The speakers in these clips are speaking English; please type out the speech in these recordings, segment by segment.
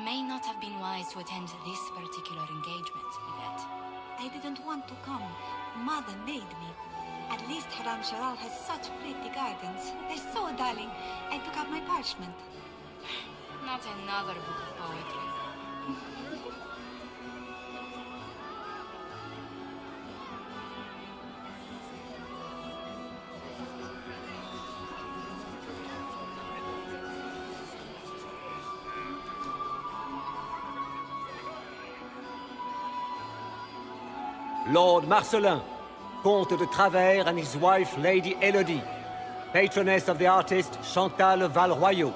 May not have been wise to attend this particular engagement, Yvette. I didn't want to come. Mother made me. At least Haram Sharal has such pretty gardens. They're so darling. I took out my parchment. Not another book of poetry. Lord Marcelin, Comte de Travers and his wife Lady Elodie, patroness of the artist Chantal Valroyot,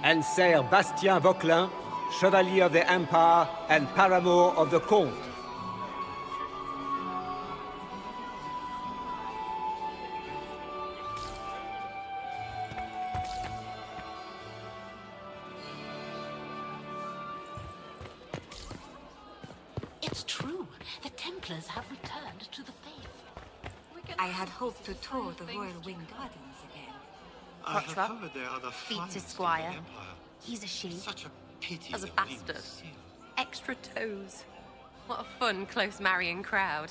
and Sir Bastien Vauquelin, Chevalier of the Empire and paramour of the Comte. It's true. The Templars have returned to the faith. I had hoped to tour the Royal Wing Gardens again. I have heard they are the finest in the Squire. Empire. He's a she. Such a pity As a the bastard. wings seal. Extra toes. What a fun, close marrying crowd.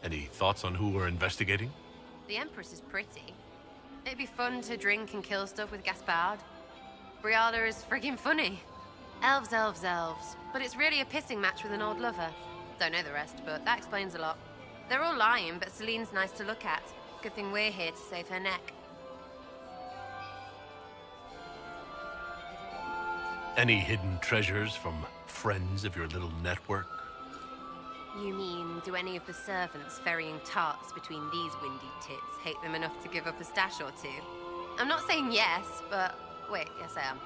Any thoughts on who we're investigating? The Empress is pretty. It'd be fun to drink and kill stuff with Gaspard. Briala is friggin' funny. Elves, elves, elves. But it's really a pissing match with an old lover. Don't know the rest, but that explains a lot. They're all lying, but Celine's nice to look at. Good thing we're here to save her neck. Any hidden treasures from friends of your little network? You mean, do any of the servants ferrying tarts between these windy tits hate them enough to give up a stash or two? I'm not saying yes, but... Wait, yes I am.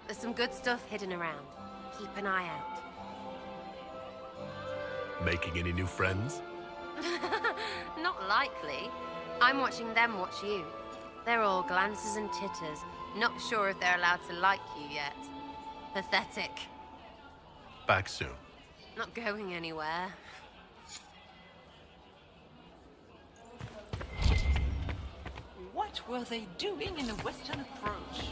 There's some good stuff hidden around. Keep an eye out. Making any new friends? Not likely. I'm watching them watch you. They're all glances and titters. Not sure if they're allowed to like you yet. Pathetic. Back soon. Not going anywhere. What were they doing in a Western approach?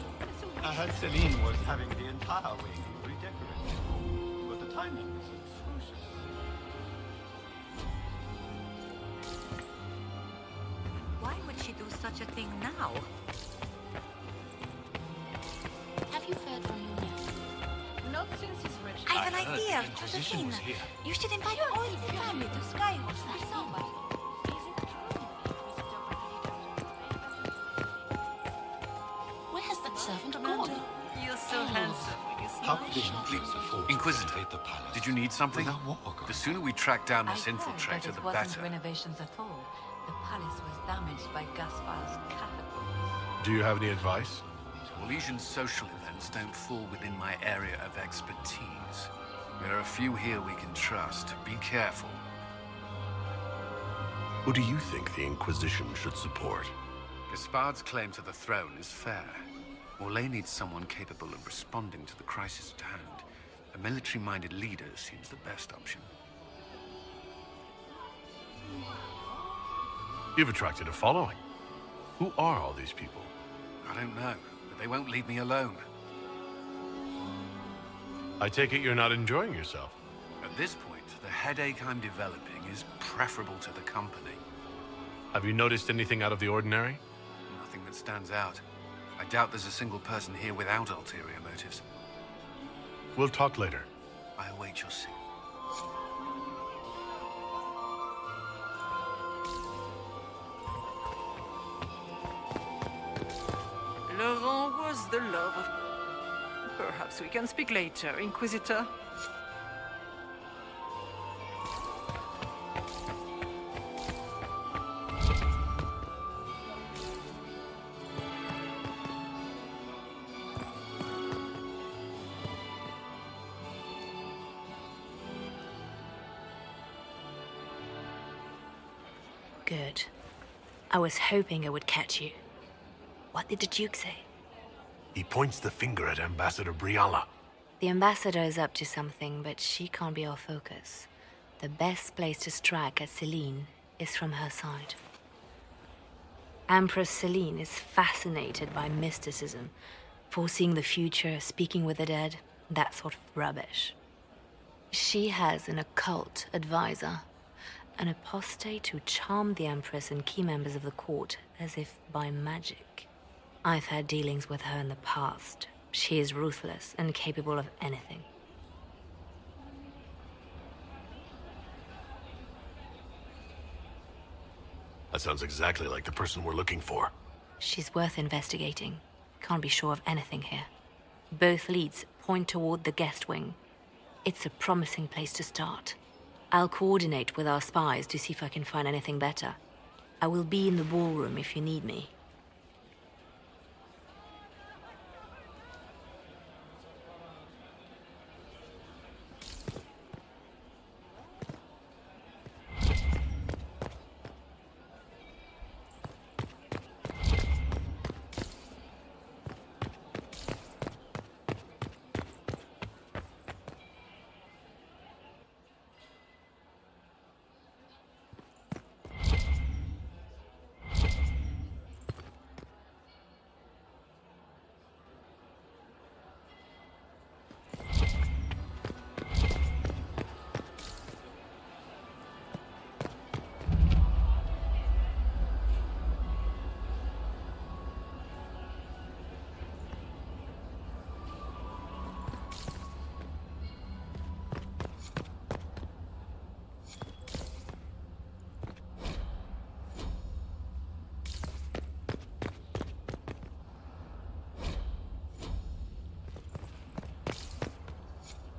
I heard Celine was having the entire wing redecorated, but the timing is atrocious. Why would she do such a thing now? Have you heard from your nephew? Not since his fresh. I have I an heard idea. the Inquisition was here. You should invite all of the family to Skyhawk for summer. Where's that servant gone? You're so handsome. How could they please afford to Inquisitor, renovate the palace? did you need something? Without war going The sooner we track down I this heard infiltrator, that the it wasn't better. renovations at all. The palace was damaged by Gaspard's catapult. Do you have any advice? Orlesian social events don't fall within my area of expertise. There are a few here we can trust. Be careful. Who do you think the Inquisition should support? Gaspard's claim to the throne is fair. Orlais needs someone capable of responding to the crisis at hand. A military-minded leader seems the best option. You've attracted a following. Who are all these people? I don't know, but they won't leave me alone. I take it you're not enjoying yourself. At this point, the headache I'm developing is preferable to the company. Have you noticed anything out of the ordinary? Nothing that stands out. I doubt there's a single person here without ulterior motives. We'll talk later. I await your signal. Laurent was the love of... Perhaps we can speak later, Inquisitor. Good. I was hoping I would catch you. What did the Duke say? He points the finger at Ambassador Briala. The ambassador is up to something, but she can't be our focus. The best place to strike at Celine is from her side. Empress Celine is fascinated by mysticism, Foreseeing the future, speaking with the dead, that sort of rubbish. She has an occult advisor, an apostate who charmed the Empress and key members of the court as if by magic. I've had dealings with her in the past. She is ruthless and capable of anything. That sounds exactly like the person we're looking for. She's worth investigating. Can't be sure of anything here. Both leads point toward the guest wing. It's a promising place to start. I'll coordinate with our spies to see if I can find anything better. I will be in the ballroom if you need me.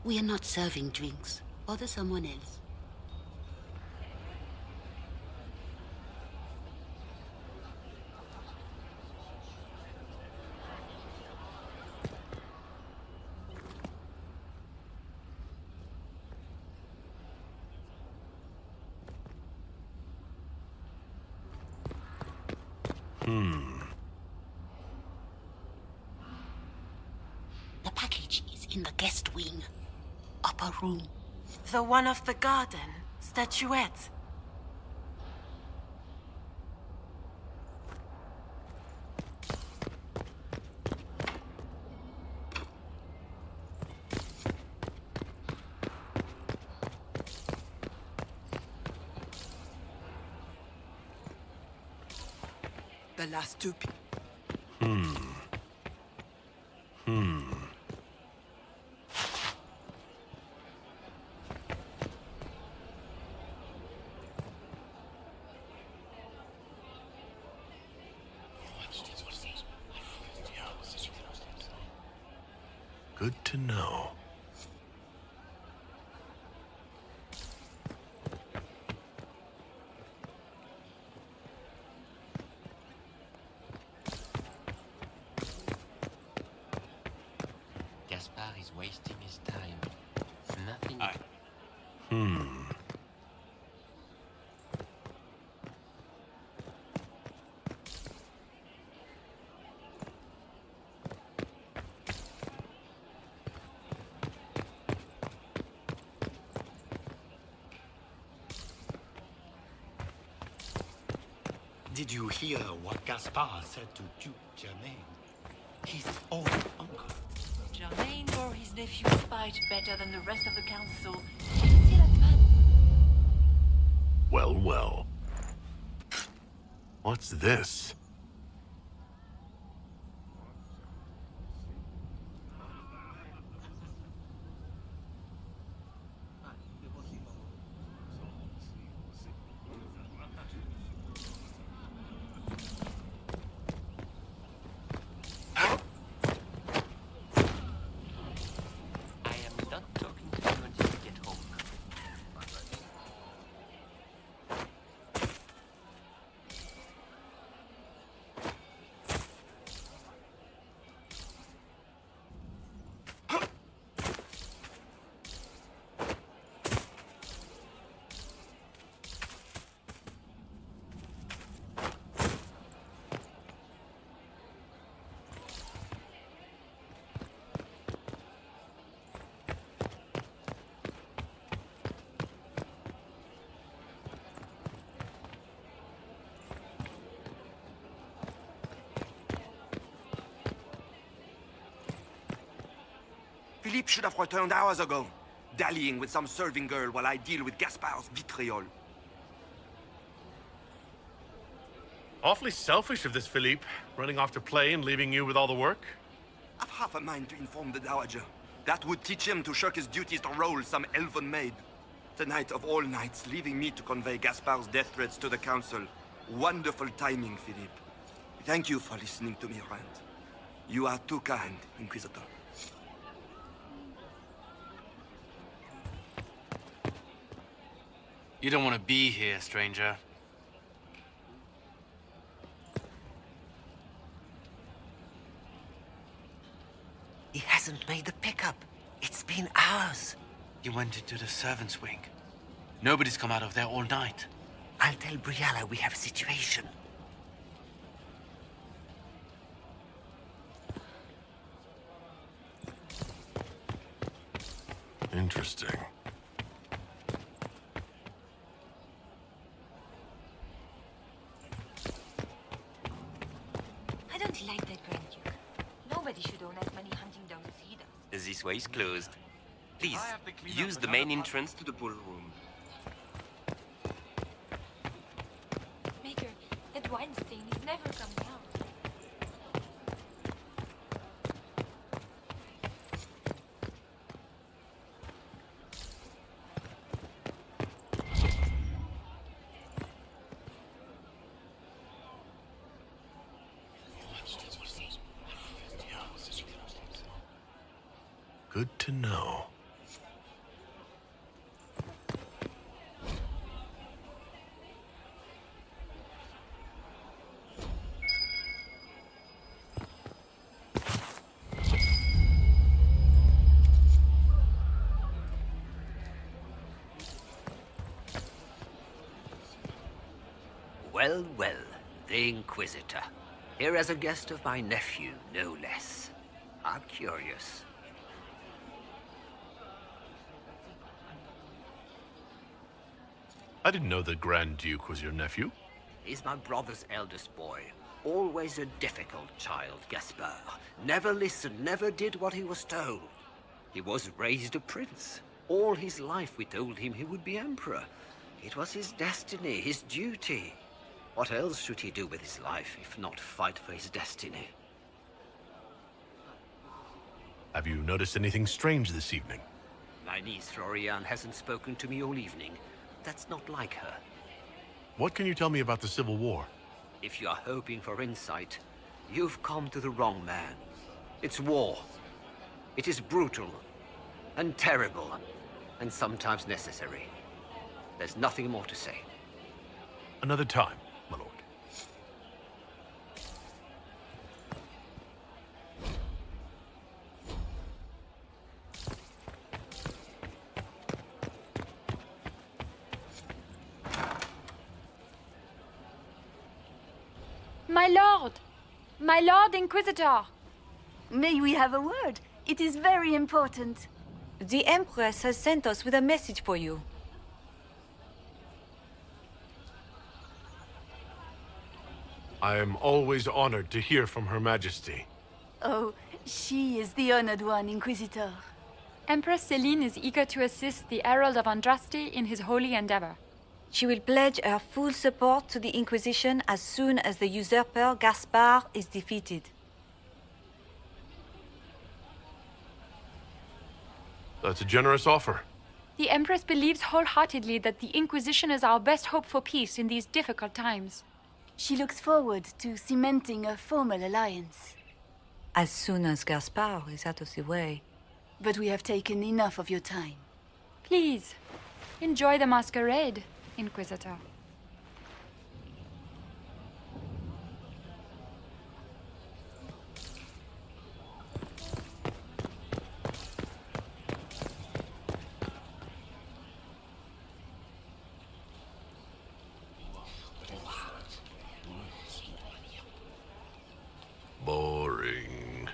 We are not serving drinks. Order someone else. The package is in the guest wing. Upper room. The one of the garden. Statuette. The last two people. Good to know. Gaspard is wasting his time. Nothing. Did you hear what Gaspard said to Duke Germain? His own uncle. Germain bore his nephew's spite better than the rest of the council. Well, well. What's this? I am not talking to you until you get home. Philippe should have returned hours ago, dallying with some serving girl while I deal with Gaspard's vitriol. Awfully selfish of this Philippe, running off to play and leaving you with all the work. I've half a mind to inform the Dowager. That would teach him to shirk his duties to roll some elven maid. Tonight of all nights, leaving me to convey Gaspard's death threats to the Council. Wonderful timing, Philippe. Thank you for listening to me rant. You are too kind, Inquisitor. You don't want to be here, stranger. He hasn't made the pickup. It's been hours. He went into the servants' wing. Nobody's come out of there all night. I'll tell Briala we have a situation. Interesting. I don't like that Grand Duke. Nobody should own as many hunting dogs as he does. This way is closed. Please, use the main entrance to the ballroom. Maker, that wine stain is never coming out. Good to know. Well, well, the Inquisitor. Here as a guest of my nephew, no less. How curious. I didn't know the Grand Duke was your nephew. He's my brother's eldest boy. Always a difficult child, Gaspard. Never listened, never did what he was told. He was raised a prince. All his life we told him he would be emperor. It was his destiny, his duty. What else should he do with his life, if not fight for his destiny? Have you noticed anything strange this evening? My niece Floriane hasn't spoken to me all evening. That's not like her. What can you tell me about the Civil War? If you are hoping for insight, you've come to the wrong man. It's war. It is brutal, and terrible, and sometimes necessary. There's nothing more to say. Another time, my lord. My Lord Inquisitor! May we have a word? It is very important. The Empress has sent us with a message for you. I am always honored to hear from Her Majesty. Oh, she is the honored one, Inquisitor. Empress Celine is eager to assist the Herald of Andraste in his holy endeavor. She will pledge her full support to the Inquisition as soon as the usurper Gaspard is defeated. That's a generous offer. The Empress believes wholeheartedly that the Inquisition is our best hope for peace in these difficult times. She looks forward to cementing a formal alliance. As soon as Gaspard is out of the way. But we have taken enough of your time. Please, enjoy the masquerade, Inquisitor. Boring.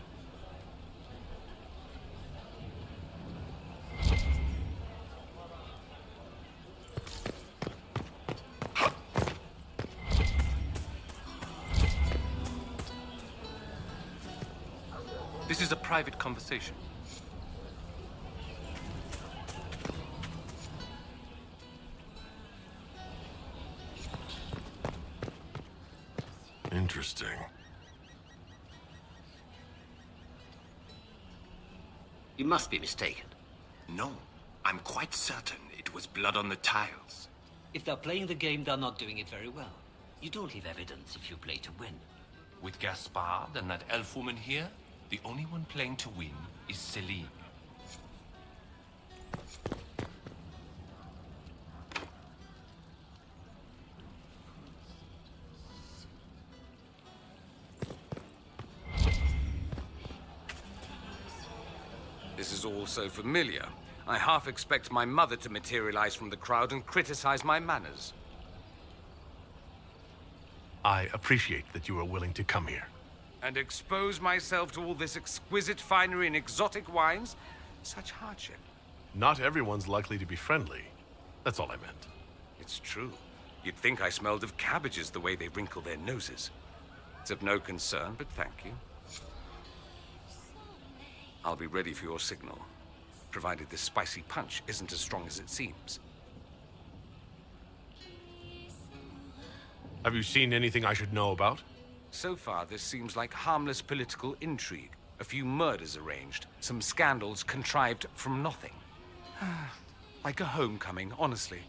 This is a private conversation. Interesting. You must be mistaken. No, I'm quite certain it was blood on the tiles. If they're playing the game, they're not doing it very well. You don't leave evidence if you play to win. With Gaspard and that elf woman here, the only one playing to win is Celine. This is all so familiar. I half expect my mother to materialize from the crowd and criticize my manners. I appreciate that you are willing to come here. And expose myself to all this exquisite finery and exotic wines? Such hardship. Not everyone's likely to be friendly. That's all I meant. It's true. You'd think I smelled of cabbages the way they wrinkle their noses. It's of no concern, but thank you. I'll be ready for your signal, provided this spicy punch isn't as strong as it seems. Have you seen anything I should know about? So far, this seems like harmless political intrigue. A few murders arranged, some scandals contrived from nothing. Like a homecoming, honestly.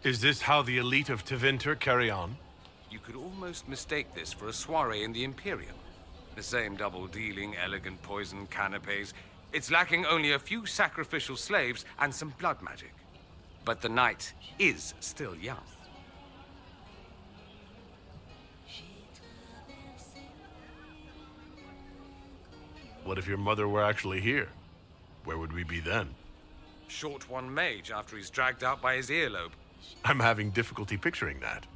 Is this how the elite of Tevinter carry on? You could almost mistake this for a soiree in the Imperium. The same double-dealing, elegant poison canapes. It's lacking only a few sacrificial slaves and some blood magic. But the night is still young. What if your mother were actually here? Where would we be then? Short one mage after he's dragged out by his earlobe. I'm having difficulty picturing that.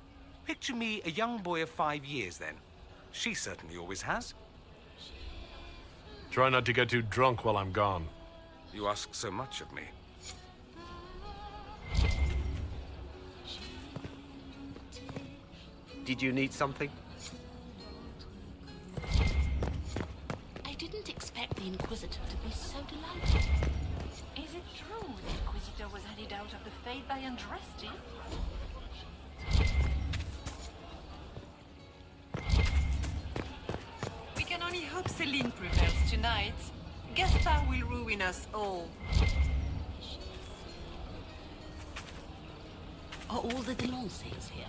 Picture me a young boy of 5 years, then. She certainly always has. Try not to get too drunk while I'm gone. You ask so much of me. Did you need something? I didn't expect the Inquisitor to be so delighted. Is it true the Inquisitor was headed out of the Fade by Andraste? We can only hope Celine prevails tonight. Gaspard will ruin us all. Are all the Delancés here?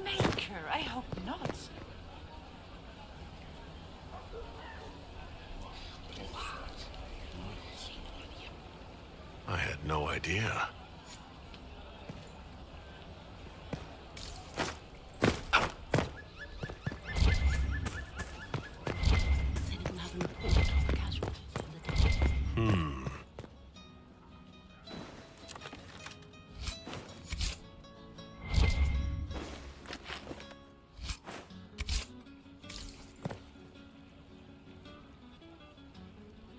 Maker, I hope not. I had no idea. They didn't have a report on the casualties from the day.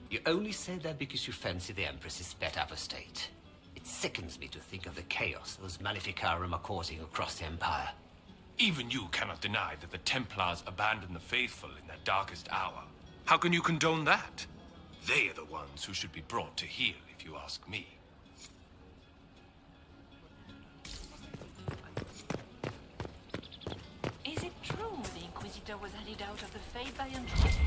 You only say that because you fancy the Empress's pet apostate. It sickens me to think of the chaos those Maleficarum are causing across the Empire. Even you cannot deny that the Templars abandoned the faithful in their darkest hour. How can you condone that? They are the ones who should be brought to heel, if you ask me. Is it true the Inquisitor was headed out of the Fade by Andraste?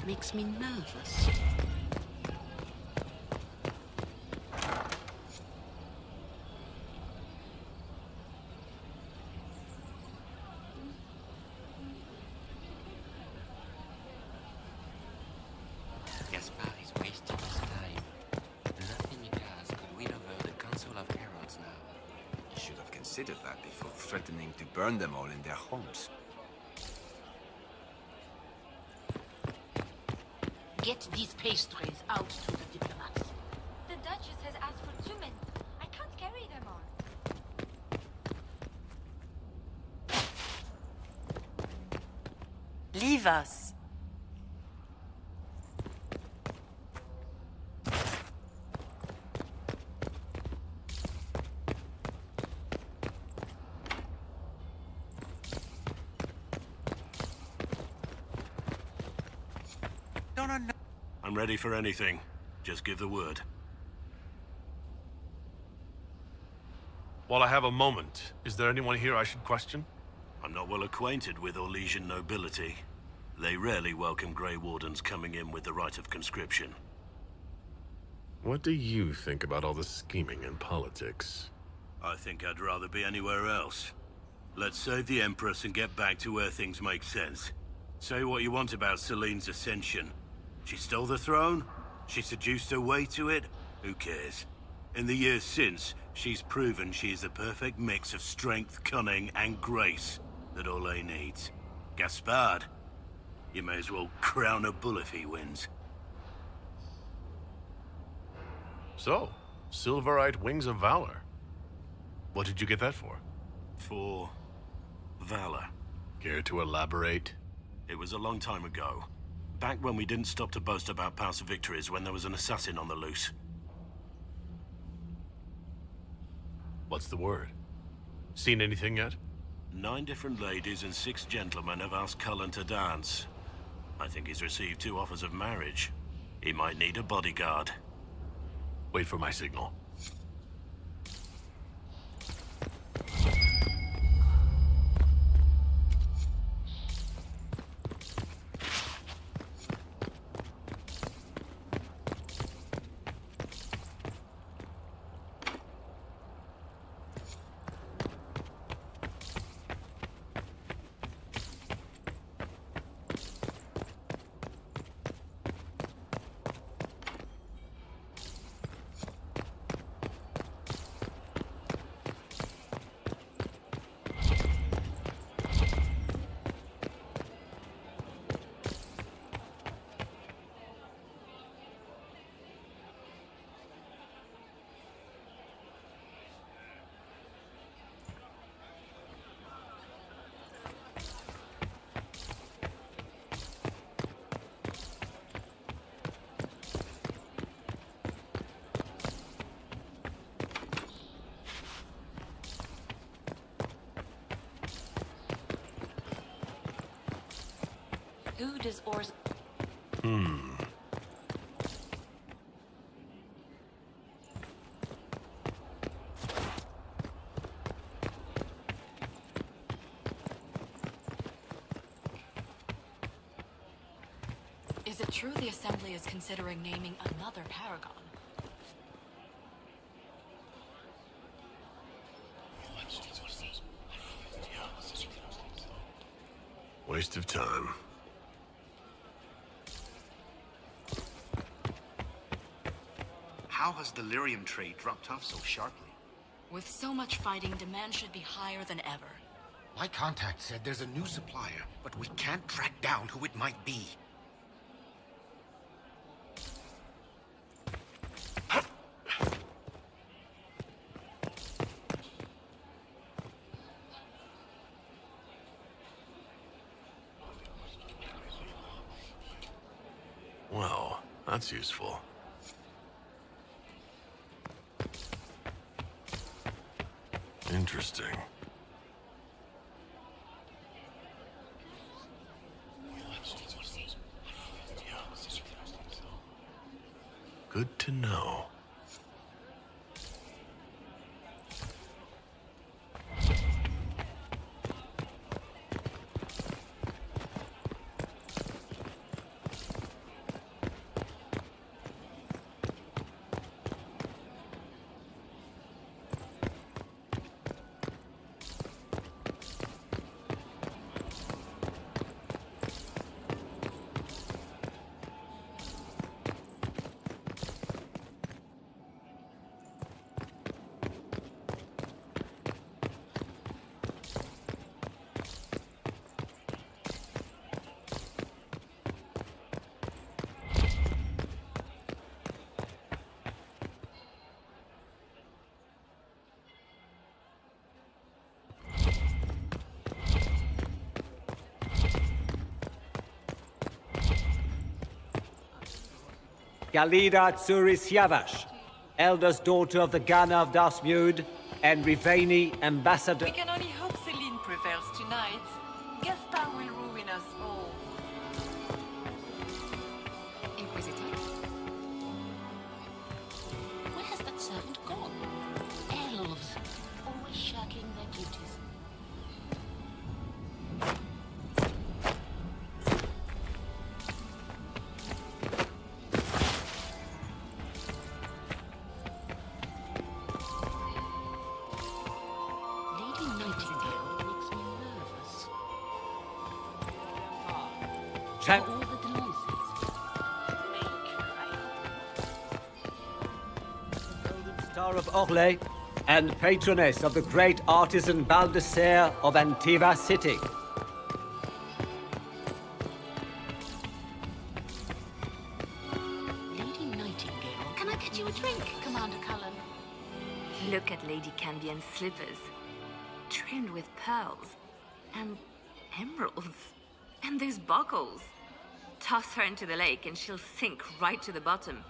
makes me nervous. Gaspard is wasting his time. Nothing he does could win over the Council of Heralds now. You should have considered that before threatening to burn them all in their homes. Get these pastries out to the diplomats. The Duchess has asked for 2 men. I can't carry them all. Leave us. I'm ready for anything. Just give the word. While I have a moment, is there anyone here I should question? I'm not well acquainted with Orlesian nobility. They rarely welcome Grey Wardens coming in with the right of conscription. What do you think about all this scheming and politics? I think I'd rather be anywhere else. Let's save the Empress and get back to where things make sense. Say what you want about Celine's ascension. She stole the throne? She seduced her way to it? Who cares? In the years since, she's proven she is the perfect mix of strength, cunning, and grace that Orlais needs. Gaspard, you may as well crown a bull if he wins. So, Silverite Wings of Valor. What did you get that for? For valor. Care to elaborate? It was a long time ago. Back when we didn't stop to boast about past victories when there was an assassin on the loose. What's the word? Seen anything yet? 9 different ladies and 6 gentlemen have asked Cullen to dance. I think he's received 2 offers of marriage. He might need a bodyguard. Wait for my signal. Who does Ors... Is it true the Assembly is considering naming another Paragon? Waste of time. How has the lyrium trade dropped off so sharply? With so much fighting, demand should be higher than ever. My contact said there's a new supplier, but we can't track down who it might be. Well, that's useful. Interesting. Good to know. Galida Tsuris Yavash, eldest daughter of the Ghana of Darsmud, and Riveni, ambassador. We can only hope Celine prevails tonight. Gaspard will ruin us all. Inquisitor? Where has that servant gone? Elves, always shirking their duties. Lady Nightingale makes me nervous. Champ. For all the delices. Star of Orlais, and patroness of the great artisan Baldassare of Antiva City. Lady Nightingale, can I get you a drink, Commander Cullen? Look at Lady Cambion's slippers, trimmed with pearls and emeralds. And those buckles. Toss her into the lake and she'll sink right to the bottom.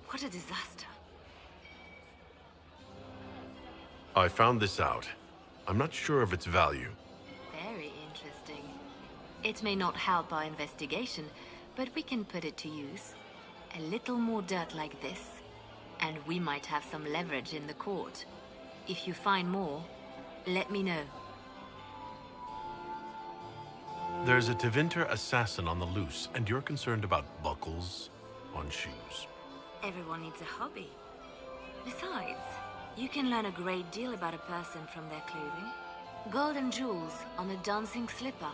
What a disaster. I found this out. I'm not sure of its value. Very interesting. It may not help our investigation, but we can put it to use. A little more dirt like this, and we might have some leverage in the court. If you find more, let me know. There's a Tevinter assassin on the loose, and you're concerned about buckles on shoes. Everyone needs a hobby. Besides, you can learn a great deal about a person from their clothing. Gold and jewels on a dancing slipper.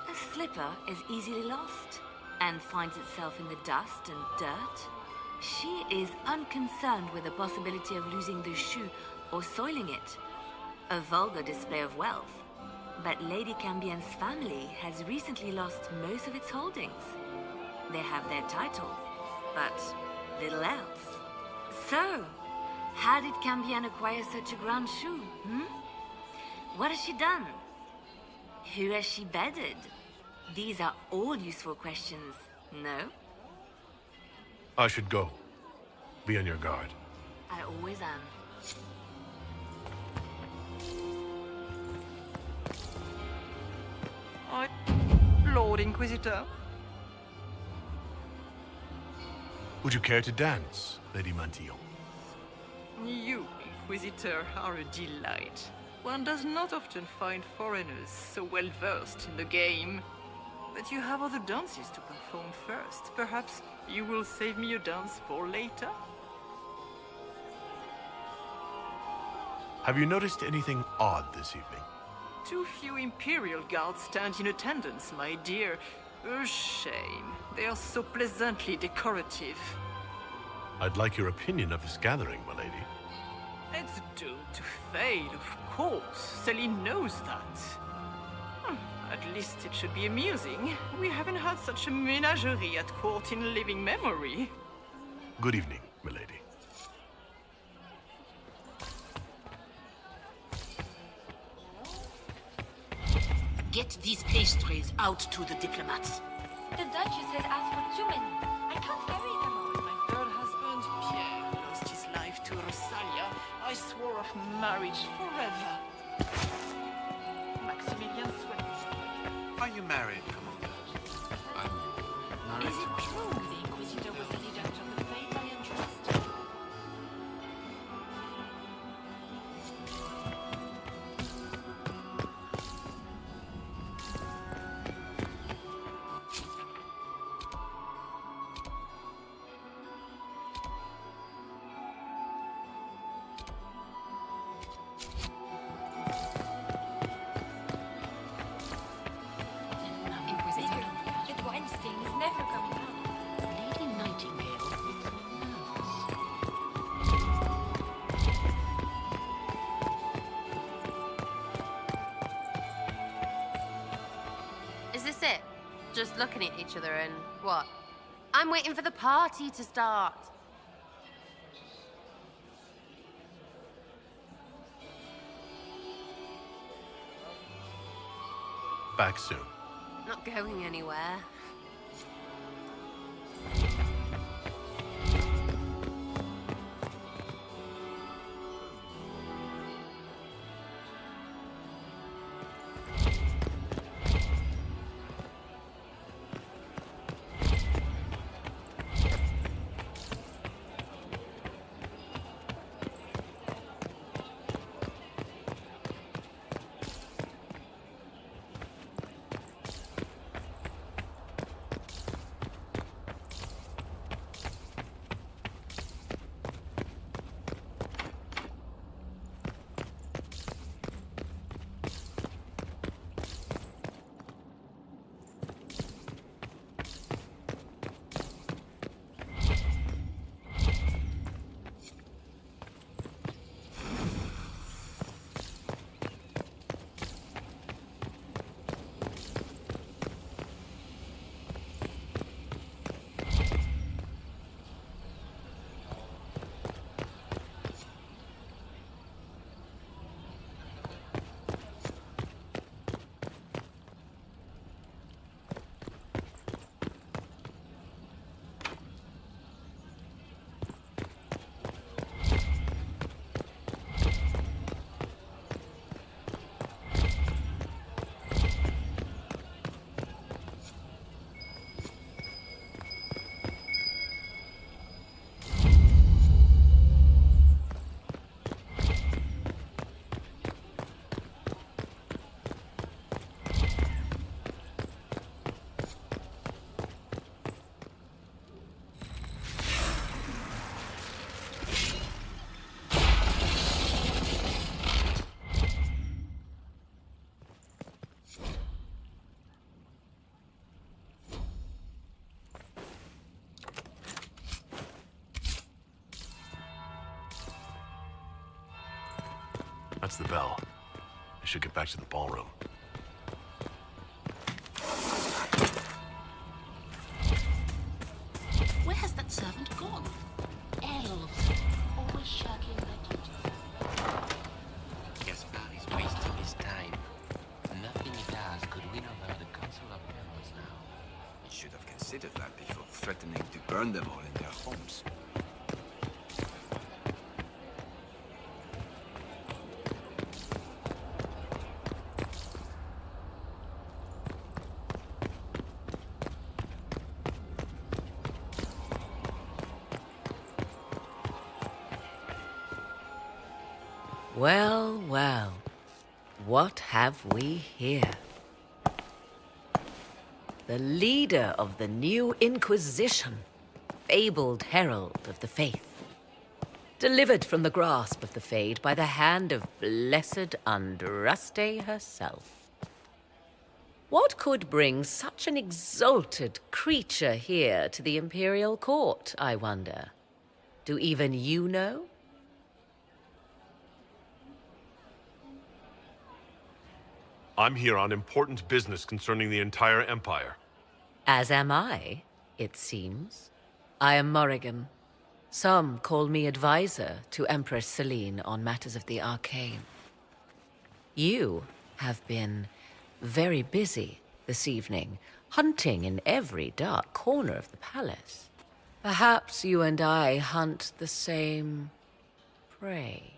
A slipper is easily lost and finds itself in the dust and dirt. She is unconcerned with the possibility of losing the shoe or soiling it. A vulgar display of wealth. But Lady Cambion's family has recently lost most of its holdings. They have their title, but little else. So, how did Cambion acquire such a grand shoe, What has she done? Who has she bedded? These are all useful questions, no? I should go. Be on your guard. I always am. Lord Inquisitor. Would you care to dance, Lady Mantillon? You, Inquisitor, are a delight. One does not often find foreigners so well versed in the game. But you have other dances to perform first. Perhaps you will save me a dance for later? Have you noticed anything odd this evening? Too few Imperial guards stand in attendance, my dear. A shame. They are so pleasantly decorative. I'd like your opinion of this gathering, my lady. It's doomed to fade, of course. Celine knows that. At least it should be amusing. We haven't had such a menagerie at court in living memory. Good evening, my lady. Get these pastries out to the diplomats. The Duchess has asked for too many. I can't carry them all. My third husband, Pierre, lost his life to Rosalia. I swore off marriage forever. Maximilian swept. Are you married, Commander? I'm married. Is it true the Inquisitor was an agent of the faith I entrust? Inquisitor, the wine stain is never coming out. Lady Nightingale makes me nervous. Is this it? Just looking at each other and what? I'm waiting for the party to start. Back soon. Not going anywhere. That's the bell. I should get back to the ballroom. Where has that servant gone? Elves, always shirking their duties. Gaspard is wasting his time. Nothing he does could win over the Council of Heralds now. He should have considered that before threatening to burn them all in their homes. Well, well, what have we here? The leader of the new Inquisition, fabled herald of the faith, delivered from the grasp of the Fade by the hand of blessed Andraste herself. What could bring such an exalted creature here to the Imperial Court, I wonder? Do even you know? I'm here on important business concerning the entire Empire. As am I, it seems. I am Morrigan. Some call me advisor to Empress Celine on matters of the arcane. You have been very busy this evening, hunting in every dark corner of the palace. Perhaps you and I hunt the same prey.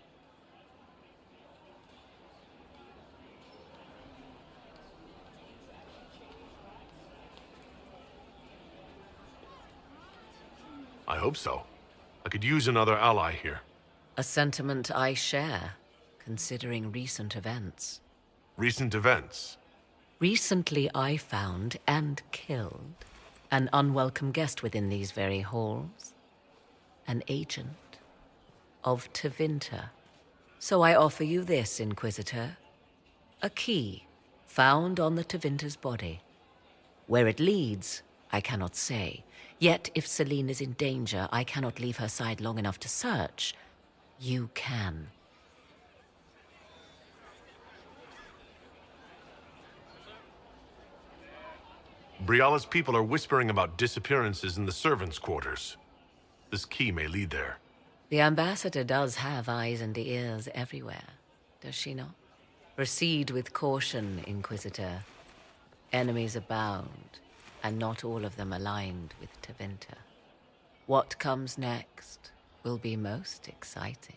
I hope so. I could use another ally here. A sentiment I share, considering recent events. Recent events? Recently I found and killed an unwelcome guest within these very halls. An agent of Tevinter. So I offer you this, Inquisitor. A key found on the Tevinter's body. Where it leads, I cannot say. Yet, if Celine is in danger, I cannot leave her side long enough to search. You can. Briala's people are whispering about disappearances in the servants' quarters. This key may lead there. The ambassador does have eyes and ears everywhere, does she not? Proceed with caution, Inquisitor. Enemies abound, and not all of them aligned with Tevinter. What comes next will be most exciting.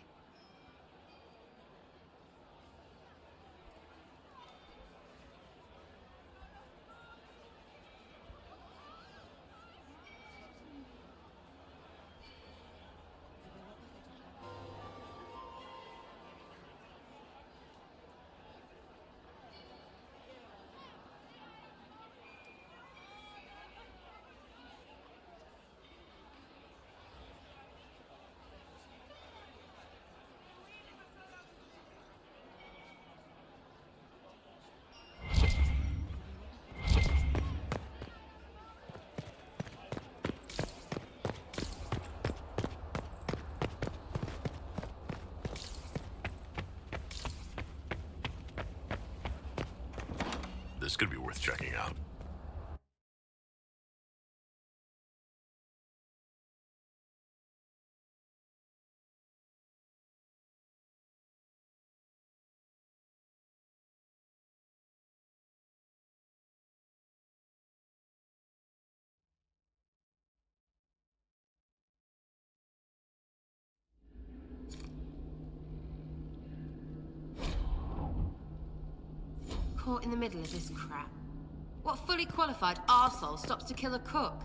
This could be worth checking out. Caught in the middle of this crap. What fully qualified arsehole stops to kill a cook?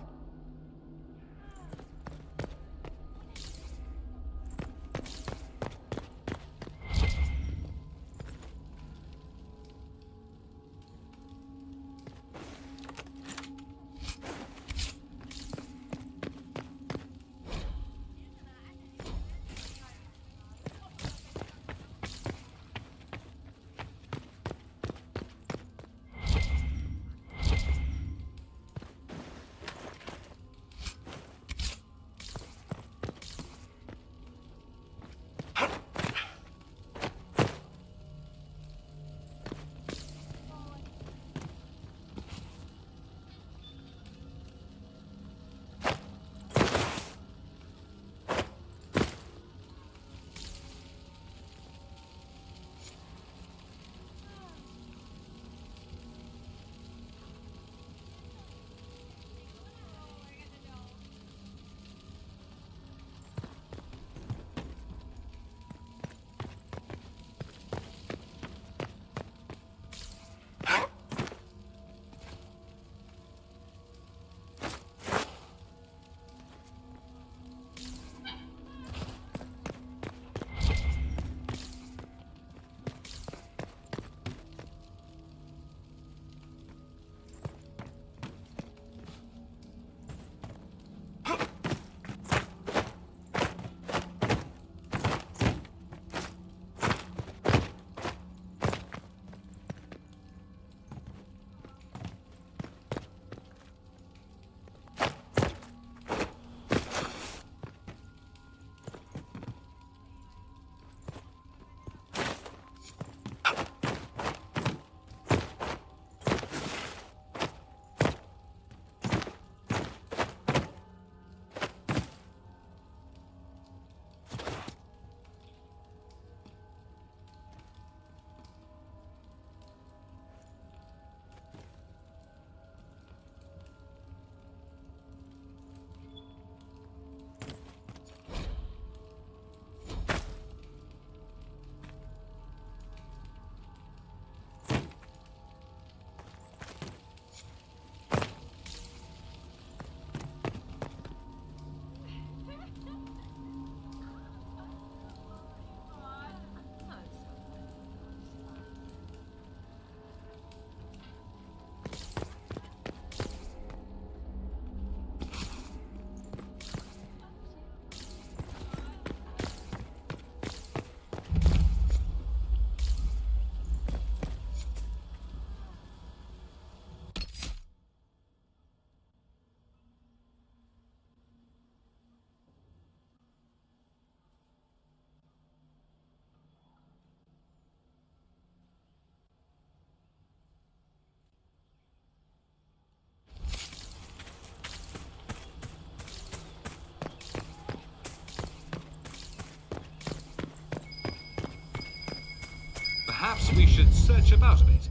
Perhaps we should search about a bit.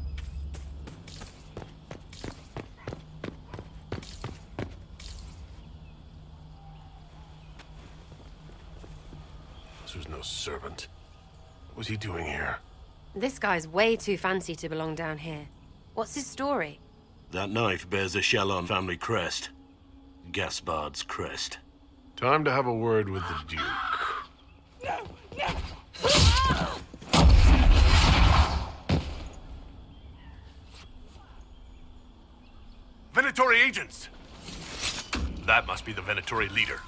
This was no servant. What was he doing here? This guy's way too fancy to belong down here. What's his story? That knife bears the Chalon family crest. Gaspard's crest. Time to have a word with the Duke. Venatori agents! That must be the Venatori leader.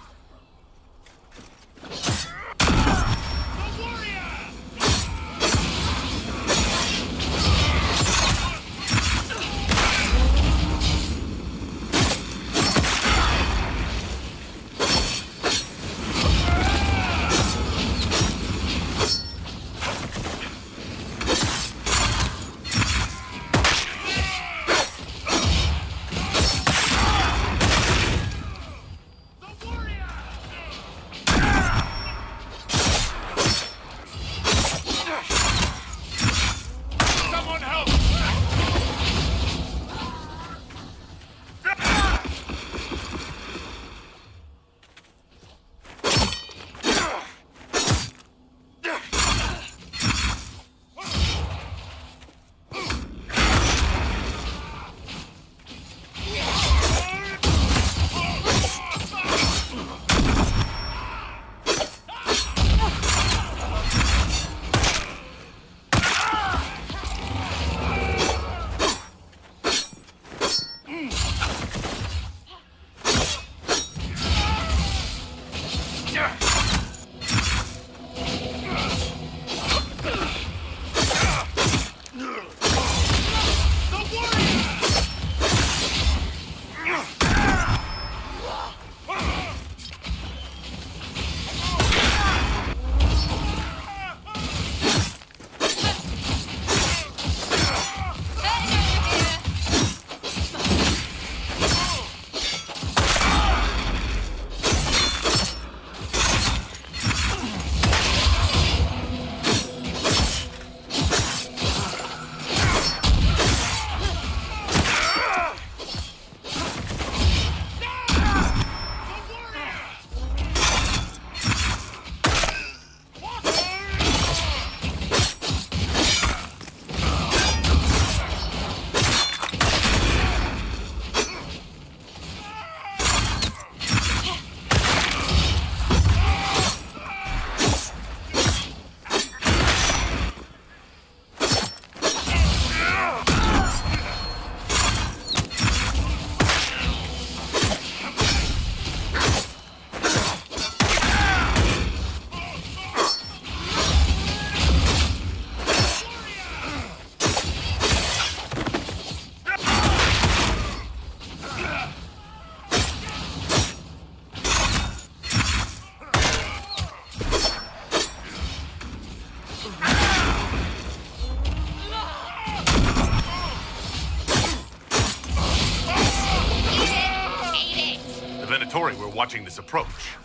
Venatori were watching this approach.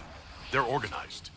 They're organized.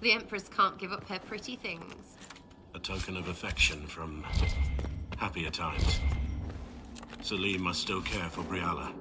The Empress can't give up her pretty things. A token of affection from happier times. Celine must still care for Briala.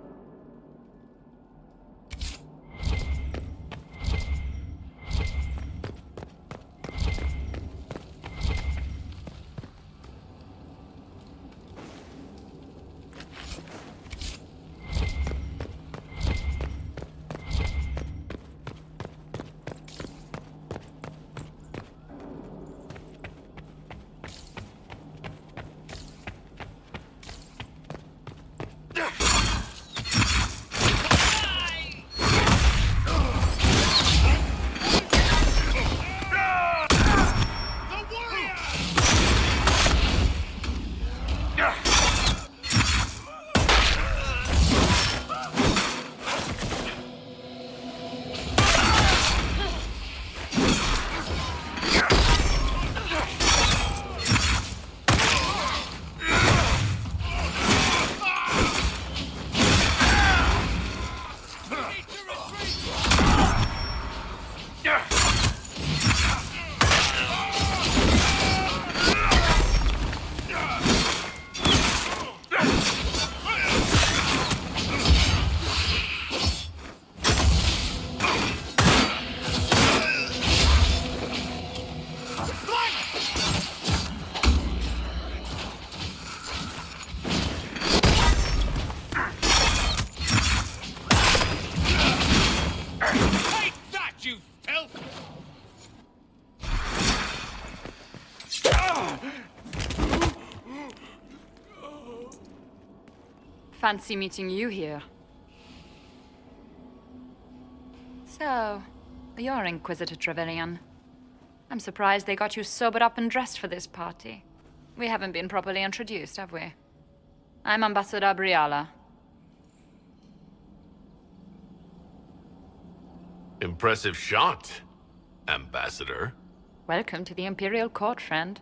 Fancy meeting you here. So, you're Inquisitor Trevelyan. I'm surprised they got you sobered up and dressed for this party. We haven't been properly introduced, have we? I'm Ambassador Briala. Impressive shot, Ambassador. Welcome to the Imperial Court, friend.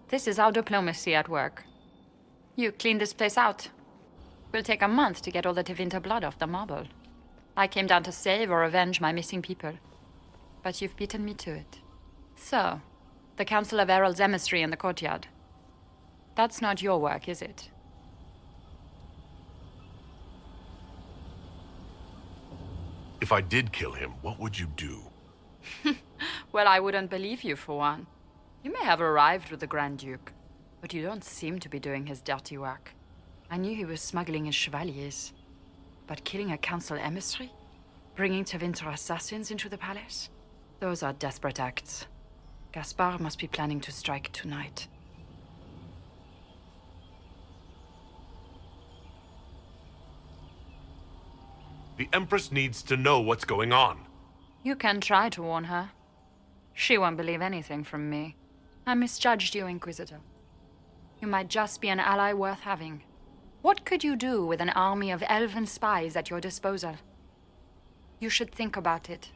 This is our diplomacy at work. You clean this place out. Will take a month to get all the Tevinter blood off the marble. I came down to save or avenge my missing people. But you've beaten me to it. So, the Council of Herald's emissary in the courtyard. That's not your work, is it? If I did kill him, what would you do? Well, I wouldn't believe you, for one. You may have arrived with the Grand Duke, but you don't seem to be doing his dirty work. I knew he was smuggling his chevaliers. But killing a council emissary? Bringing Tevinter assassins into the palace? Those are desperate acts. Gaspard must be planning to strike tonight. The Empress needs to know what's going on. You can try to warn her. She won't believe anything from me. I misjudged you, Inquisitor. You might just be an ally worth having. What could you do with an army of elven spies at your disposal? You should think about it.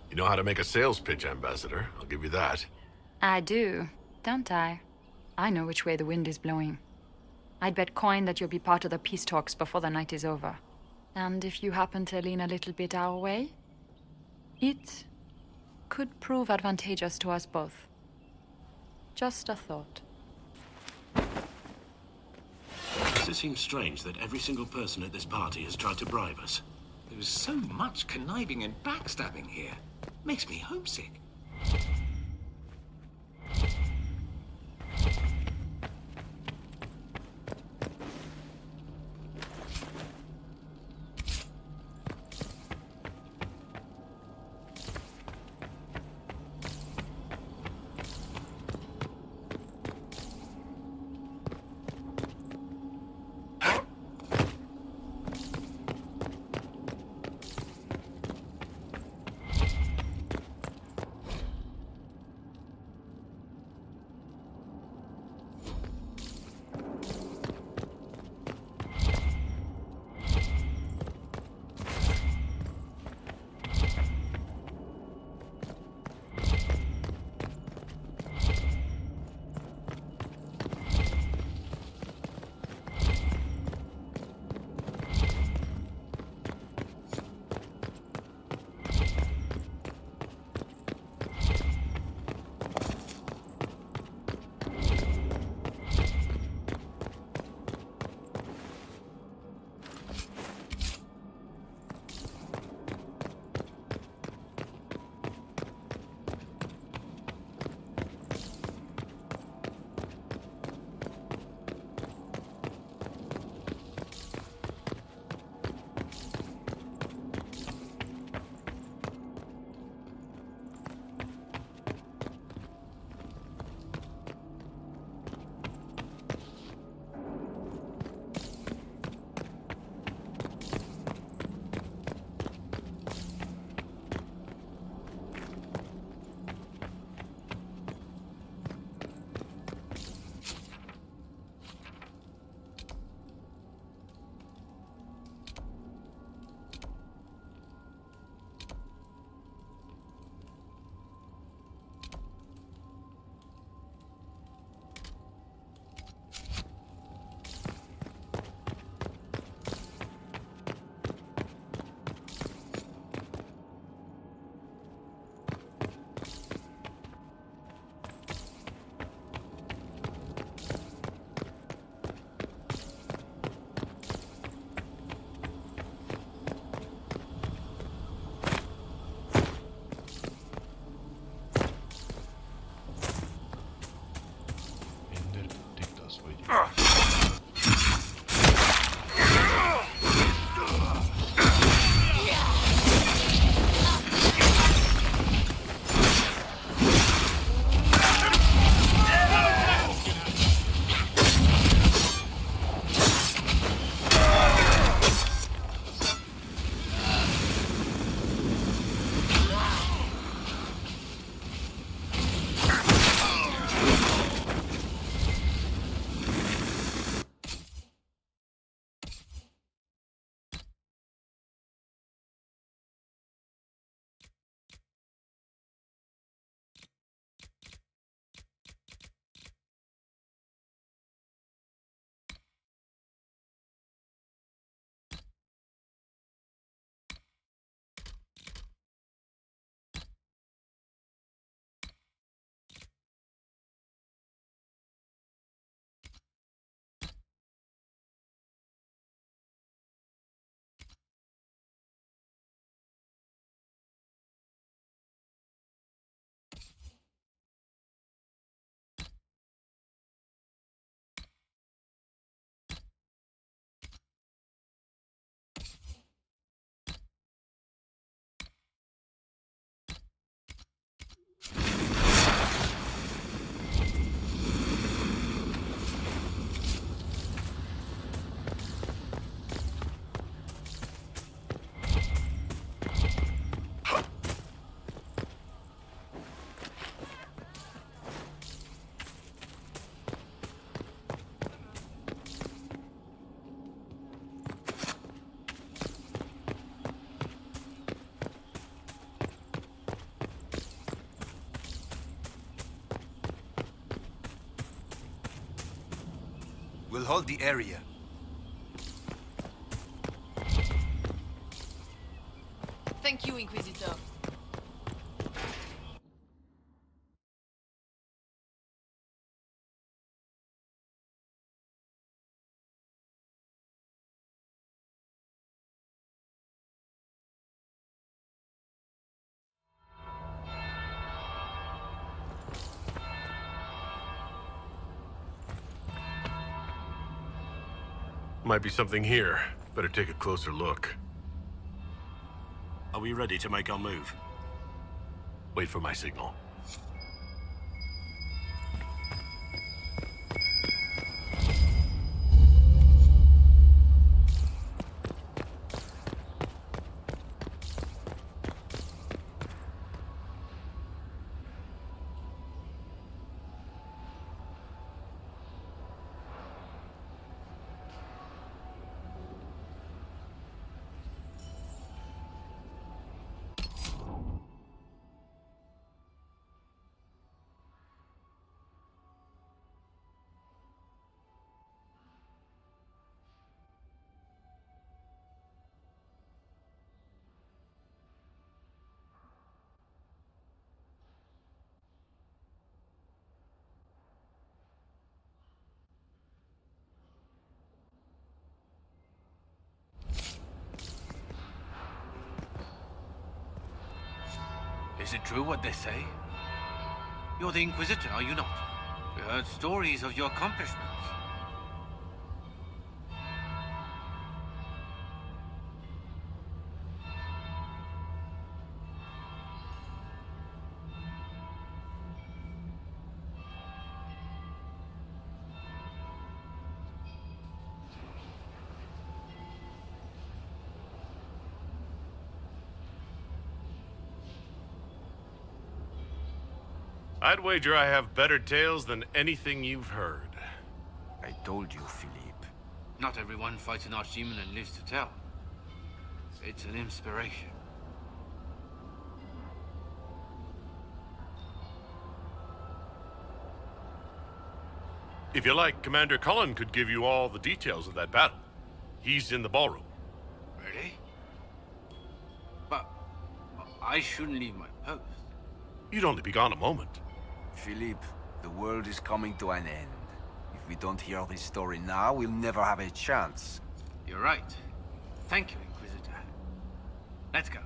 You know how to make a sales pitch, Ambassador. I'll give you that. I do, don't I? I know which way the wind is blowing. I'd bet coin that you'll be part of the peace talks before the night is over. And if you happen to lean a little bit our way, it could prove advantageous to us both. Just a thought. Does it seem strange that every single person at this party has tried to bribe us? There was so much conniving and backstabbing here. Makes me homesick. hold the area. Thank you, Inquisitor. Might be something here. Better take a closer look. Are we ready to make our move? Wait for my signal. Is it true what they say? You're the Inquisitor, are you not? We heard stories of your accomplishments. I'd wager I have better tales than anything you've heard. I told you, Philippe. Not everyone fights an archdemon and lives to tell. It's an inspiration. If you like, Commander Cullen could give you all the details of that battle. He's in the ballroom. Really? But I shouldn't leave my post. You'd only be gone a moment. Philippe, the world is coming to an end. If we don't hear this story now, we'll never have a chance. You're right. Thank you, Inquisitor. Let's go.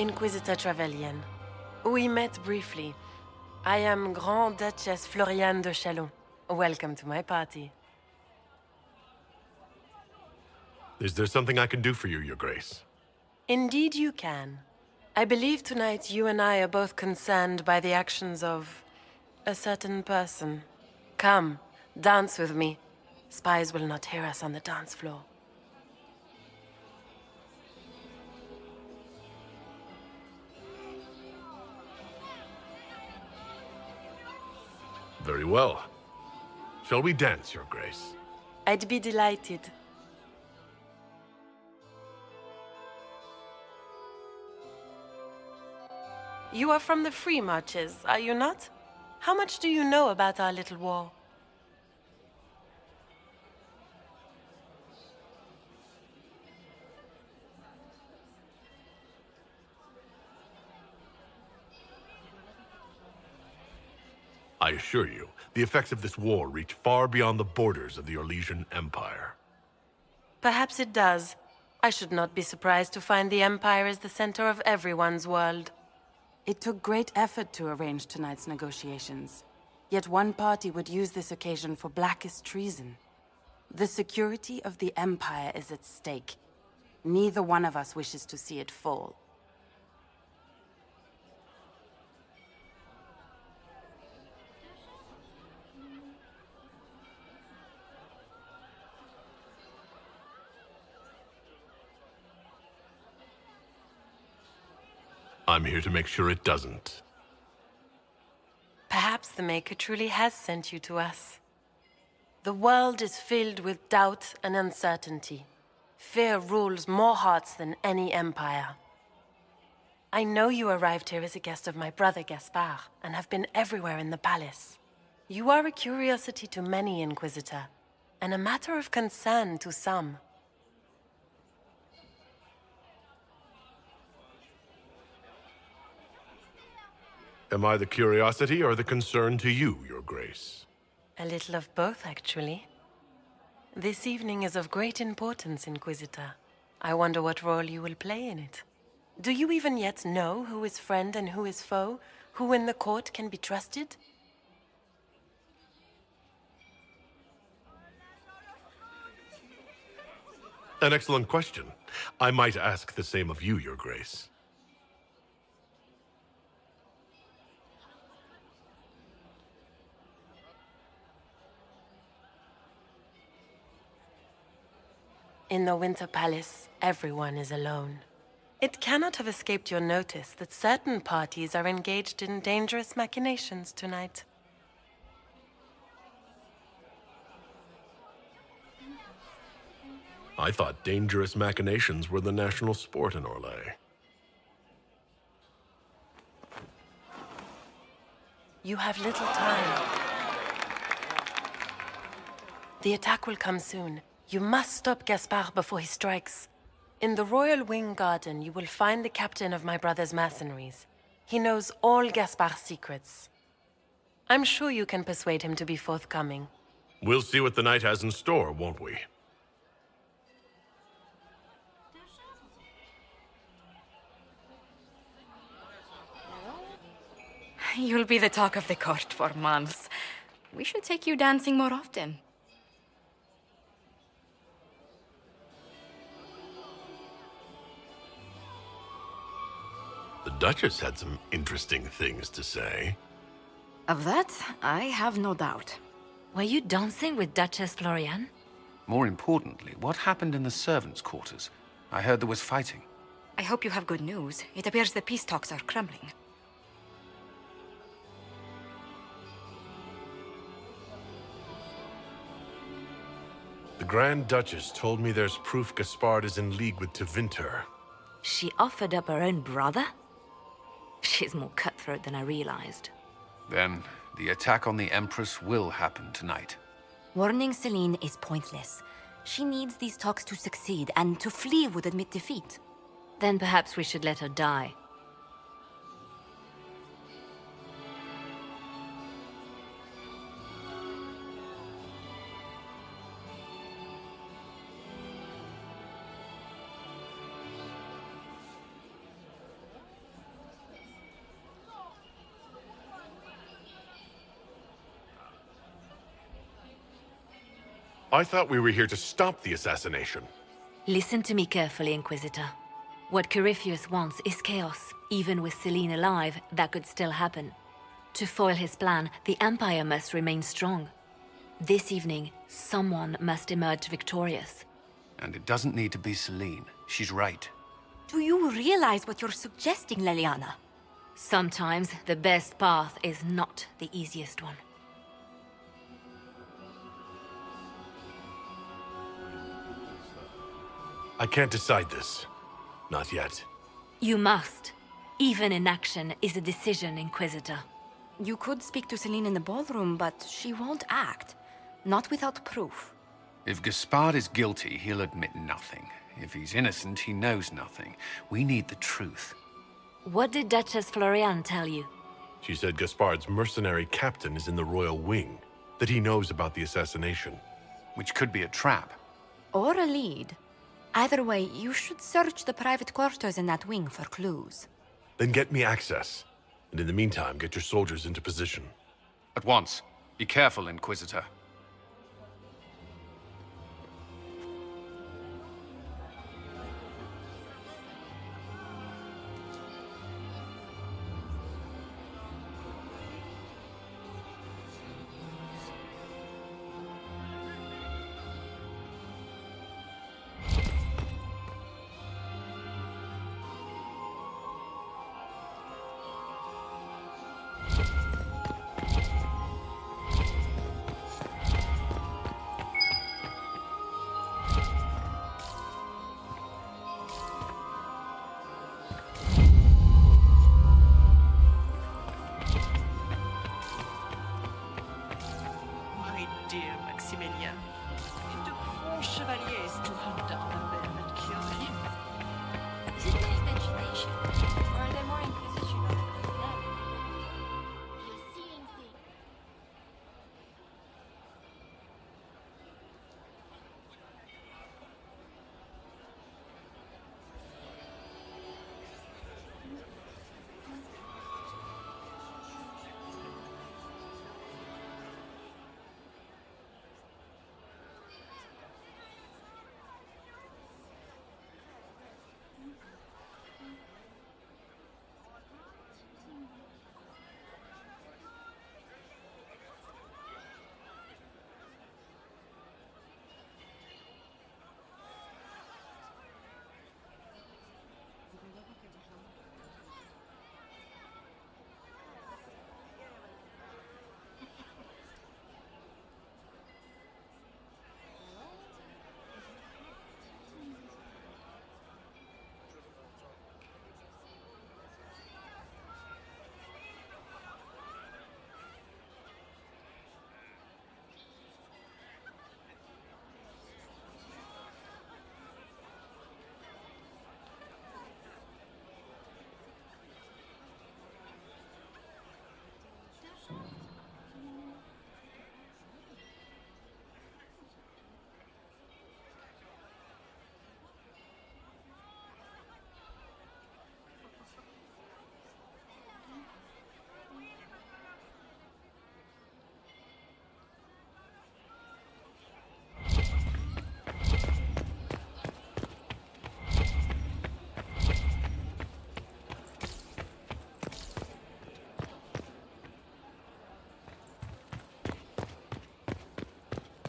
Inquisitor Trevelyan. We met briefly. I am Grand Duchess Floriane de Chalon. Welcome to my party. Is there something I can do for you, Your Grace? Indeed you can. I believe tonight you and I are both concerned by the actions of a certain person. Come, dance with me. Spies will not hear us on the dance floor. Very well. Shall we dance, Your Grace? I'd be delighted. You are from the Free Marches, are you not? How much do you know about our little war? I assure you, the effects of this war reach far beyond the borders of the Orlesian Empire. Perhaps it does. I should not be surprised to find the Empire is the center of everyone's world. It took great effort to arrange tonight's negotiations. Yet one party would use this occasion for blackest treason. The security of the Empire is at stake. Neither one of us wishes to see it fall. I'm here to make sure it doesn't. Perhaps the Maker truly has sent you to us. The world is filled with doubt and uncertainty. Fear rules more hearts than any empire. I know you arrived here as a guest of my brother Gaspard, and have been everywhere in the palace. You are a curiosity to many, Inquisitor, and a matter of concern to some. Am I the curiosity or the concern to you, Your Grace? A little of both, actually. This evening is of great importance, Inquisitor. I wonder what role you will play in it. Do you even yet know who is friend and who is foe? Who in the court can be trusted? An excellent question. I might ask the same of you, Your Grace. In the Winter Palace, everyone is alone. It cannot have escaped your notice that certain parties are engaged in dangerous machinations tonight. I thought dangerous machinations were the national sport in Orlais. You have little time. The attack will come soon. You must stop Gaspard before he strikes. In the Royal Wing Garden, you will find the captain of my brother's mercenaries. He knows all Gaspard's secrets. I'm sure you can persuade him to be forthcoming. We'll see what the night has in store, won't we? You'll be the talk of the court for months. We should take you dancing more often. The Duchess had some interesting things to say. Of that, I have no doubt. Were you dancing with Duchess Floriane? More importantly, what happened in the servants' quarters? I heard there was fighting. I hope you have good news. It appears the peace talks are crumbling. The Grand Duchess told me there's proof Gaspard is in league with Tevinter. She offered up her own brother? She's more cutthroat than I realized. Then, the attack on the Empress will happen tonight. Warning Celine is pointless. She needs these talks to succeed, and to flee would admit defeat. Then perhaps we should let her die. I thought we were here to stop the assassination. Listen to me carefully, Inquisitor. What Corypheus wants is chaos. Even with Celine alive, that could still happen. To foil his plan, the Empire must remain strong. This evening, someone must emerge victorious. And it doesn't need to be Celine. She's right. Do you realize what you're suggesting, Leliana? Sometimes the best path is not the easiest one. I can't decide this. Not yet. You must. Even inaction is a decision, Inquisitor. You could speak to Celine in the ballroom, but she won't act. Not without proof. If Gaspard is guilty, he'll admit nothing. If he's innocent, he knows nothing. We need the truth. What did Duchess Floriane tell you? She said Gaspard's mercenary captain is in the royal wing, that he knows about the assassination. Which could be a trap. Or a lead. Either way, you should search the private quarters in that wing for clues. Then get me access. And in the meantime, get your soldiers into position. At once. Be careful, Inquisitor. My dear Maximilien, it took 4 chevaliers to hunt down a man and kill him. Is it my imagination? Or are there more Inquisition articles now? You're seeing things.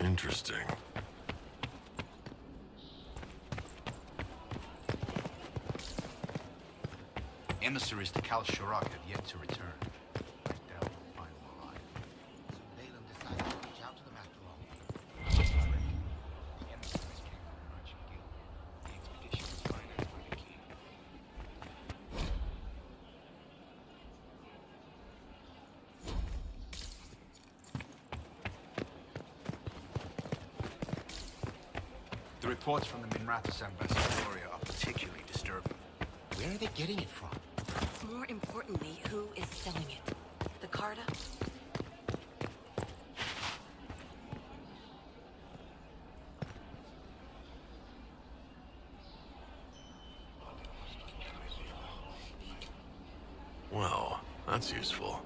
Interesting. Emissaries to Kal Shirak have yet to return. I doubt we'll find them alive. So Balin decided to reach out to them after all. I reckon the emissaries came from the Merchant Guild. The expedition was financed by the king. The reports from the Minrathous Ambassadorial are particularly disturbing. Where are they getting it from? More importantly, who is selling it? The Carta? Well, that's useful.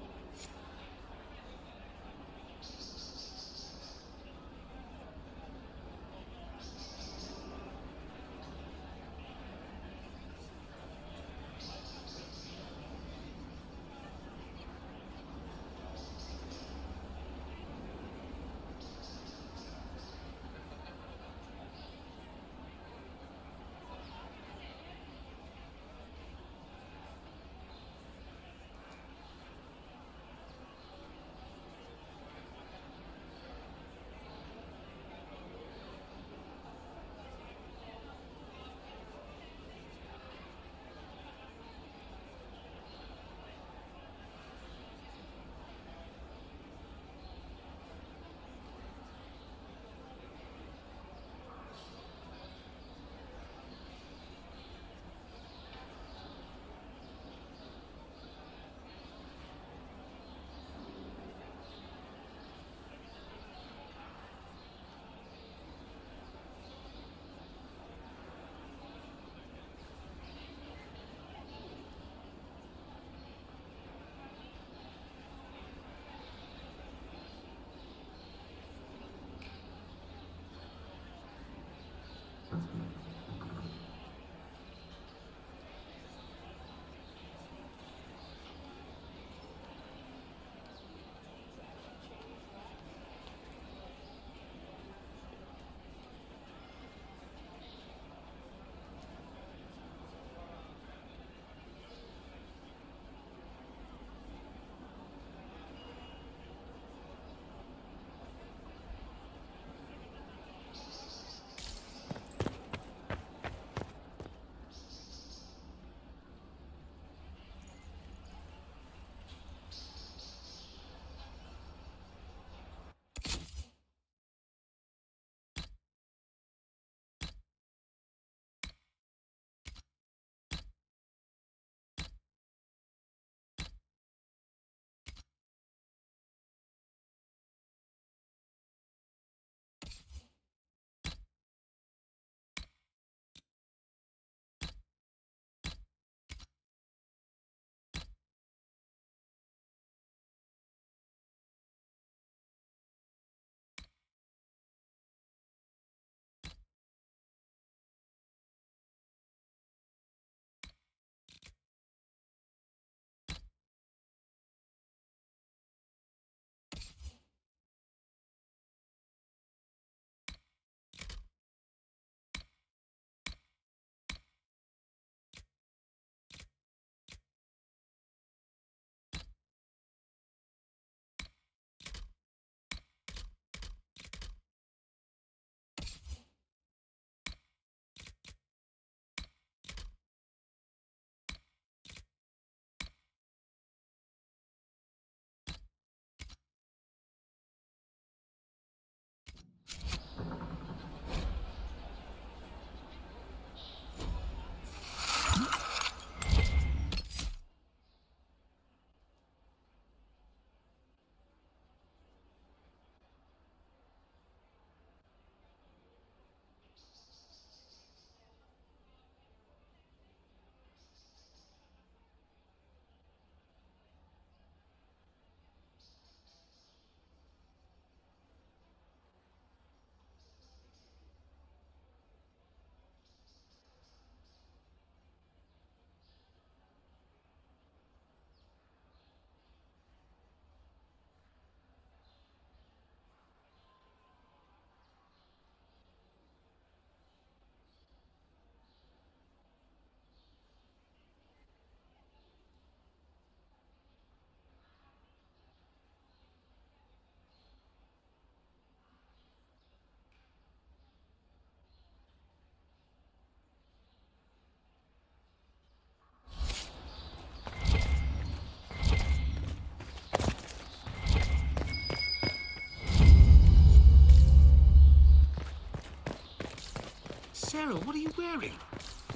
Sarah, what are you wearing?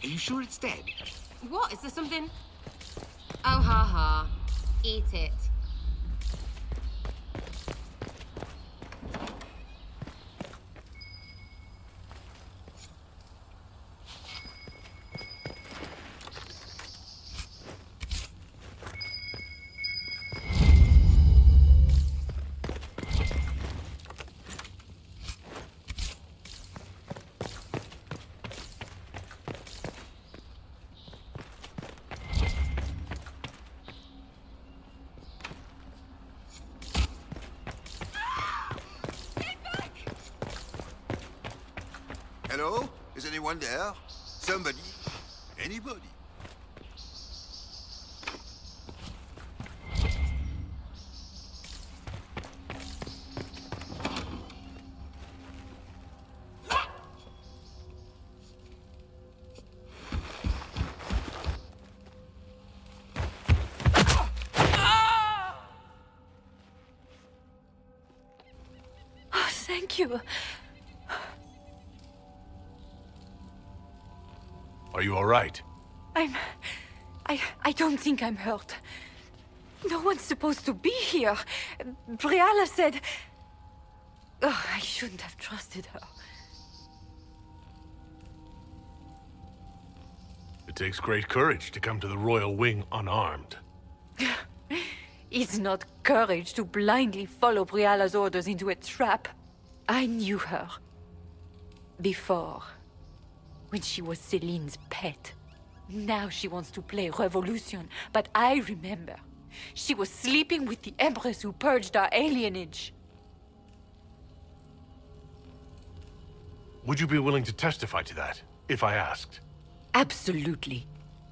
Are you sure it's dead? What? Is there something? Oh, ha ha. Eat it. Hello? Is anyone there? Somebody? Anybody? Oh, thank you. Are you all right? I don't think I'm hurt. No one's supposed to be here. Briala said... Oh, I shouldn't have trusted her. It takes great courage to come to the Royal Wing unarmed. It's not courage to blindly follow Briala's orders into a trap. I knew her. Before. When she was Celine's pet. Now she wants to play revolution, but I remember. She was sleeping with the Empress who purged our alienage. Would you be willing to testify to that, if I asked? Absolutely.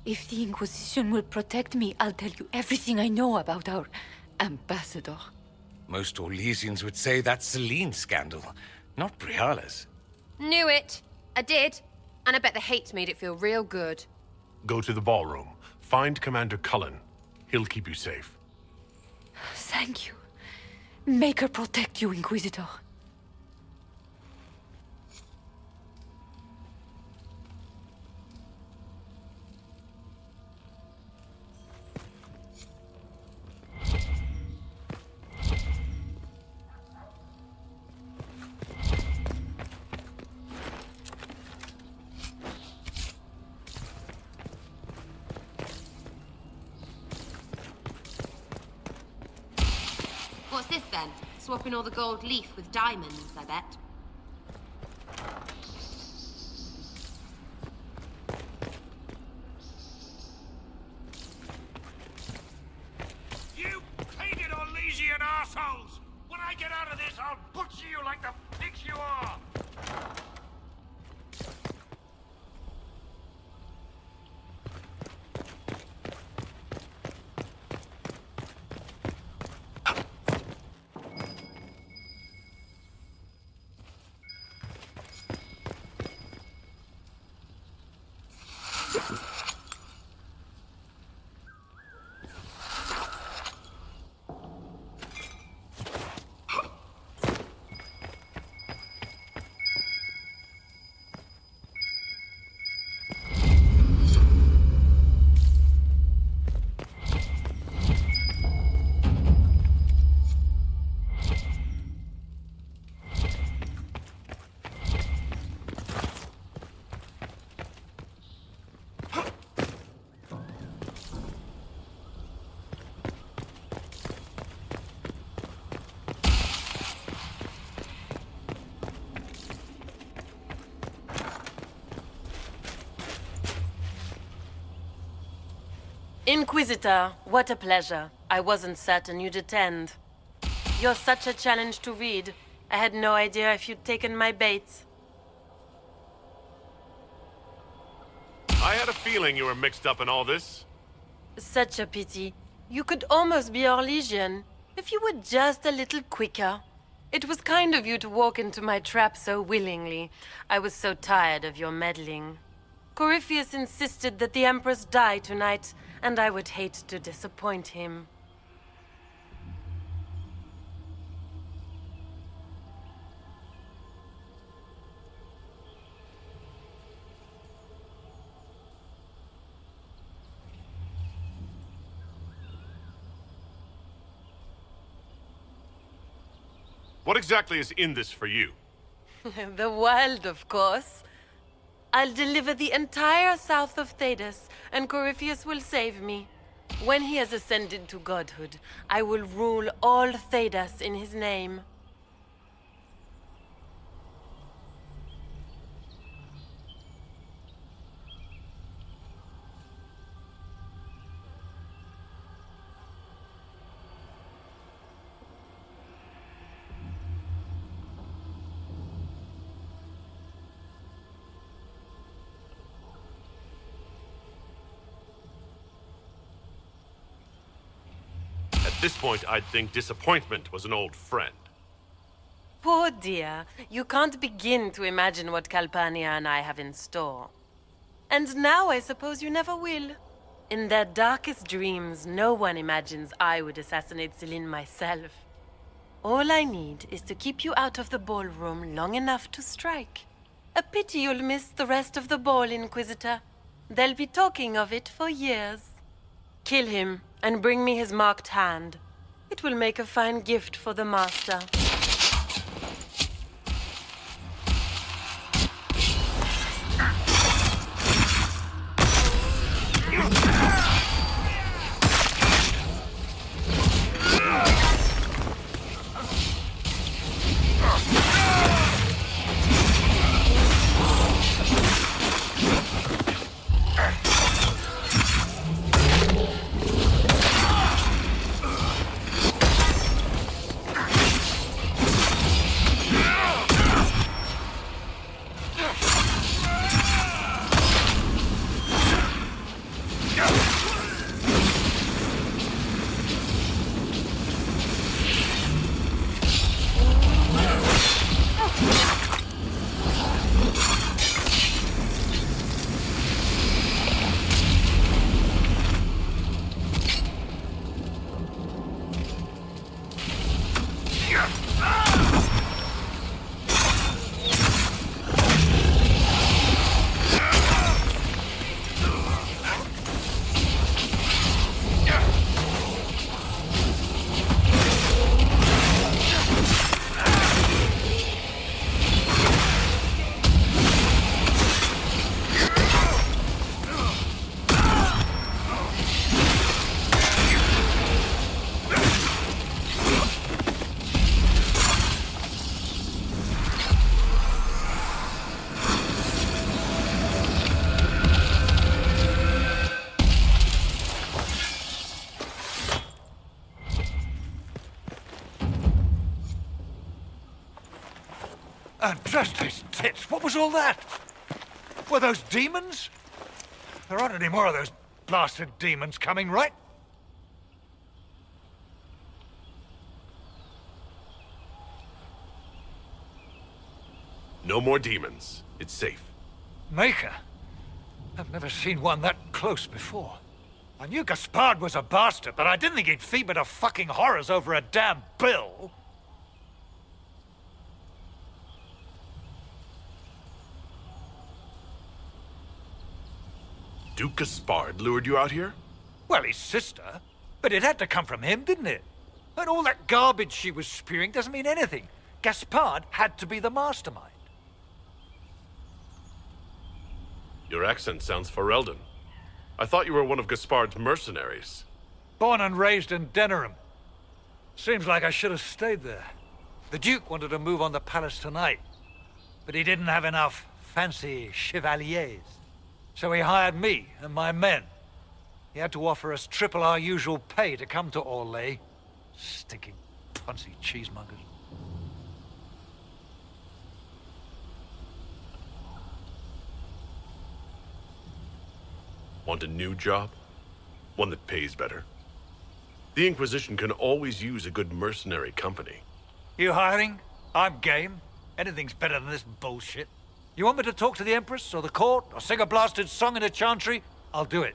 If the Inquisition will protect me, I'll tell you everything I know about our ambassador. Most Orlesians would say that's Celine's scandal, not Briala's. Knew it. I did. And I bet the hate made it feel real good. Go to the ballroom. Find Commander Cullen. He'll keep you safe. Thank you. Make her protect you, Inquisitor. What's this then? Swapping all the gold leaf with diamonds, I bet. You painted Orlesian assholes! When I get out of this, I'll butcher you like the pigs you are! Inquisitor, what a pleasure. I wasn't certain you'd attend. You're such a challenge to read. I had no idea if you'd taken my bait. I had a feeling you were mixed up in all this. Such a pity. You could almost be Orlesian, if you were just a little quicker. It was kind of you to walk into my trap so willingly. I was so tired of your meddling. Corypheus insisted that the Empress die tonight, and I would hate to disappoint him. What exactly is in this for you? The wild, of course. I'll deliver the entire south of Thedas, and Corypheus will save me. When he has ascended to godhood, I will rule all Thedas in his name. At this point, I'd think disappointment was an old friend. Poor dear, you can't begin to imagine what Calpurnia and I have in store. And now I suppose you never will. In their darkest dreams, no one imagines I would assassinate Celine myself. All I need is to keep you out of the ballroom long enough to strike. A pity you'll miss the rest of the ball, Inquisitor. They'll be talking of it for years. Kill him, and bring me his marked hand. It will make a fine gift for the Master. And just his tits, what was all that? Were those demons? There aren't any more of those blasted demons coming, right? No more demons. It's safe. Maker? I've never seen one that close before. I knew Gaspard was a bastard, but I didn't think he'd feed me to fucking horrors over a damn bill. Duke Gaspard lured you out here? Well, his sister. But it had to come from him, didn't it? And all that garbage she was spewing doesn't mean anything. Gaspard had to be the mastermind. Your accent sounds Ferelden. I thought you were one of Gaspard's mercenaries. Born and raised in Denerim. Seems like I should have stayed there. The Duke wanted to move on the palace tonight, but he didn't have enough fancy chevaliers. So he hired me and my men. He had to offer us triple our usual pay to come to Orlais. Stinking punsy cheesemongers. Want a new job? One that pays better? The Inquisition can always use a good mercenary company. You hiring? I'm game. Anything's better than this bullshit. You want me to talk to the Empress or the court or sing a blasted song in a chantry? I'll do it.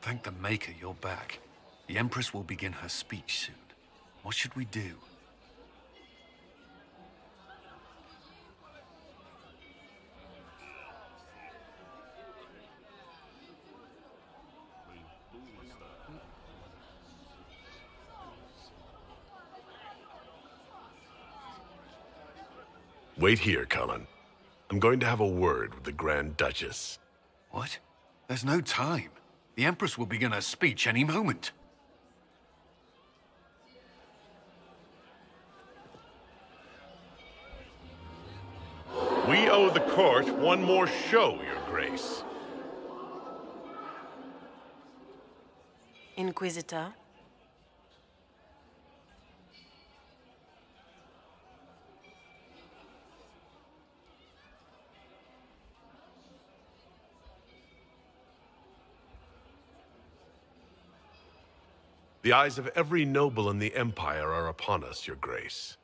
Thank the Maker you're back. The Empress will begin her speech soon. What should we do? Wait here, Cullen. I'm going to have a word with the Grand Duchess. What? There's no time. The Empress will begin her speech any moment. We owe the court one more show, Your Grace. Inquisitor. The eyes of every noble in the Empire are upon us, Your Grace.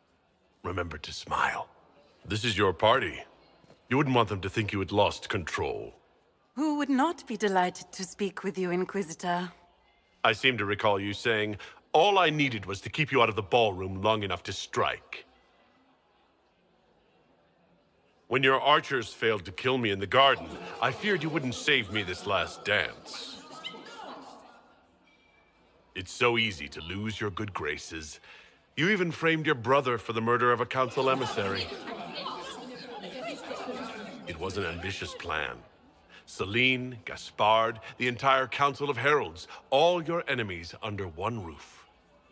Remember to smile. This is your party. You wouldn't want them to think you had lost control. Who would not be delighted to speak with you, Inquisitor? I seem to recall you saying, all I needed was to keep you out of the ballroom long enough to strike. When your archers failed to kill me in the garden, I feared you wouldn't save me this last dance. It's so easy to lose your good graces. You even framed your brother for the murder of a council emissary. It was an ambitious plan. Celine, Gaspard, the entire Council of Heralds, all your enemies under one roof.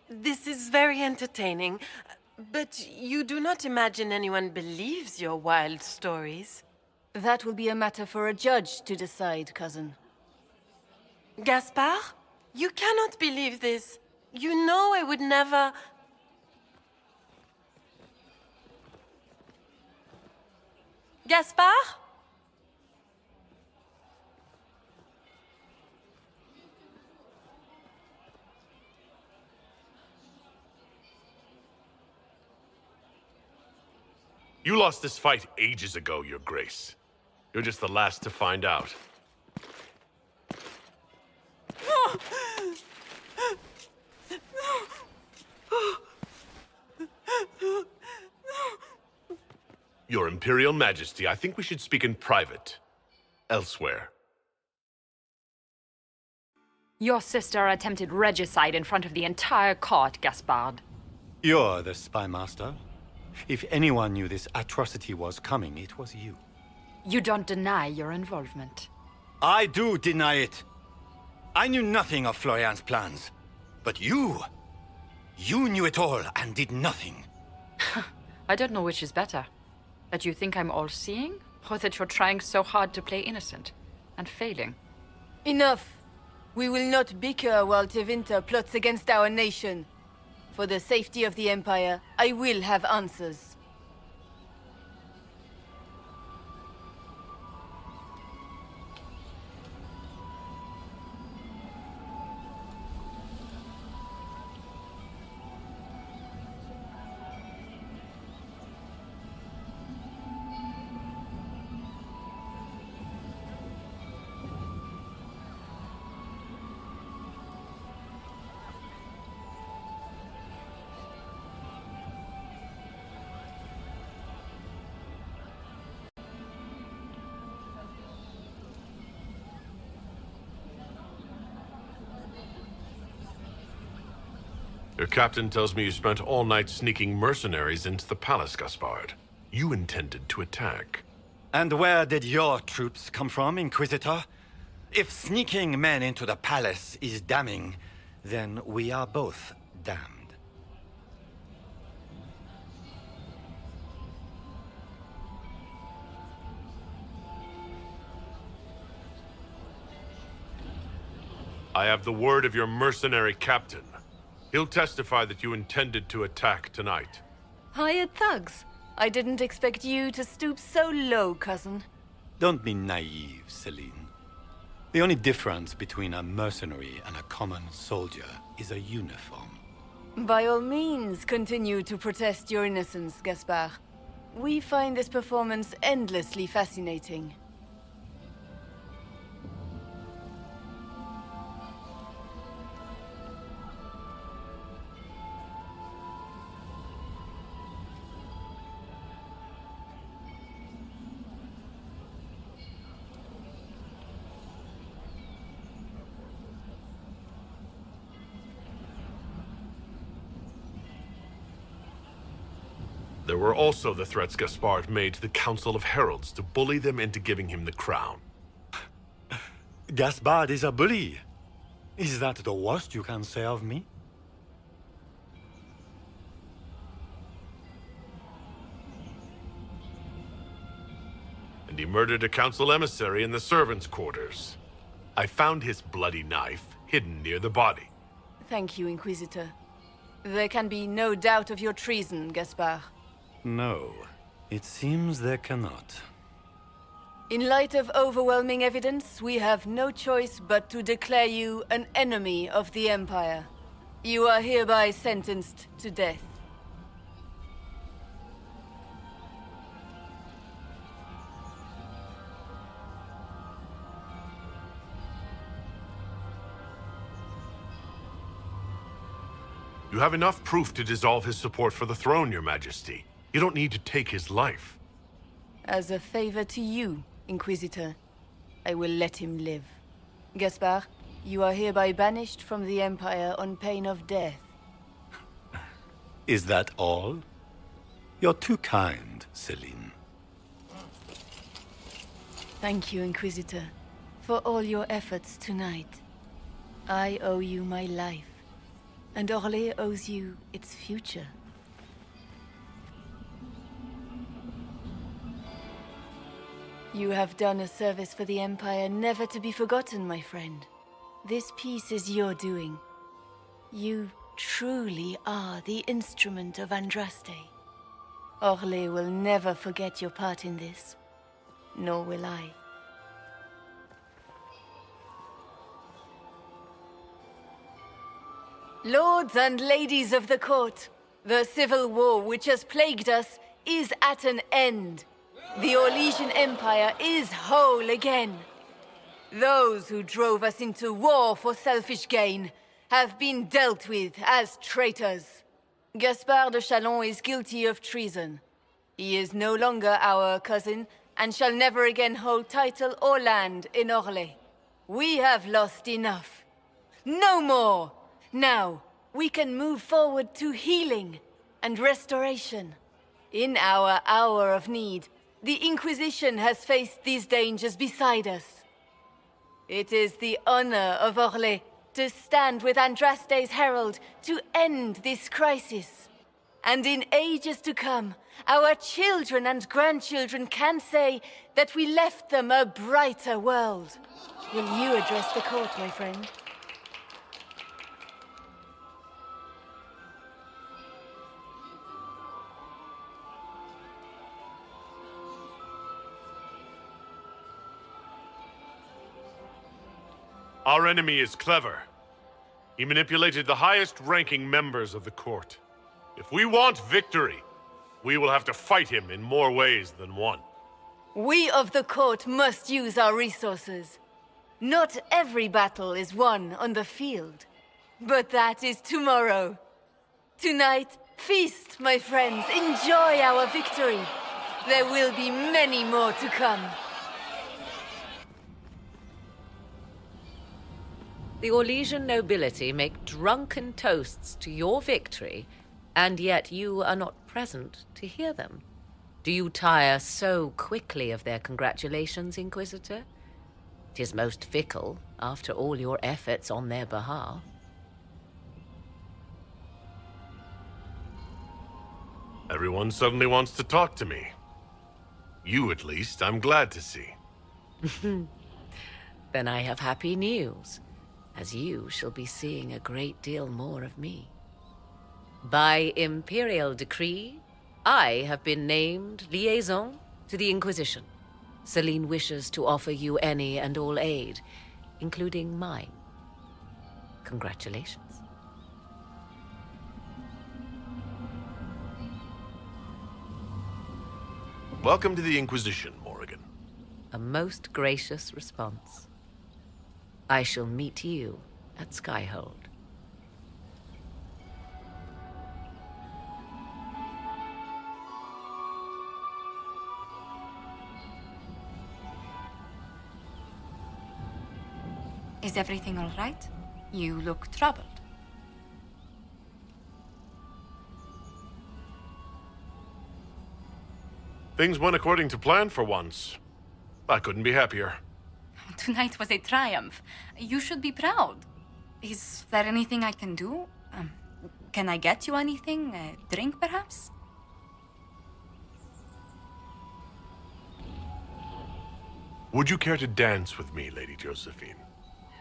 This is very entertaining, but you do not imagine anyone believes your wild stories? That will be a matter for a judge to decide, cousin. Gaspard? You cannot believe this. You know I would never... Gaspard? You lost this fight ages ago, Your Grace. You're just the last to find out. Your Imperial Majesty, I think we should speak in private. Elsewhere. Your sister attempted regicide in front of the entire court, Gaspard. You're the spy master. If anyone knew this atrocity was coming, it was you. You don't deny your involvement. I do deny it. I knew nothing of Florian's plans. But you knew it all and did nothing. I don't know which is better. That you think I'm all-seeing, or that you're trying so hard to play innocent and failing? Enough! We will not bicker while Tevinter plots against our nation. For the safety of the Empire, I will have answers. Your captain tells me you spent all night sneaking mercenaries into the palace, Gaspard. You intended to attack. And where did your troops come from, Inquisitor? If sneaking men into the palace is damning, then we are both damned. I have the word of your mercenary captain. He'll testify that you intended to attack tonight. Hired thugs. I didn't expect you to stoop so low, cousin. Don't be naive, Celine. The only difference between a mercenary and a common soldier is a uniform. By all means, continue to protest your innocence, Gaspard. We find this performance endlessly fascinating. There were also the threats Gaspard made to the Council of Heralds to bully them into giving him the crown. Gaspard is a bully. Is that the worst you can say of me? And he murdered a council emissary in the servants' quarters. I found his bloody knife hidden near the body. Thank you, Inquisitor. There can be no doubt of your treason, Gaspard. No, it seems there cannot. In light of overwhelming evidence, we have no choice but to declare you an enemy of the Empire. You are hereby sentenced to death. You have enough proof to dissolve his support for the throne, Your Majesty. You don't need to take his life. As a favor to you, Inquisitor, I will let him live. Gaspard, you are hereby banished from the Empire on pain of death. Is that all? You're too kind, Celine. Thank you, Inquisitor, for all your efforts tonight. I owe you my life, and Orlais owes you its future. You have done a service for the Empire never to be forgotten, my friend. This piece is your doing. You truly are the instrument of Andraste. Orlais will never forget your part in this, nor will I. Lords and ladies of the court, the civil war which has plagued us is at an end. The Orlesian Empire is whole again. Those who drove us into war for selfish gain have been dealt with as traitors. Gaspard de Chalon is guilty of treason. He is no longer our cousin and shall never again hold title or land in Orlais. We have lost enough. No more! Now, we can move forward to healing and restoration. In our hour of need, the Inquisition has faced these dangers beside us. It is the honor of Orlais to stand with Andraste's herald to end this crisis. And in ages to come, our children and grandchildren can say that we left them a brighter world. Will you address the court, my friend? Our enemy is clever. He manipulated the highest-ranking members of the court. If we want victory, we will have to fight him in more ways than one. We of the court must use our resources. Not every battle is won on the field, but that is tomorrow. Tonight, feast, my friends. Enjoy our victory. There will be many more to come. The Orlesian nobility make drunken toasts to your victory, and yet you are not present to hear them. Do you tire so quickly of their congratulations, Inquisitor? 'Tis most fickle, after all your efforts on their behalf. Everyone suddenly wants to talk to me. You, at least, I'm glad to see. Then I have happy news, as you shall be seeing a great deal more of me. By imperial decree, I have been named liaison to the Inquisition. Celine wishes to offer you any and all aid, including mine. Congratulations. Welcome to the Inquisition, Morrigan. A most gracious response. I shall meet you at Skyhold. Is everything all right? You look troubled. Things went according to plan for once. I couldn't be happier. Tonight was a triumph. You should be proud. Is there anything I can do? Can I get you anything? A drink, perhaps? Would you care to dance with me, Lady Josephine?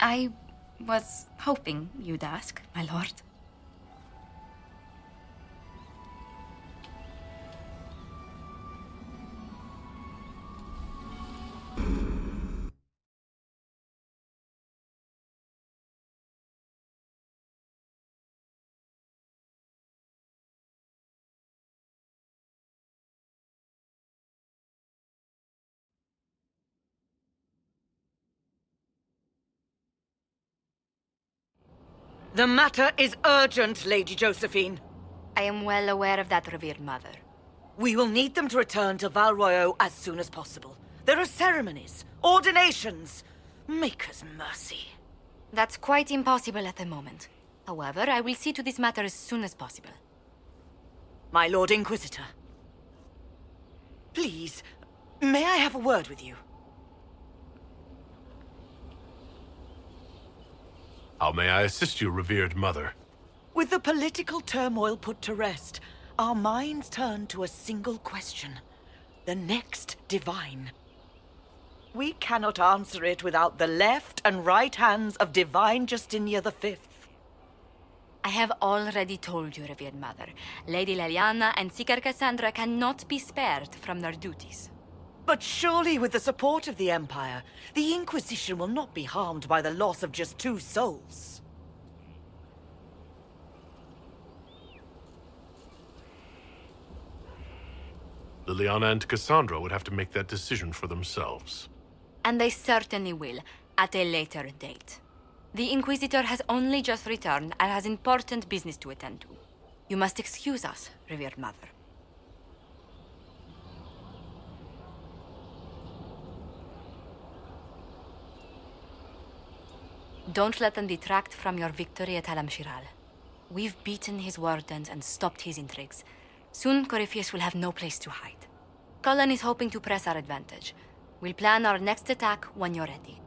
I was hoping you'd ask, my lord. The matter is urgent, Lady Josephine. I am well aware of that, revered mother. We will need them to return to Val Royeaux as soon as possible. There are ceremonies, ordinations. Make us mercy. That's quite impossible at the moment. However, I will see to this matter as soon as possible. My Lord Inquisitor. Please, may I have a word with you? How may I assist you, revered mother? With the political turmoil put to rest, our minds turn to a single question. The next divine. We cannot answer it without the left and right hands of Divine Justinia V. I have already told you, revered mother. Lady Leliana and Seeker Cassandra cannot be spared from their duties. But surely with the support of the Empire, the Inquisition will not be harmed by the loss of just 2 souls. Liliana and Cassandra would have to make that decision for themselves. And they certainly will, at a later date. The Inquisitor has only just returned and has important business to attend to. You must excuse us, revered mother. Don't let them detract from your victory at Alam Shiral. We've beaten his wardens and stopped his intrigues. Soon, Corypheus will have no place to hide. Cullen is hoping to press our advantage. We'll plan our next attack when you're ready.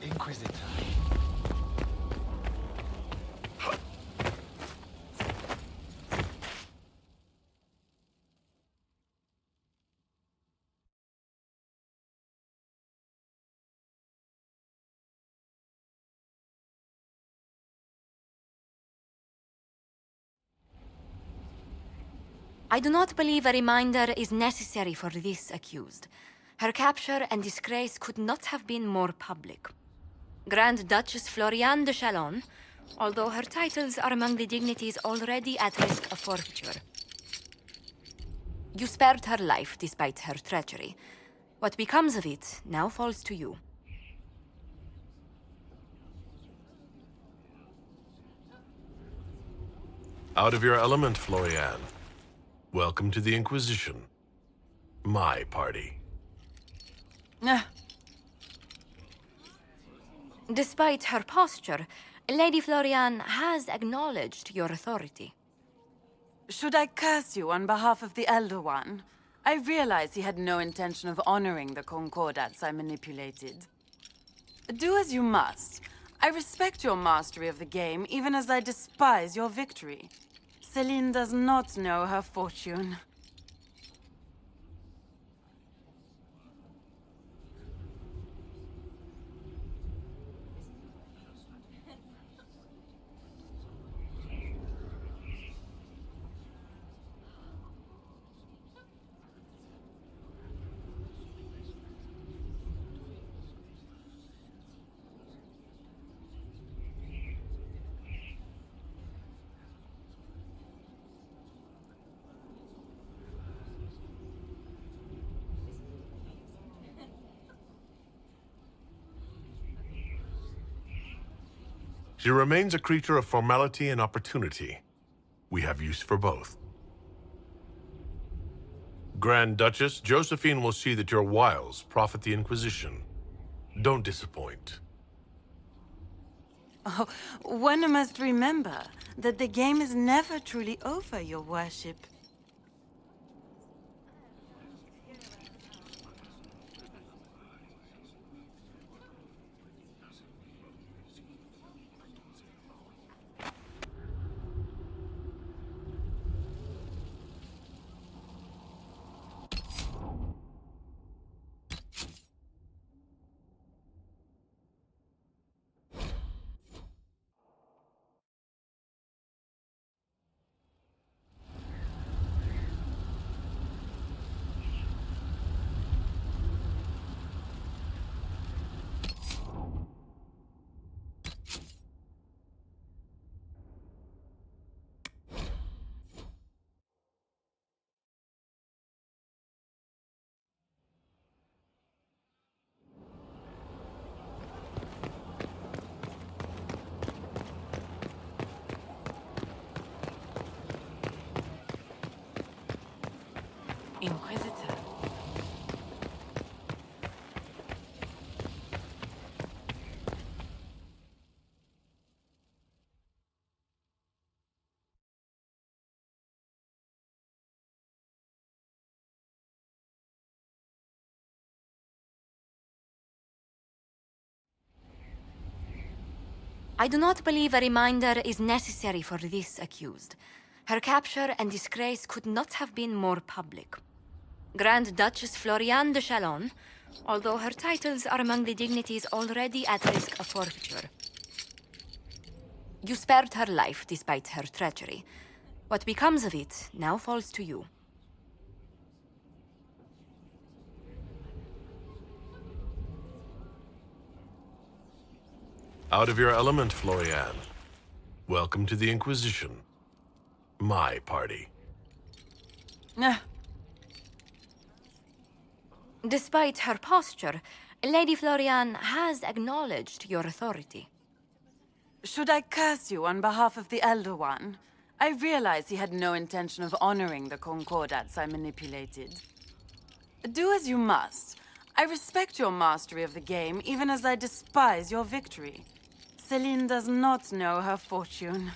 Inquisitor. I do not believe a reminder is necessary for this accused. Her capture and disgrace could not have been more public. Grand Duchess Floriane de Chalon, although her titles are among the dignities already at risk of forfeiture. You spared her life despite her treachery. What becomes of it now falls to you. Out of your element, Floriane. Welcome to the Inquisition. My party. Despite her posture, Lady Floriane has acknowledged your authority. Should I curse you on behalf of the Elder One? I realize he had no intention of honoring the concordats I manipulated. Do as you must. I respect your mastery of the game, even as I despise your victory. Celine does not know her fortune. She remains a creature of formality and opportunity. We have use for both. Grand Duchess, Josephine will see that your wiles profit the Inquisition. Don't disappoint. Oh, one must remember that the game is never truly over, your worship. Inquisitor. I do not believe a reminder is necessary for this accused. Her capture and disgrace could not have been more public. Grand Duchess Floriane de Chalon, although her titles are among the dignities already at risk of forfeiture. You spared her life despite her treachery. What becomes of it now falls to you. Out of your element, Floriane. Welcome to the Inquisition. My party. Despite her posture, Lady Floriane has acknowledged your authority. Should I curse you on behalf of the Elder One? I realize he had no intention of honoring the concordats I manipulated. Do as you must. I respect your mastery of the game, even as I despise your victory. Celine does not know her fortune.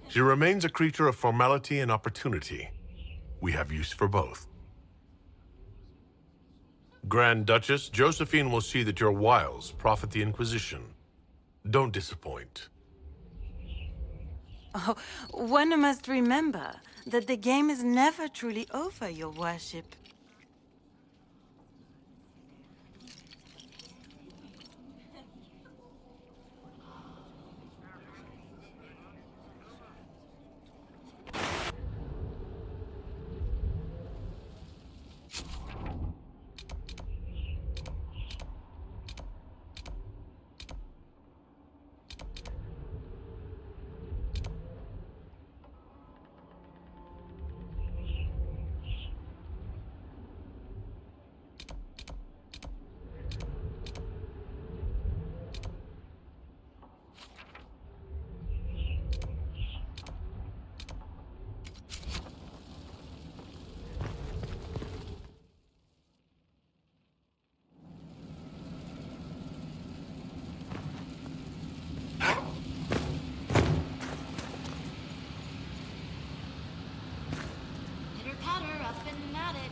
She remains a creature of formality and opportunity. We have use for both. Grand Duchess, Josephine will see that your wiles profit the Inquisition. Don't disappoint. Oh, one must remember that the game is never truly over, Your Worship. Pitter-patter, up and at it.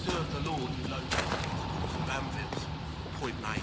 Serve the Lord in low from anvils. Point made.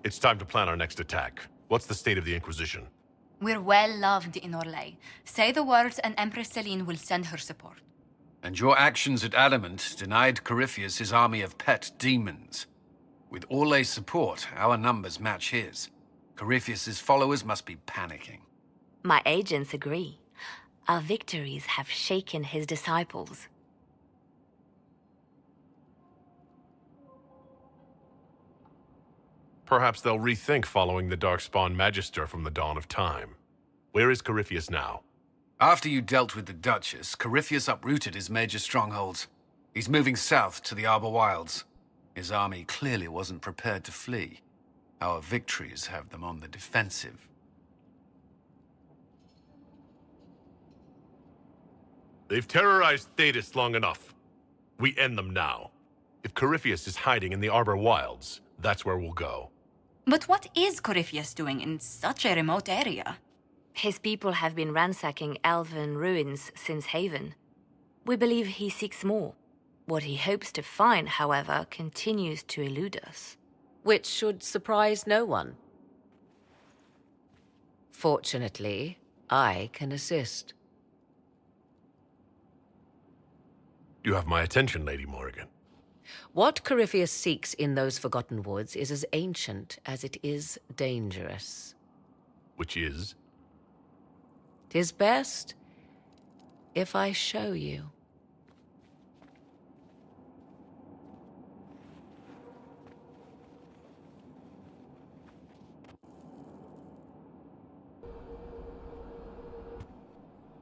It's time to plan our next attack. What's the state of the Inquisition? We're well loved in Orlais. Say the words and Empress Celine will send her support. And your actions at Adamant denied Corypheus his army of pet demons. With Orlais' support, our numbers match his. Corypheus's followers must be panicking. My agents agree. Our victories have shaken his disciples. Perhaps they'll rethink following the Darkspawn Magister from the dawn of time. Where is Corypheus now? After you dealt with the Duchess, Corypheus uprooted his major strongholds. He's moving south to the Arbor Wilds. His army clearly wasn't prepared to flee. Our victories have them on the defensive. They've terrorized Thetis long enough. We end them now. If Corypheus is hiding in the Arbor Wilds, that's where we'll go. But what is Corypheus doing in such a remote area? His people have been ransacking elven ruins since Haven. We believe he seeks more. What he hopes to find, however, continues to elude us. Which should surprise no one. Fortunately, I can assist. You have my attention, Lady Morrigan. What Corypheus seeks in those Forgotten Woods is as ancient as it is dangerous. Which is? 'Tis best if I show you.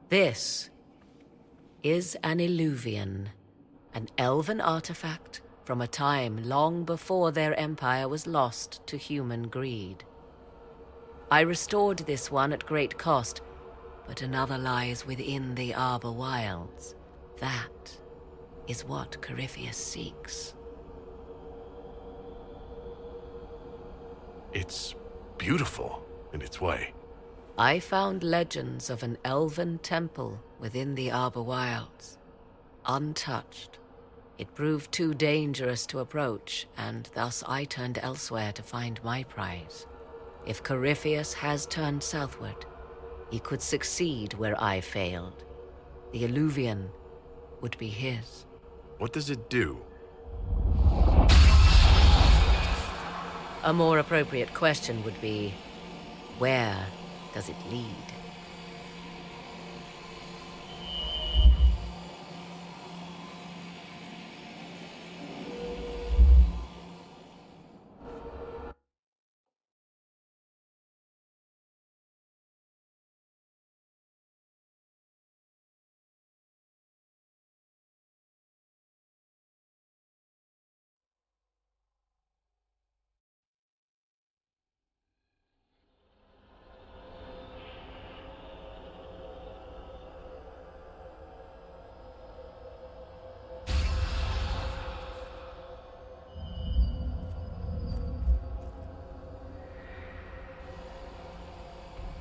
This is an Illuvian, an elven artifact from a time long before their empire was lost to human greed. I restored this one at great cost, but another lies within the Arbor Wilds. That is what Corypheus seeks. It's beautiful in its way. I found legends of an elven temple within the Arbor Wilds. Untouched. It proved too dangerous to approach, and thus I turned elsewhere to find my prize. If Corypheus has turned southward, he could succeed where I failed. The Illuvian would be his. What does it do? A more appropriate question would be, where does it lead?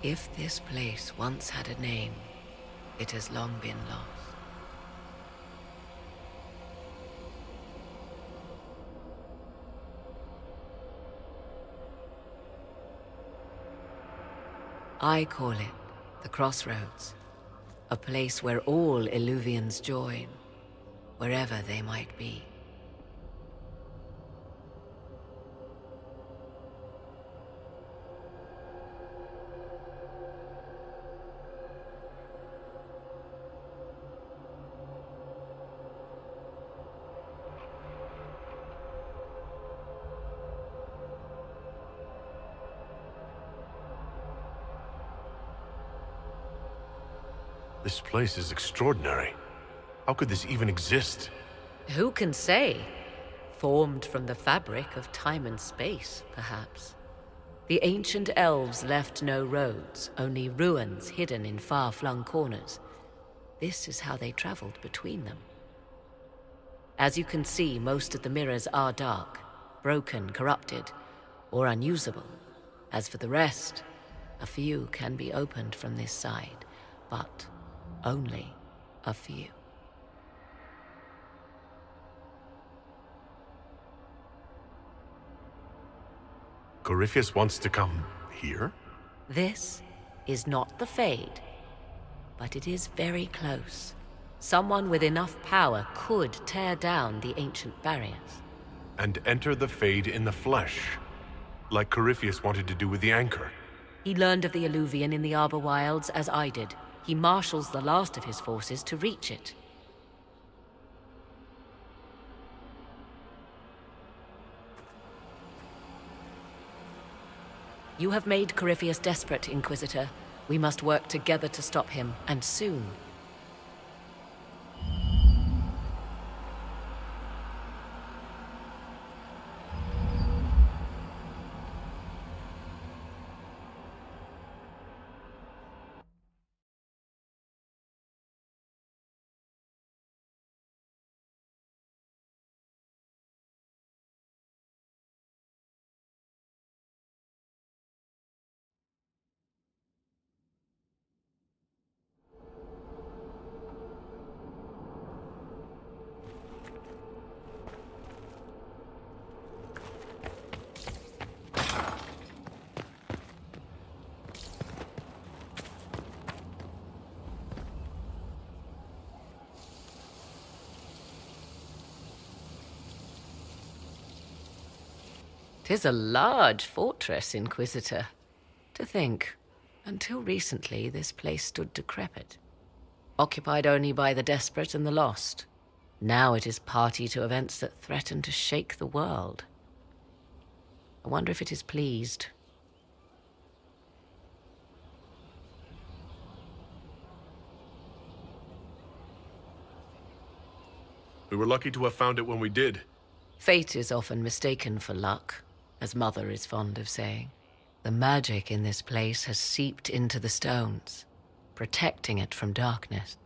If this place once had a name, it has long been lost. I call it the Crossroads, a place where all Illuvians join, wherever they might be. This place is extraordinary. How could this even exist? Who can say? Formed from the fabric of time and space, perhaps. The ancient elves left no roads, only ruins hidden in far-flung corners. This is how they traveled between them. As you can see, most of the mirrors are dark, broken, corrupted, or unusable. As for the rest, a few can be opened from this side, but only a few. Corypheus wants to come here? This is not the Fade, but it is very close. Someone with enough power could tear down the ancient barriers. And enter the Fade in the flesh, like Corypheus wanted to do with the Anchor. He learned of the Alluvian in the Arbor Wilds as I did. He marshals the last of his forces to reach it. You have made Corypheus desperate, Inquisitor. We must work together to stop him, and soon. Tis a large fortress, Inquisitor. To think, until recently this place stood decrepit, occupied only by the desperate and the lost. Now it is party to events that threaten to shake the world. I wonder if it is pleased. We were lucky to have found it when we did. Fate is often mistaken for luck, as Mother is fond of saying. The magic in this place has seeped into the stones, protecting it from darkness.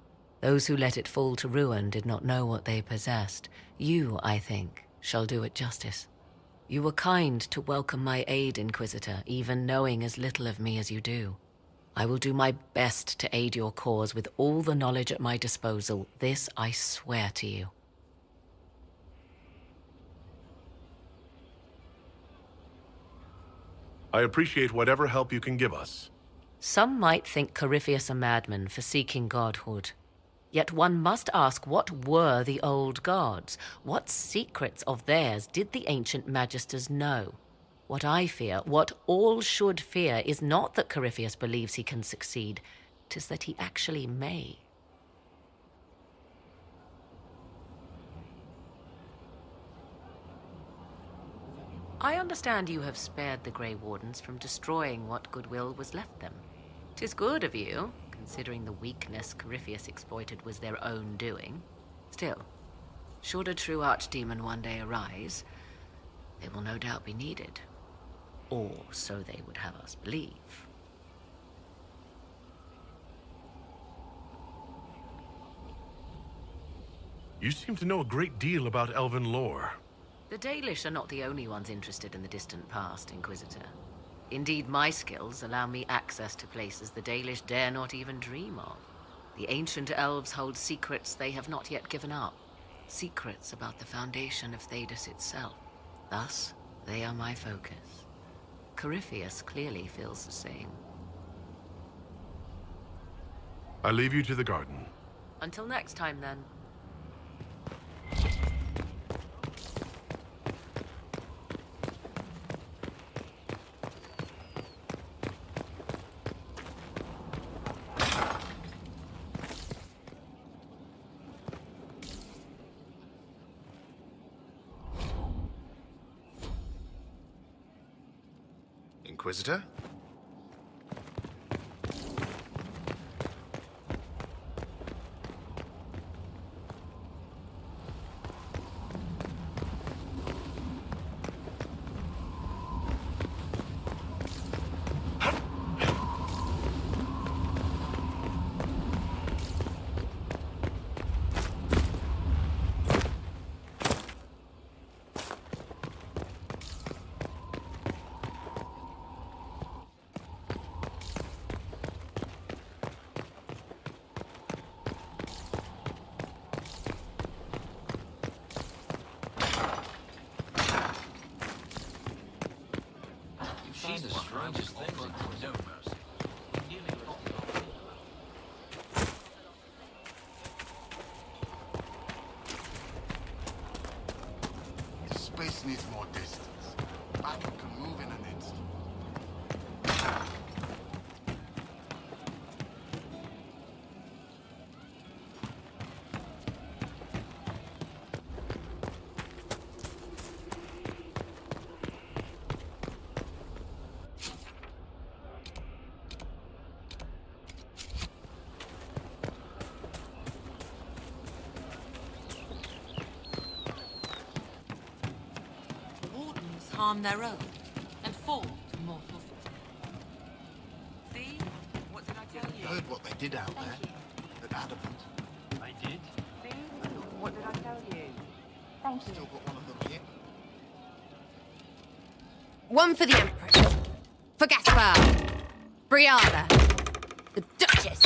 Those who let it fall to ruin did not know what they possessed. You, I think, shall do it justice. You were kind to welcome my aid, Inquisitor, even knowing as little of me as you do. I will do my best to aid your cause with all the knowledge at my disposal. This I swear to you. I appreciate whatever help you can give us. Some might think Corypheus a madman for seeking godhood. Yet one must ask, what were the old gods? What secrets of theirs did the ancient magisters know? What I fear, what all should fear, is not that Corypheus believes he can succeed. 'Tis that he actually may. I understand you have spared the Grey Wardens from destroying what goodwill was left them. 'Tis good of you, considering the weakness Corypheus exploited was their own doing. Still, should a true archdemon one day arise, they will no doubt be needed. Or so they would have us believe. You seem to know a great deal about elven lore. The Dalish are not the only ones interested in the distant past, Inquisitor. Indeed, my skills allow me access to places the Dalish dare not even dream of. The ancient elves hold secrets they have not yet given up. Secrets about the foundation of Thedas itself. Thus, they are my focus. Corypheus clearly feels the same. I leave you to the garden. Until next time, then. Inquisitor? seen the strangest things in no mercy. Nearly got the whole The space needs more distance. Battle can move in an instant. Wardens harm their own and fall to mortal See? What did I tell you? Heard what they did out there at Adamant. I did. See? What did I tell you? Thank you. Still got one of them here. One for the Empress. For Gaspard. Briala. The Duchess.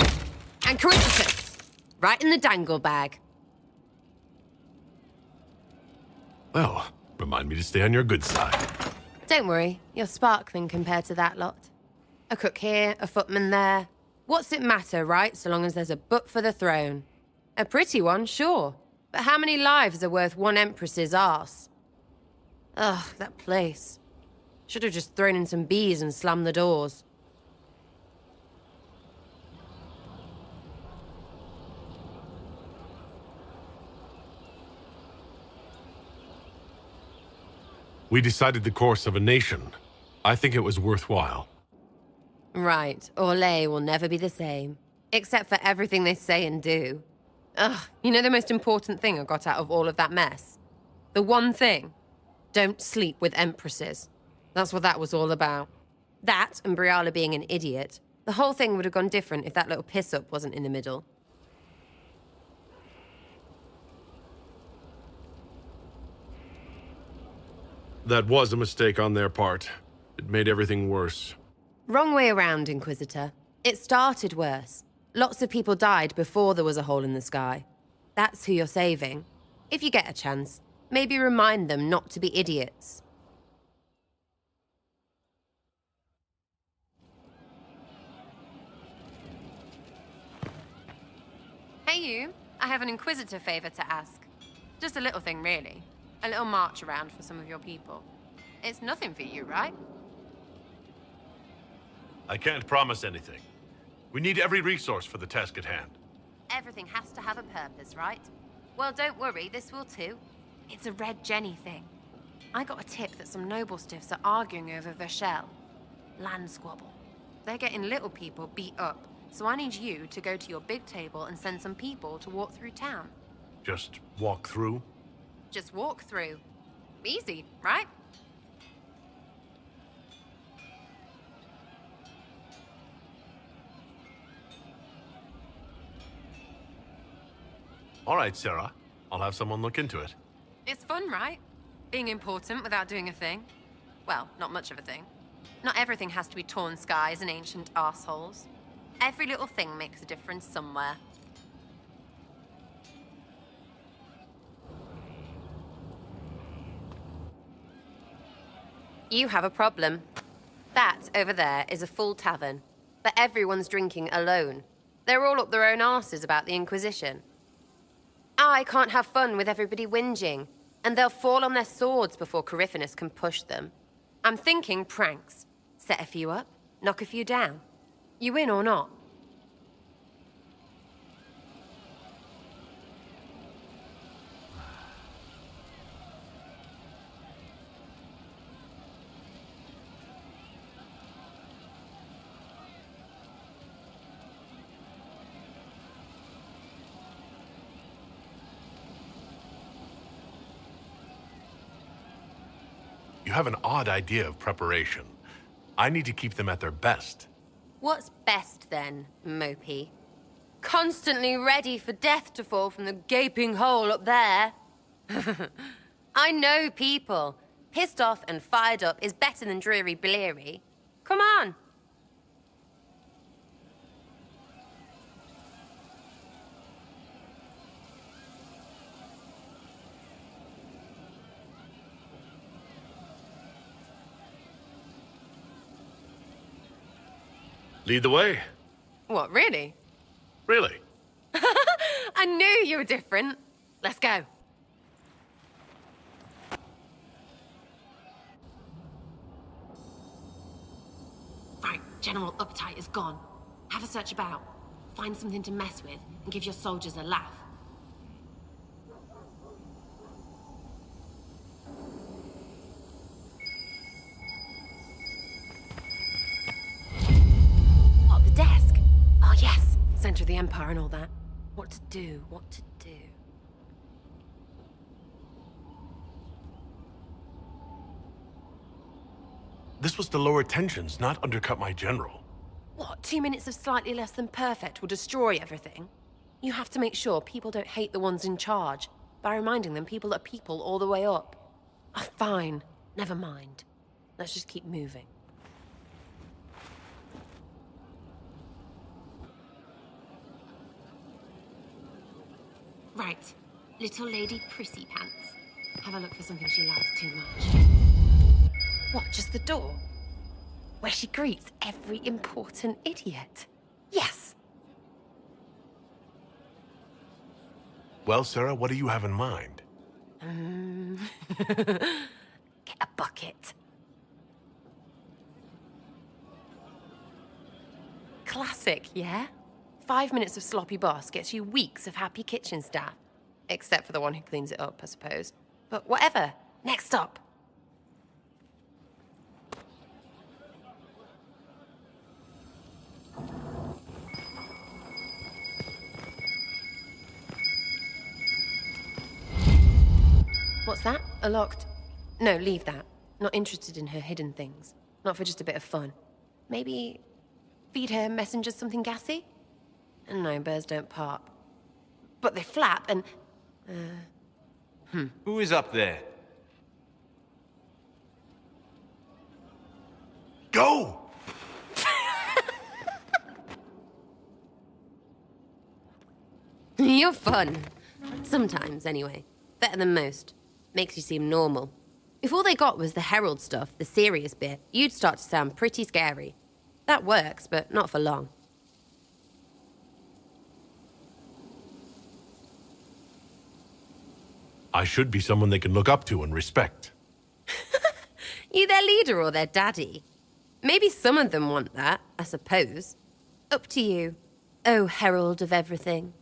And Corypheus. Right in the dangle bag. Well, remind me to stay on your good side. Don't worry, you're sparkling compared to that lot. A cook here, a footman there. What's it matter, right, so long as there's a butt for the throne? A pretty one, sure. But how many lives are worth one empress's arse? Ugh, that place. Should have just thrown in some bees and slammed the doors. We decided the course of a nation. I think it was worthwhile. Right, Orlais will never be the same. Except for everything they say and do. Ugh, you know the most important thing I got out of all of that mess? The one thing. Don't sleep with empresses. That's what that was all about. That and Briala being an idiot. The whole thing would have gone different if that little piss-up wasn't in the middle. That was a mistake on their part. It made everything worse. Wrong way around, Inquisitor. It started worse. Lots of people died before there was a hole in the sky. That's who you're saving. If you get a chance, maybe remind them not to be idiots. Hey you, I have an Inquisitor favor to ask. Just a little thing, really. A little march around for some of your people. It's nothing for you, right? I can't promise anything. We need every resource for the task at hand. Everything has to have a purpose, right? Well, don't worry, this will too. It's a Red Jenny thing. I got a tip that some noble stiffs are arguing over Vershel. Land squabble. They're getting little people beat up, so I need you to go to your big table and send some people to walk through town. Just walk through? Just walk through. Easy, right? All right, Sarah. I'll have someone look into it. It's fun, right? Being important without doing a thing. Well, not much of a thing. Not everything has to be torn skies and ancient arseholes. Every little thing makes a difference somewhere. You have a problem. That, over there, is a full tavern. But everyone's drinking alone. They're all up their own arses about the Inquisition. I can't have fun with everybody whinging, and they'll fall on their swords before Corypheus can push them. I'm thinking pranks. Set a few up, knock a few down. You in or not? You have an odd idea of preparation. I need to keep them at their best. What's best then, Mopey? Constantly ready for death to fall from the gaping hole up there. I know people. Pissed off and fired up is better than dreary bleary. Come on. Lead the way. What, really? Really? I knew you were different. Let's go. Right, General Uptight is gone. Have a search about. Find something to mess with and give your soldiers a laugh. What, the desk? Oh, yes. Center of the Empire and all that. What to do, what to do. This was to lower tensions, not undercut my general. What, 2 minutes of slightly less than perfect will destroy everything? You have to make sure people don't hate the ones in charge by reminding them people are people all the way up. Oh, fine. Never mind. Let's just keep moving. Right. Little Lady Prissy Pants. Have a look for something she likes too much. What, just the door? Where she greets every important idiot. Yes! Well, Sarah, what do you have in mind? Get a bucket. Classic, yeah? 5 minutes of sloppy boss gets you weeks of happy kitchen staff. Except for the one who cleans it up, I suppose. But whatever. Next up. What's that? A locked... No, leave that. Not interested in her hidden things. Not for just a bit of fun. Maybe... feed her messengers something gassy? No, birds don't pop. But they flap and... Who is up there? Go! You're fun. Sometimes, anyway. Better than most. Makes you seem normal. If all they got was the Herald stuff, the serious bit, you'd start to sound pretty scary. That works, but not for long. I should be someone they can look up to and respect. You their leader or their daddy? Maybe some of them want that, I suppose. Up to you. Oh, herald of everything.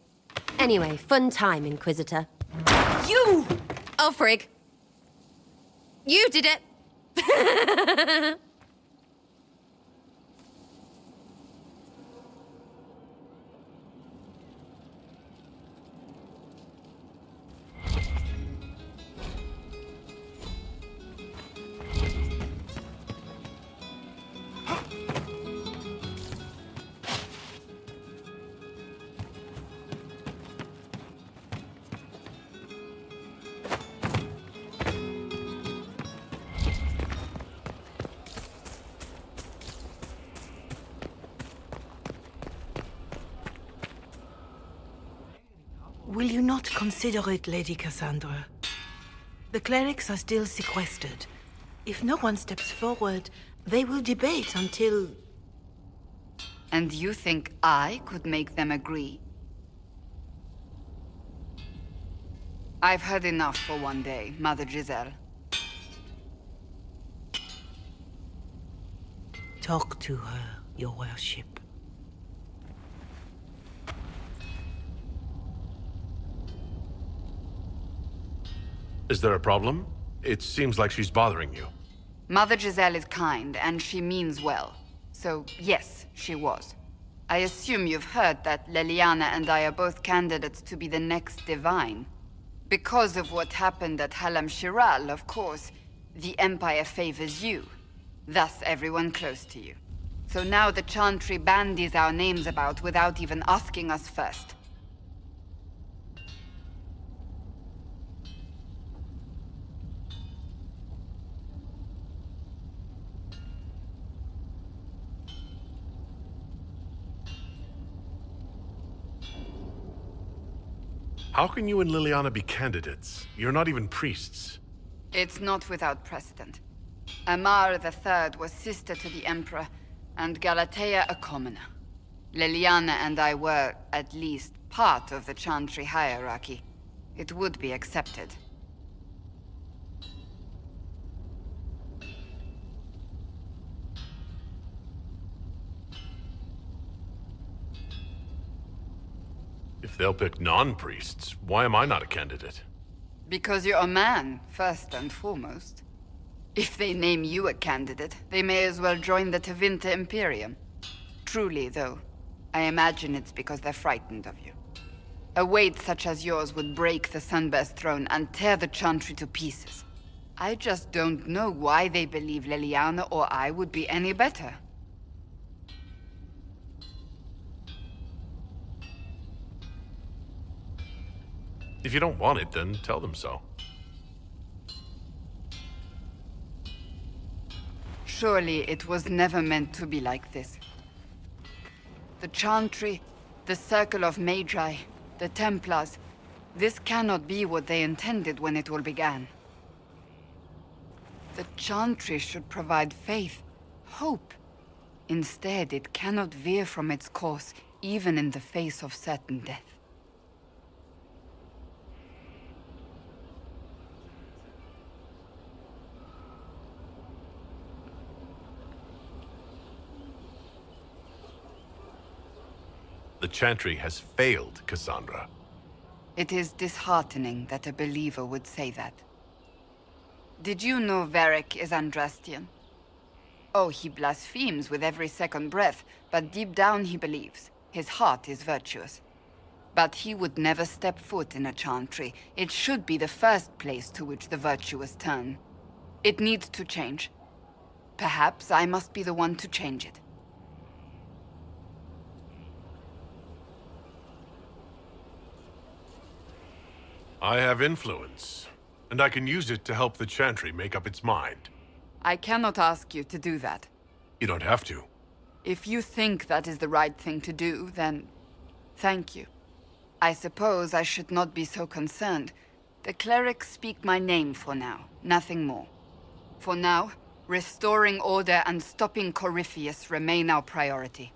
Anyway, fun time, Inquisitor. You! Oh, frig. You did it! Will you not consider it, Lady Cassandra? The clerics are still sequestered. If no one steps forward, they will debate until... And you think I could make them agree? I've heard enough for one day, Mother Giselle. Talk to her, your worship. Is there a problem? It seems like she's bothering you. Mother Giselle is kind, and she means well. So, yes, she was. I assume you've heard that Leliana and I are both candidates to be the next Divine. Because of what happened at Halam Shiral, of course, the Empire favors you. Thus, everyone close to you. So now the Chantry bandies our names about without even asking us first. How can you and Liliana be candidates? You're not even priests. It's not without precedent. Amar III was sister to the Emperor, and Galatea a commoner. Leliana and I were, at least, part of the Chantry hierarchy. It would be accepted. If they'll pick non-priests, why am I not a candidate? Because you're a man, first and foremost. If they name you a candidate, they may as well join the Tevinter Imperium. Truly, though, I imagine it's because they're frightened of you. A weight such as yours would break the Sunbear's throne and tear the Chantry to pieces. I just don't know why they believe Leliana or I would be any better. If you don't want it, then tell them so. Surely it was never meant to be like this. The Chantry, the Circle of Magi, the Templars, this cannot be what they intended when it all began. The Chantry should provide faith, hope. Instead, it cannot veer from its course, even in the face of certain death. The Chantry has failed, Cassandra. It is disheartening that a believer would say that. Did you know Varric is Andrastian? Oh, he blasphemes with every second breath, but deep down he believes. His heart is virtuous. But he would never step foot in a Chantry. It should be the first place to which the virtuous turn. It needs to change. Perhaps I must be the one to change it. I have influence, and I can use it to help the Chantry make up its mind. I cannot ask you to do that. You don't have to. If you think that is the right thing to do, then thank you. I suppose I should not be so concerned. The clerics speak my name for now, nothing more. For now, restoring order and stopping Corypheus remain our priority.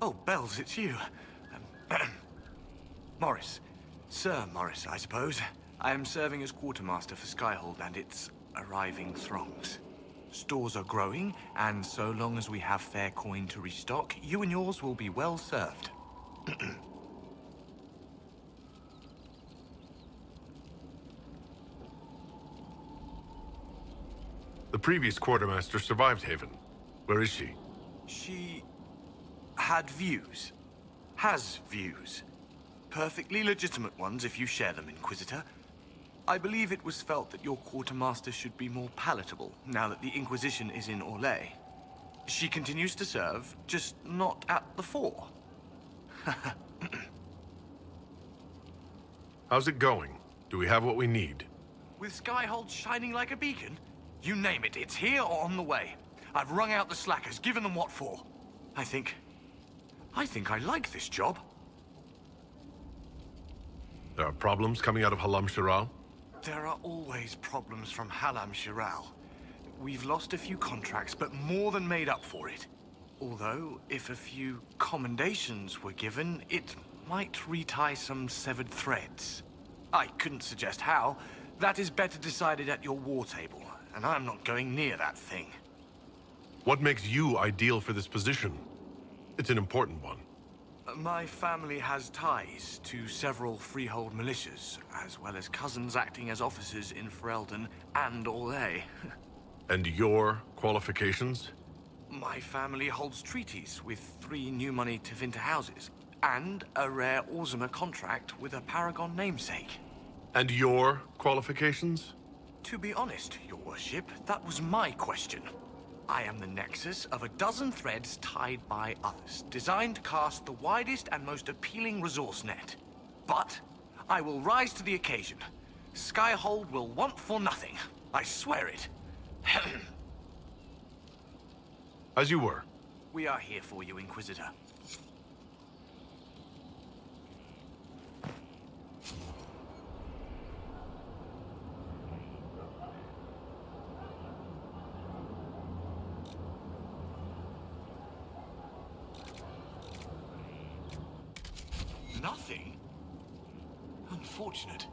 Oh, Bells, it's you. Morris. Sir Morris, I suppose. I am serving as quartermaster for Skyhold and its arriving throngs. Stores are growing, and so long as we have fair coin to restock, you and yours will be well served. The previous quartermaster survived Haven. Where is she? She had views. Has views. Perfectly legitimate ones if you share them, Inquisitor. I believe it was felt that your quartermaster should be more palatable now that the Inquisition is in Orlais. She continues to serve, just not at the fore. How's it going? Do we have what we need? With Skyhold shining like a beacon? You name it, it's here or on the way. I've wrung out the slackers, given them what for. I think I like this job. There are problems coming out of Halam Shiral? There are always problems from Halam Shiral. We've lost a few contracts, but more than made up for it. Although, if a few commendations were given, it might retie some severed threads. I couldn't suggest how. That is better decided at your war table, and I'm not going near that thing. What makes you ideal for this position? It's an important one. My family has ties to several freehold militias, as well as cousins acting as officers in Ferelden and Orlais. And your qualifications? My family holds treaties with 3 new money Tevinter houses, and a rare Orzuma contract with a Paragon namesake. And your qualifications? To be honest, your worship, that was my question. I am the nexus of a dozen threads tied by others, designed to cast the widest and most appealing resource net. But I will rise to the occasion. Skyhold will want for nothing. I swear it. As you were. We are here for you, Inquisitor. Nothing? Unfortunate.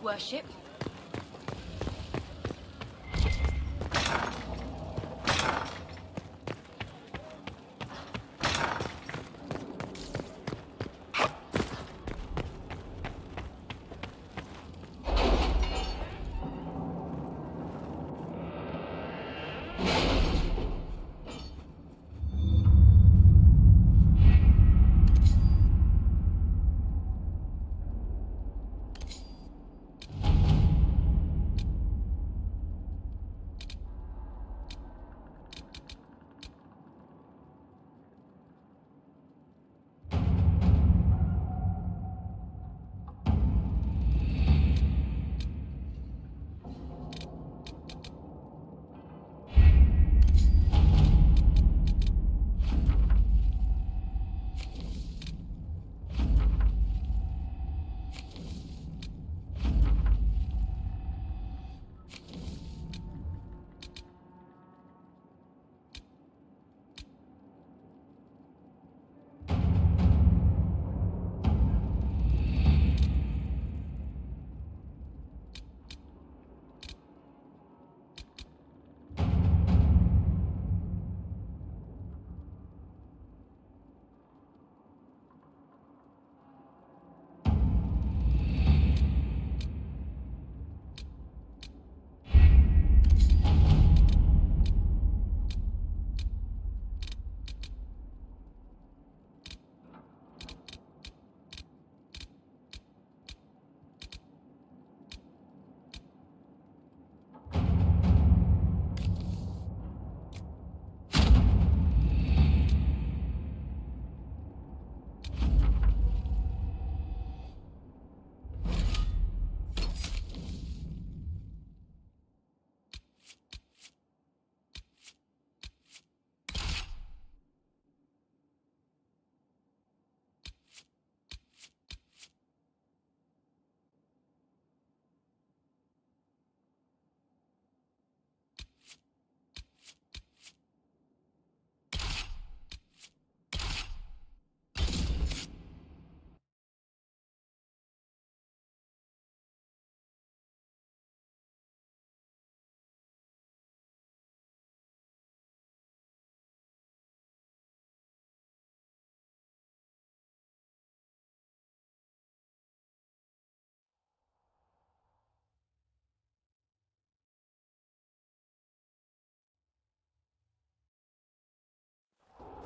Worship.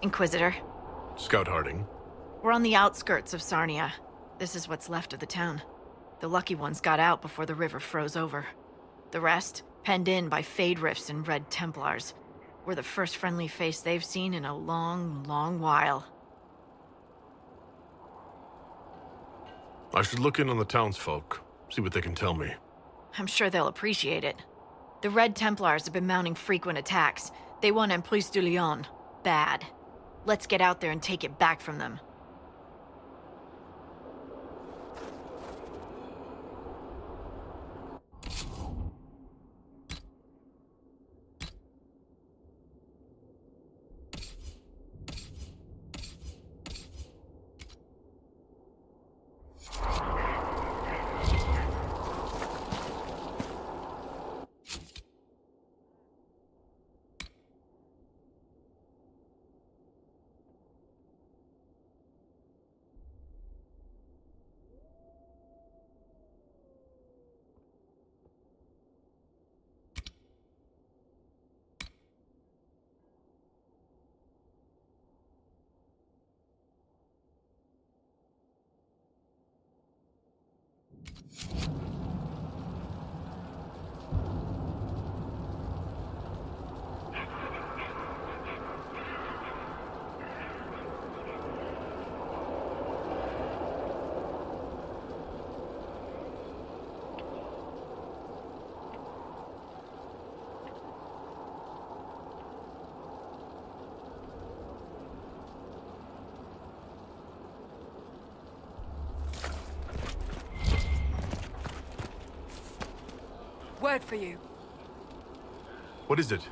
Inquisitor. Scout Harding. We're on the outskirts of Sarnia. This is what's left of the town. The lucky ones got out before the river froze over. The rest, penned in by Fade Rifts and Red Templars. We're the first friendly face they've seen in a long, long while. I should look in on the townsfolk, see what they can tell me. I'm sure they'll appreciate it. The Red Templars have been mounting frequent attacks. They want Emprise de Lyon. Bad. Let's get out there and take it back from them. word for you. What is it?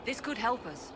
This could help us.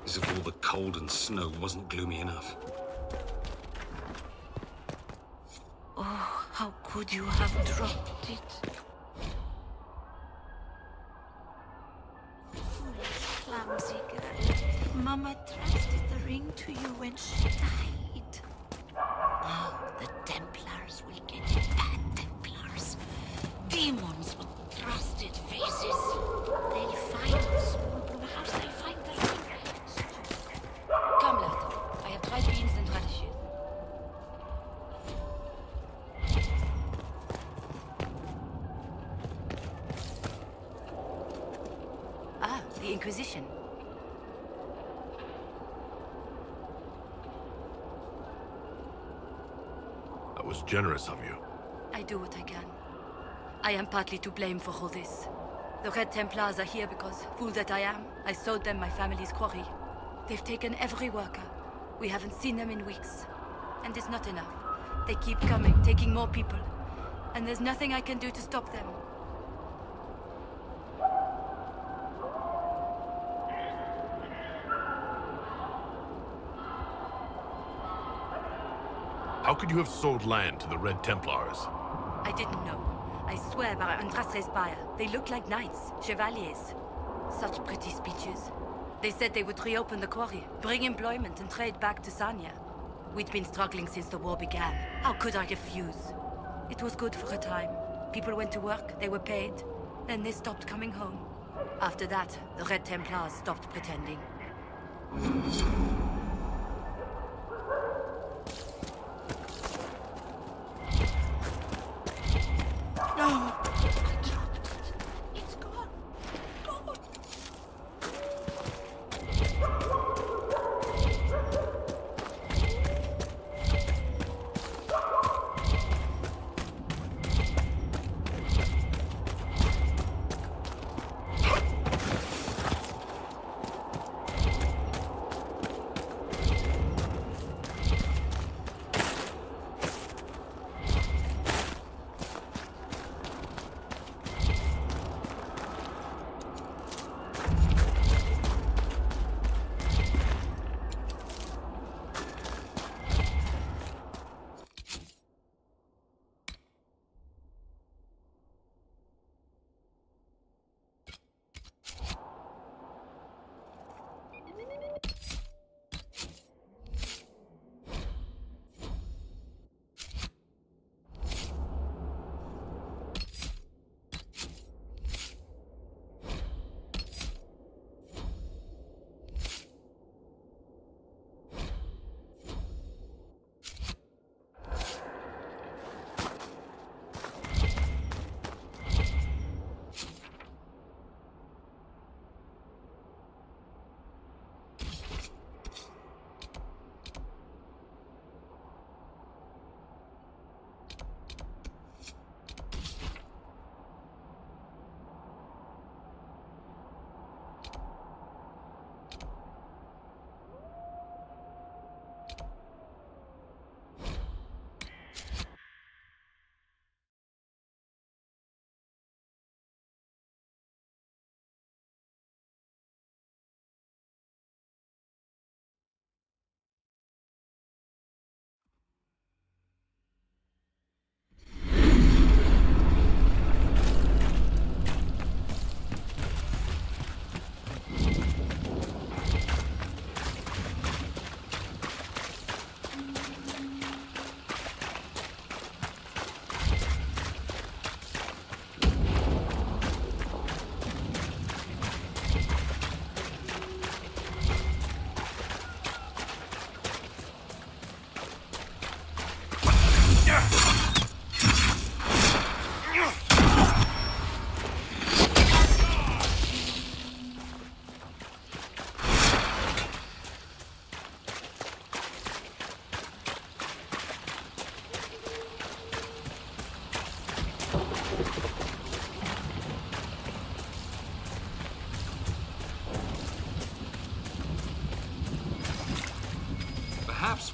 As if all the cold and snow wasn't gloomy enough. Oh, how could you have dropped it? Foolish, clumsy girl. Mama trusted the ring to you when she died. Now the Templars will get bad Templars. Demons with trusted faces. They'll find the small blue house, they'll find the ring. Come, lad. I have dried beans and radishes. Ah, the Inquisition. That was generous of you. I do what I can. I am partly to blame for all this. The Red Templars are here because, fool that I am, I sold them my family's quarry. They've taken every worker. We haven't seen them in weeks. And it's not enough. They keep coming, taking more people. And there's nothing I can do to stop them. How could you have sold land to the Red Templars? I didn't know. I swear by Andrastre's buyer. They look like knights, chevaliers. Such pretty speeches. They said they would reopen the quarry, bring employment and trade back to Sanya. We'd been struggling since the war began. How could I refuse? It was good for a time. People went to work, they were paid. Then they stopped coming home. After that, the Red Templars stopped pretending. No! It's gone! Gone!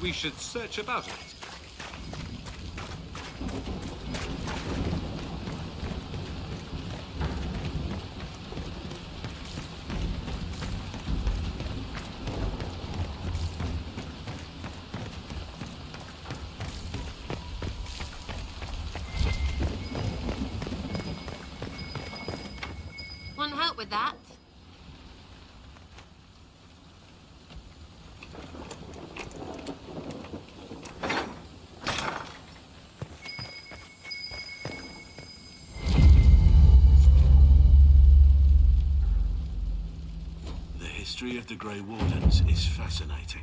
we should search about it. Want help with that? The history of the Grey Wardens is fascinating.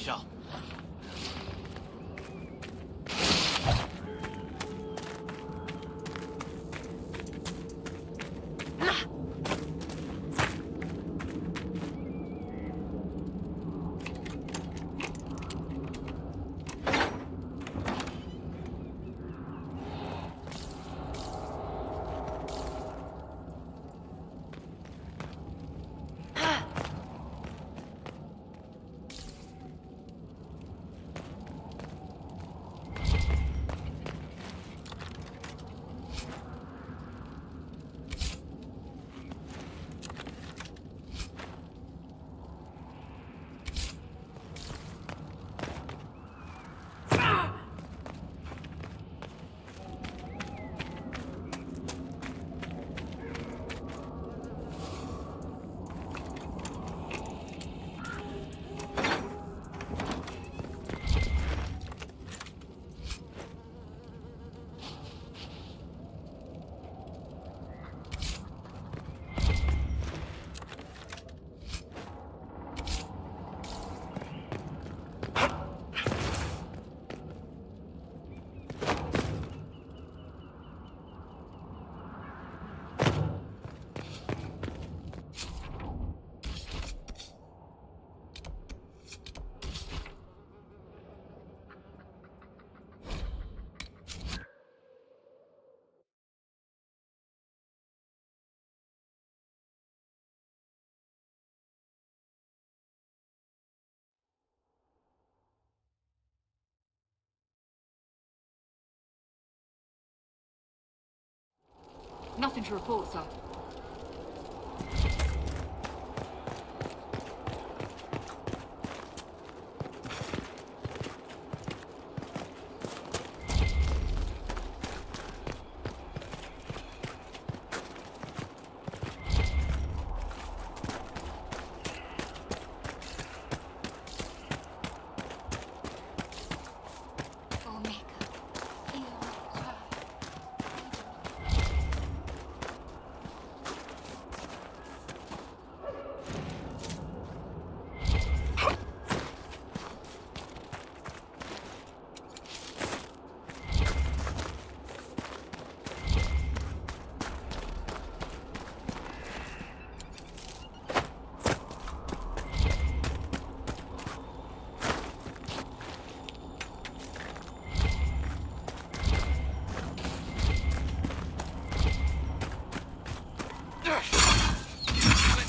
sharp. Nothing to report, sir.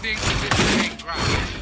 The Inquisition ain't ground.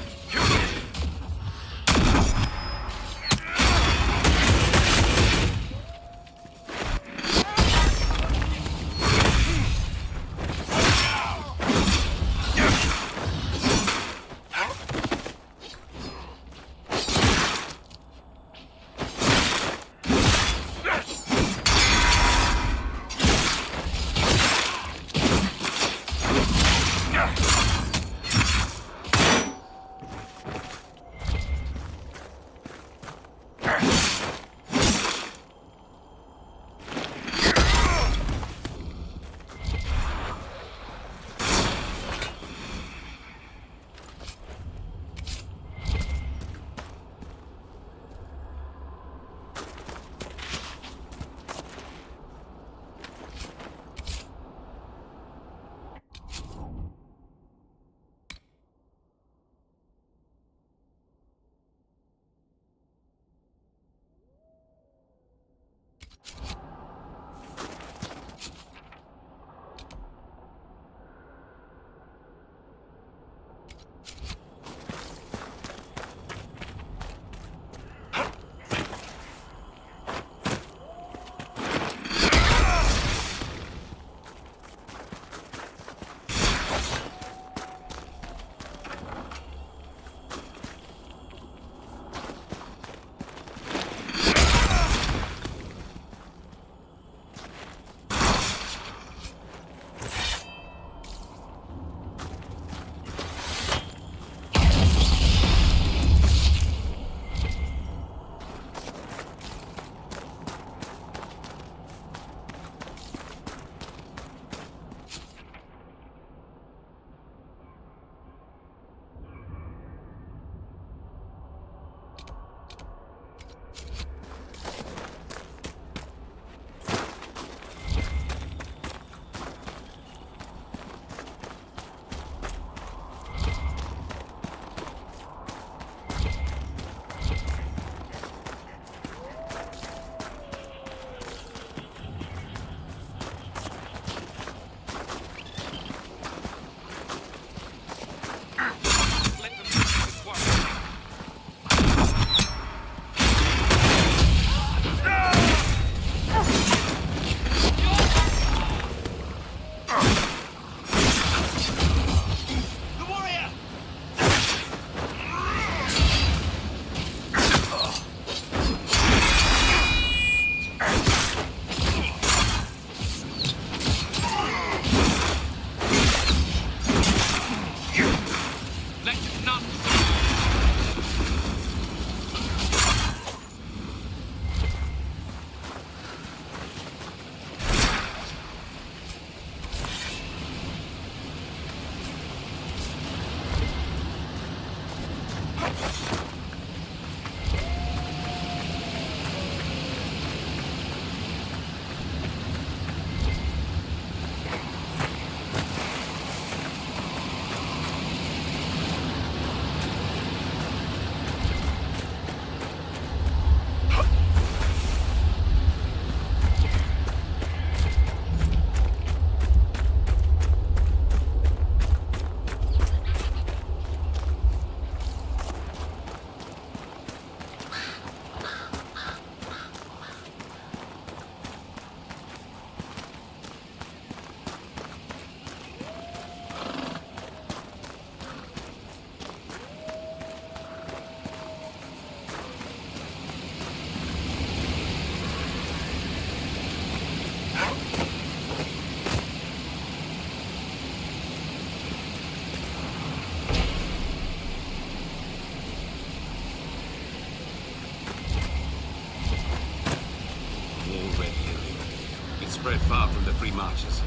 Spread far from the free marches.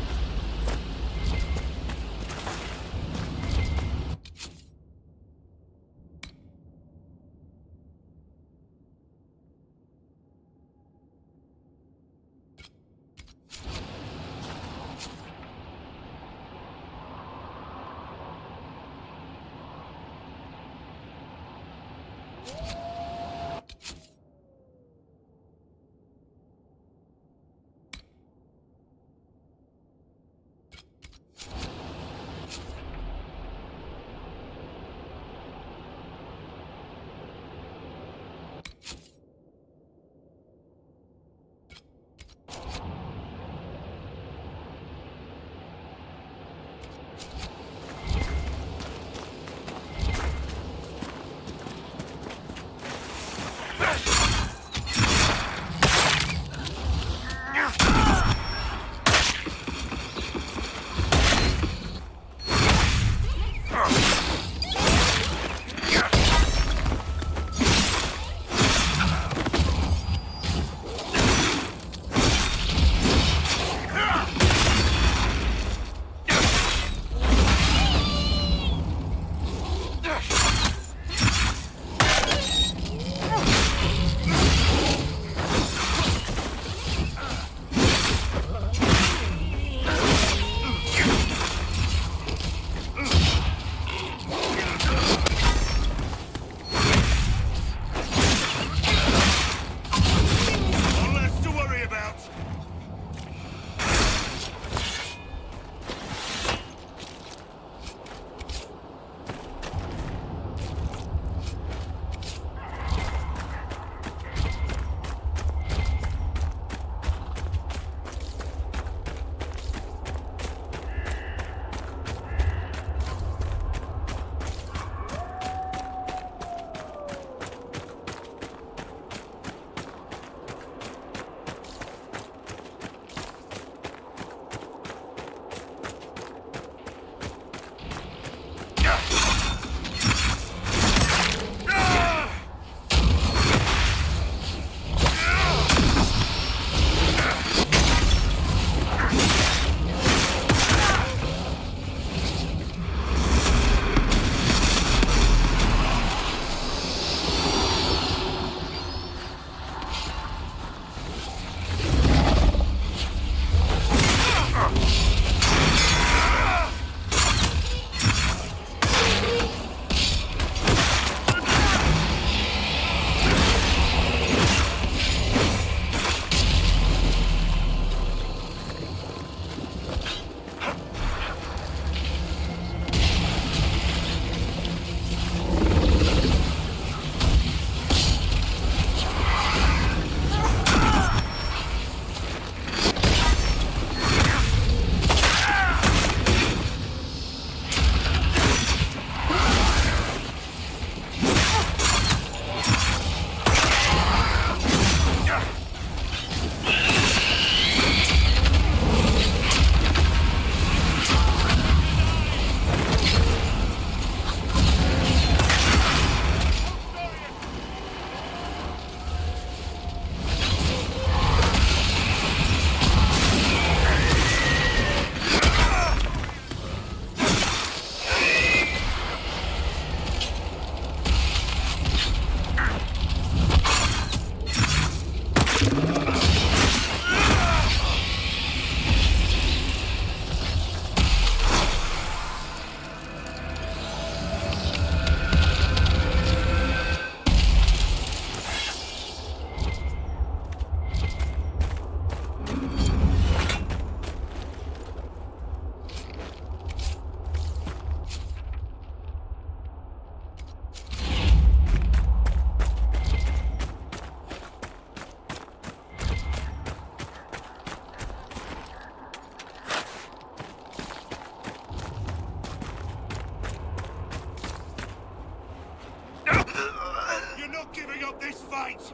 up this fight!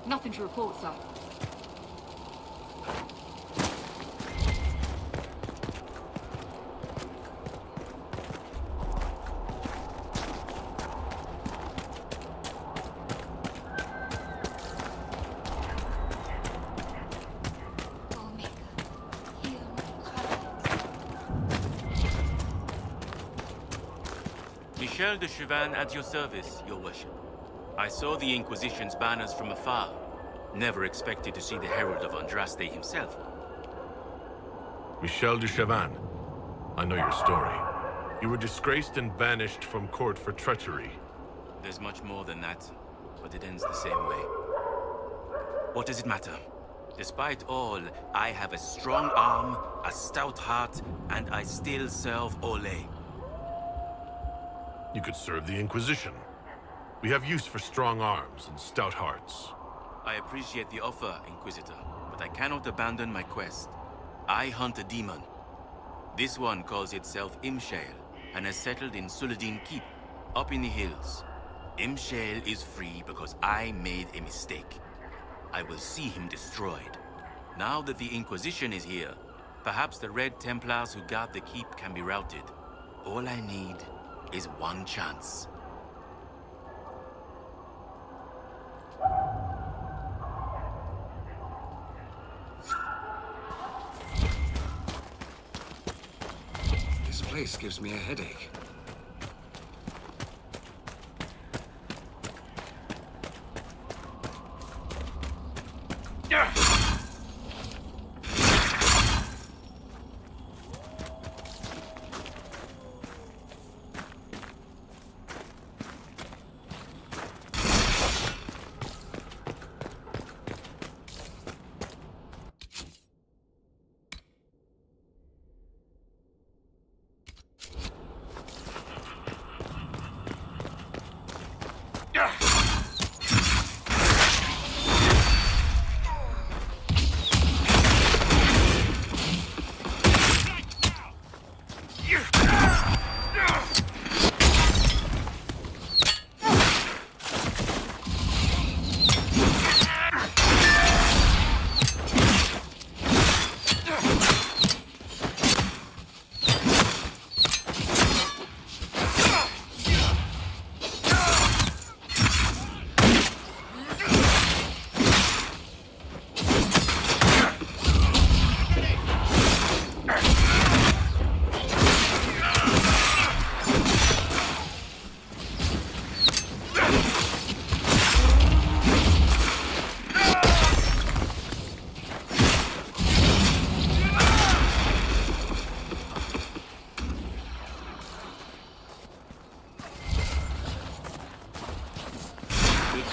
Nothing to report, sir. Michel de Chauvin at your service, your worship. I saw the Inquisition's banners from afar. Never expected to see the Herald of Andraste himself. Michel de Chauvin, I know your story. You were disgraced and banished from court for treachery. There's much more than that, but it ends the same way. What does it matter? Despite all, I have a strong arm, a stout heart, and I still serve Ole. You could serve the Inquisition. We have use for strong arms and stout hearts. I appreciate the offer, Inquisitor, but I cannot abandon my quest. I hunt a demon. This one calls itself Imshale, and has settled in Suladin Keep, up in the hills. Imshale is free because I made a mistake. I will see him destroyed. Now that the Inquisition is here, perhaps the Red Templars who guard the keep can be routed. All I need is one chance. This place gives me a headache.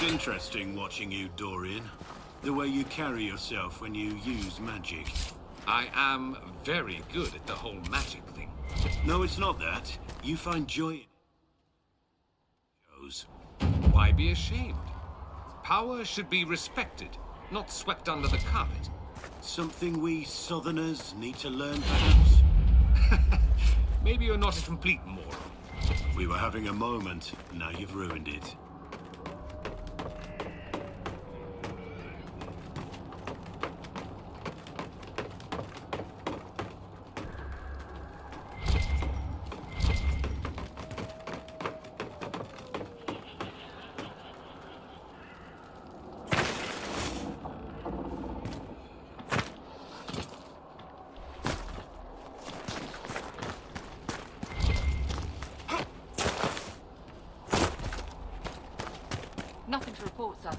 Interesting watching you, Dorian. The way you carry yourself when you use magic. I am very good at the whole magic thing. No, it's not that. You find joy in... Why be ashamed? Power should be respected, not swept under the carpet. Something we Southerners need to learn, perhaps? Maybe you're not a complete moron. We were having a moment, now you've ruined it. Nothing to report, sir.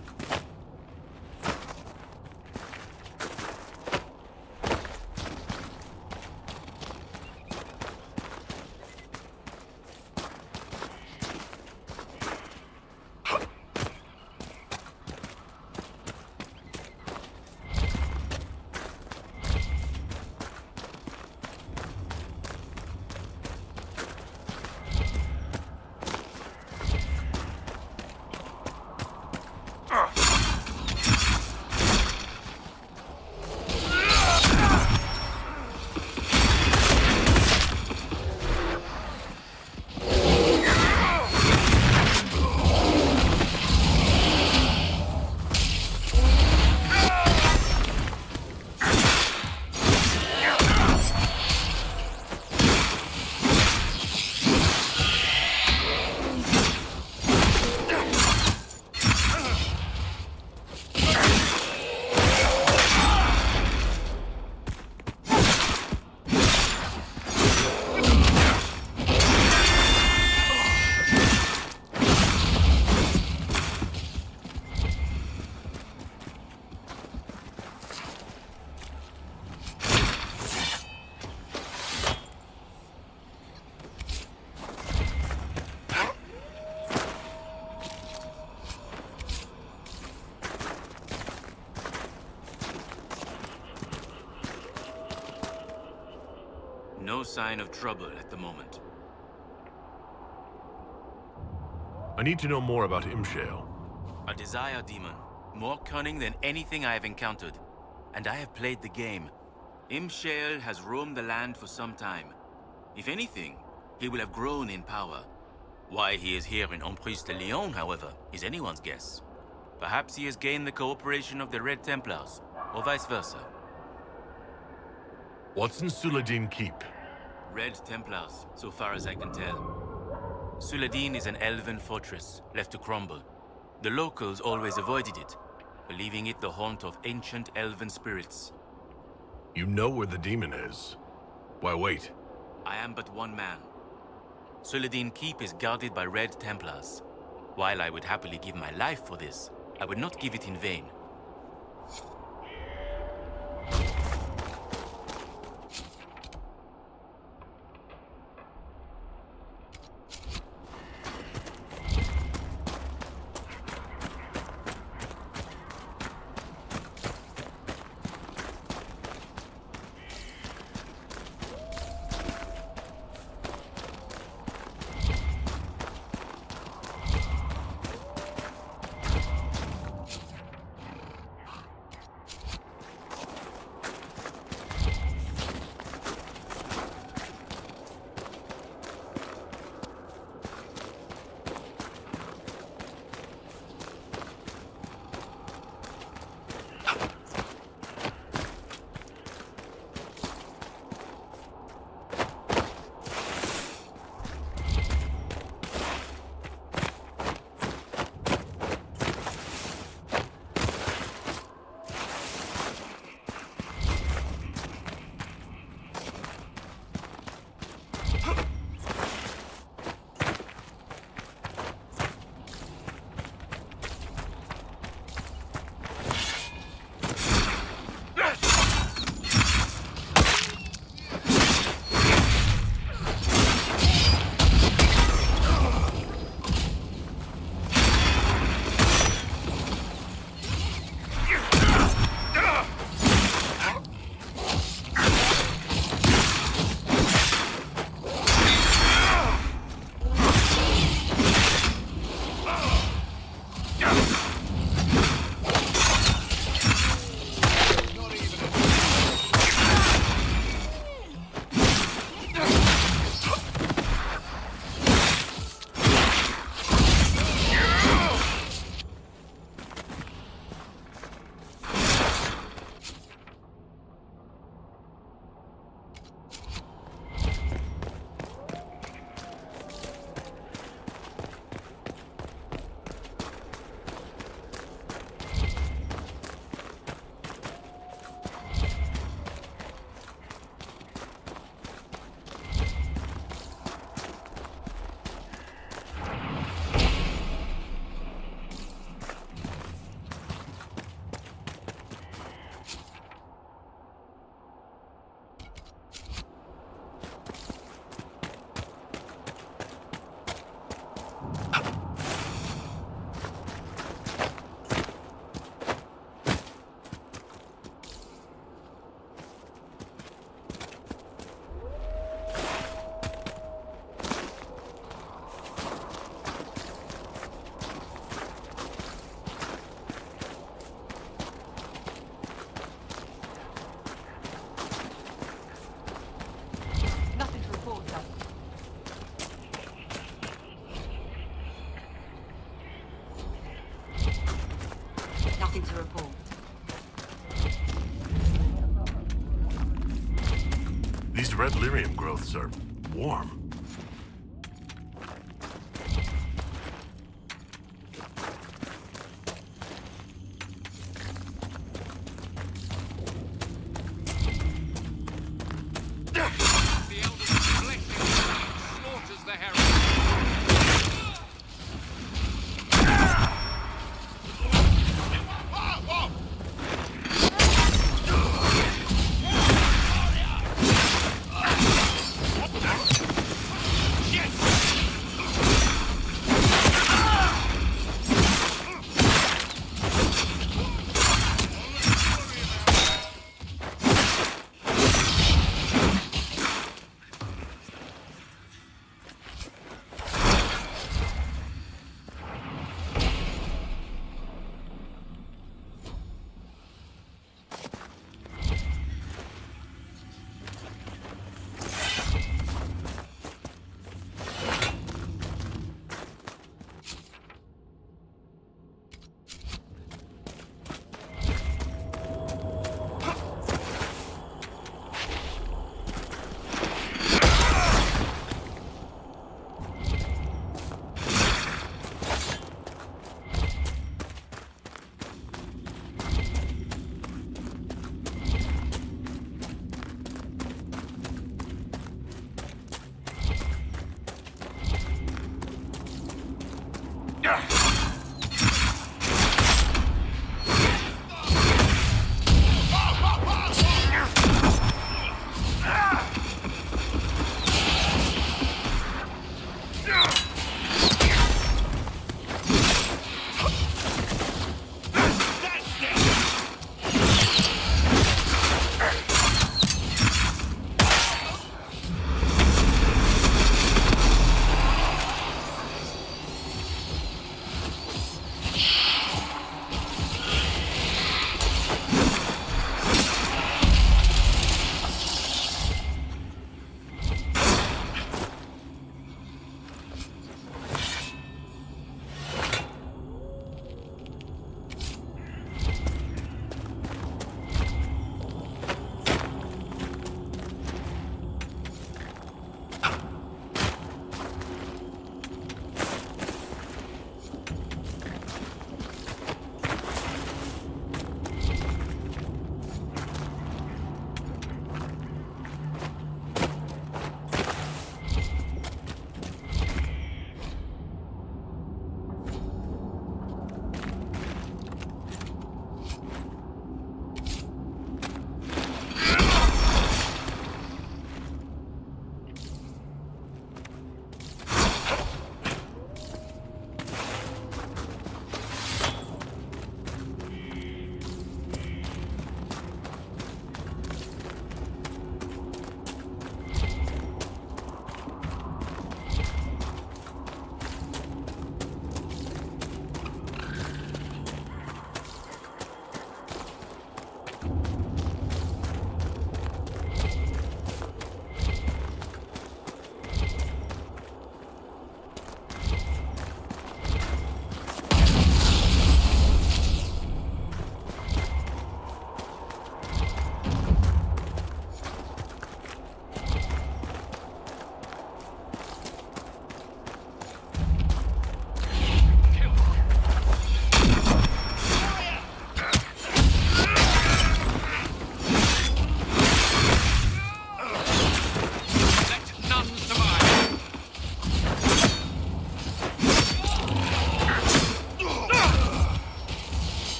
No sign of trouble at the moment. I need to know more about Imshale. A desire demon, more cunning than anything I have encountered. And I have played the game. Imshale has roamed the land for some time. If anything, he will have grown in power. Why he is here in Emprise de Lyon, however, is anyone's guess. Perhaps he has gained the cooperation of the Red Templars, or vice versa. What's in Suladin Keep? Red Templars, so far as I can tell. Suladin is an elven fortress, left to crumble. The locals always avoided it, believing it the haunt of ancient elven spirits. You know where the demon is. Why wait? I am but one man. Suladin Keep is guarded by Red Templars. While I would happily give my life for this, I would not give it in vain. Nothing to report. These red lyrium growths are warm.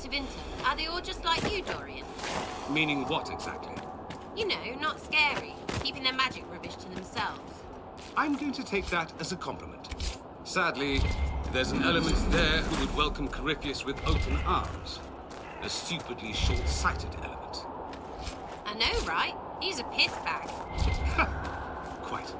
Tevinter? Are they all just like you, Dorian? Meaning what exactly? You know, not scary, keeping their magic rubbish to themselves. I'm going to take that as a compliment. Sadly, there's an element there who would welcome Corypheus with open arms. A stupidly short-sighted element. I know, right? He's a piss bag. Quite.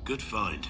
Good find.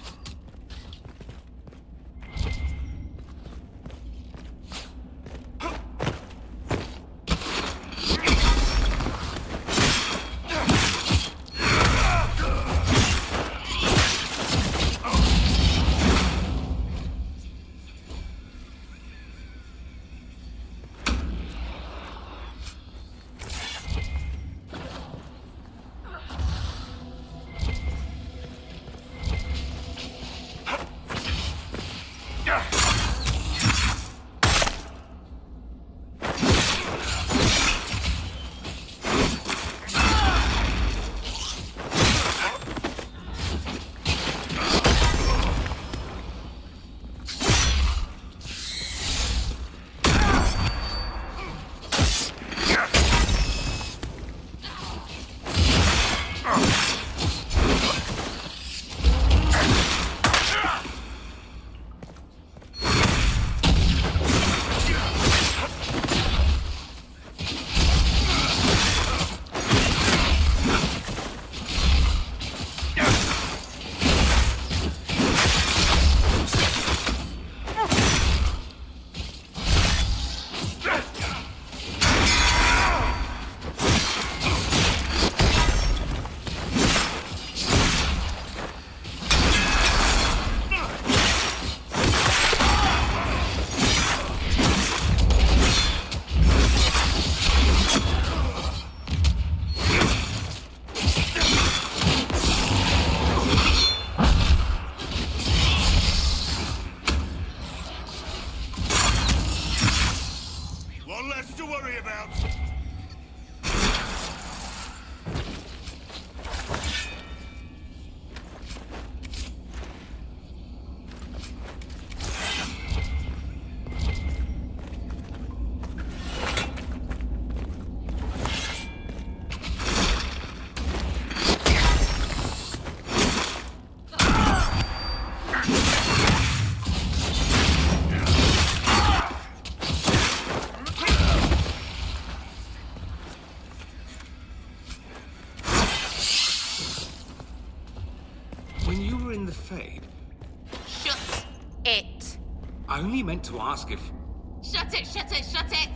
One less to worry about. When you were in the Fade, Shut it. I only meant to ask if... Shut it, shut it, shut it!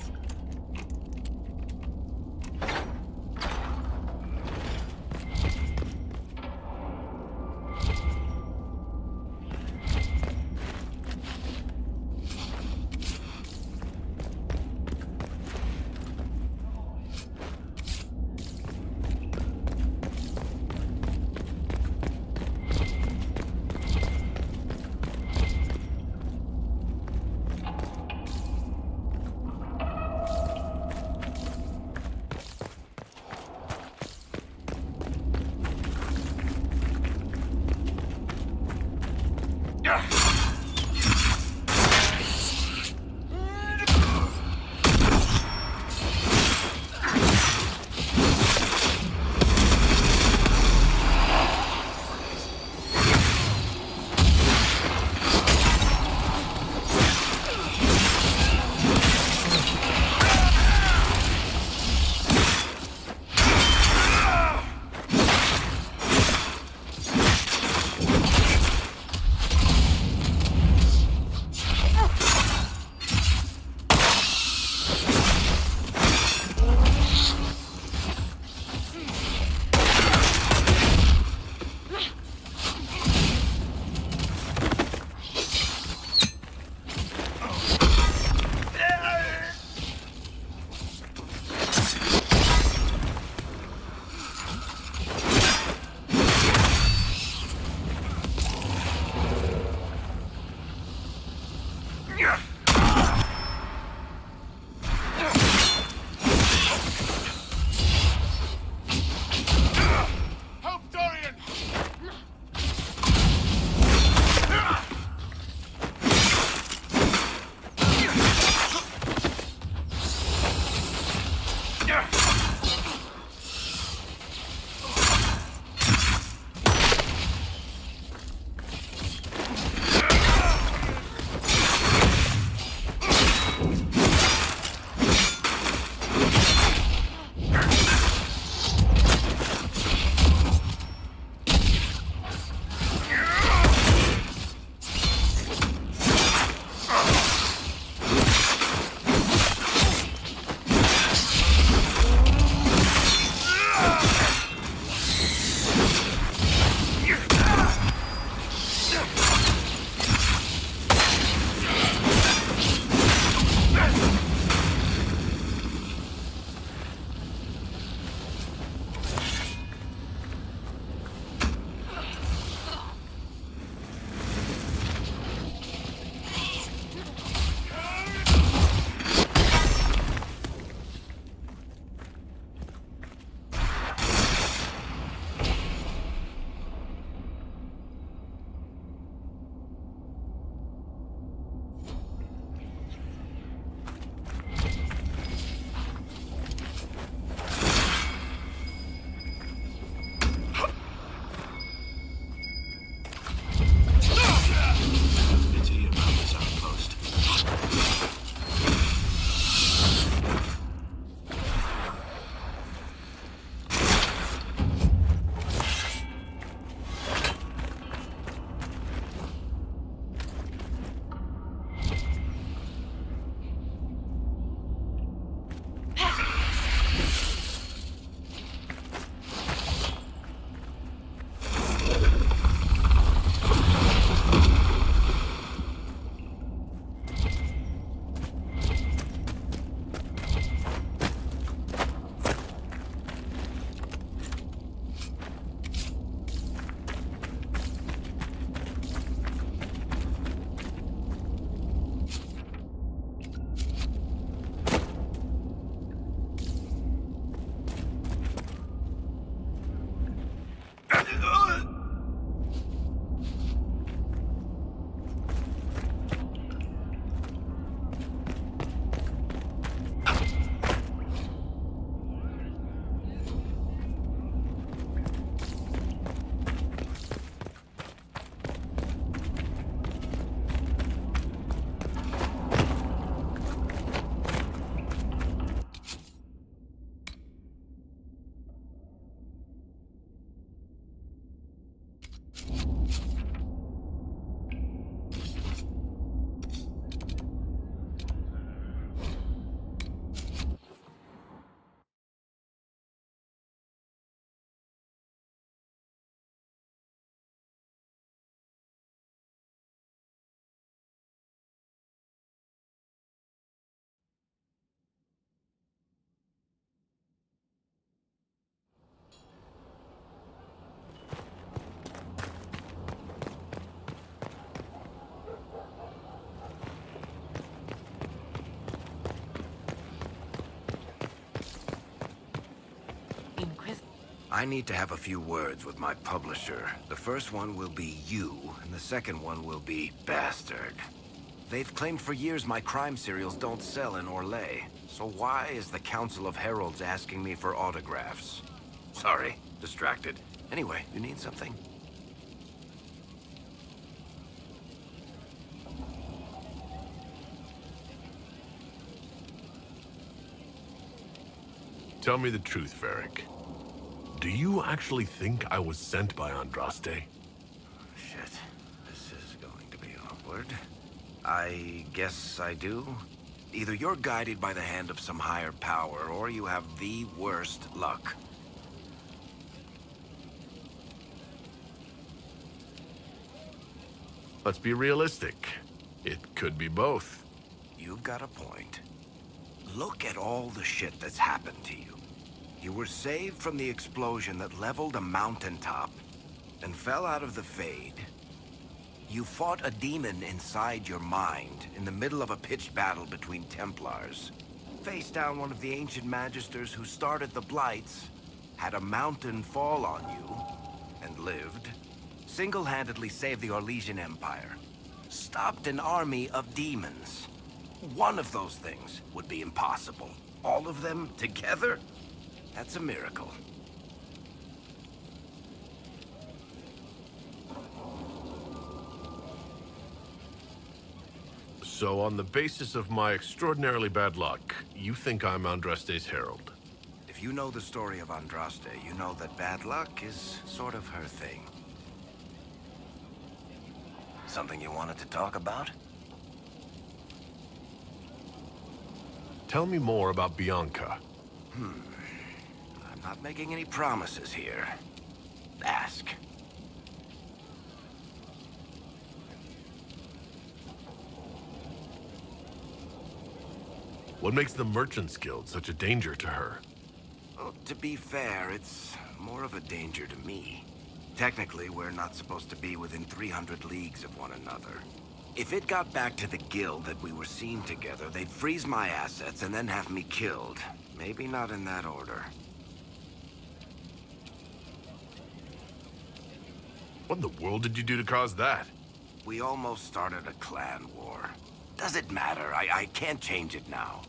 I need to have a few words with my publisher. The first one will be you, and the second one will be Bastard. They've claimed for years my crime serials don't sell in Orlais. So why is the Council of Heralds asking me for autographs? Sorry, distracted. Anyway, you need something? Tell me the truth, Varric. Do you actually think I was sent by Andraste? Shit. This is going to be awkward. I guess I do. Either you're guided by the hand of some higher power, or you have the worst luck. Let's be realistic. It could be both. You've got a point. Look at all the shit that's happened to you. You were saved from the explosion that leveled a mountaintop and fell out of the Fade. You fought a demon inside your mind in the middle of a pitched battle between Templars. Faced down one of the ancient magisters who started the Blights, had a mountain fall on you, and lived. Single-handedly saved the Orlesian Empire. Stopped an army of demons. One of those things would be impossible. All of them together? That's a miracle. So on the basis of my extraordinarily bad luck, you think I'm Andraste's herald? If you know the story of Andraste, you know that bad luck is sort of her thing. Something you wanted to talk about? Tell me more about Bianca. I'm not making any promises here. Ask. What makes the Merchants Guild such a danger to her? Well, to be fair, it's more of a danger to me. Technically, we're not supposed to be within 300 leagues of one another. If it got back to the guild that we were seen together, they'd freeze my assets and then have me killed. Maybe not in that order. What in the world did you do to cause that? We almost started a clan war. Does it matter? I can't change it now.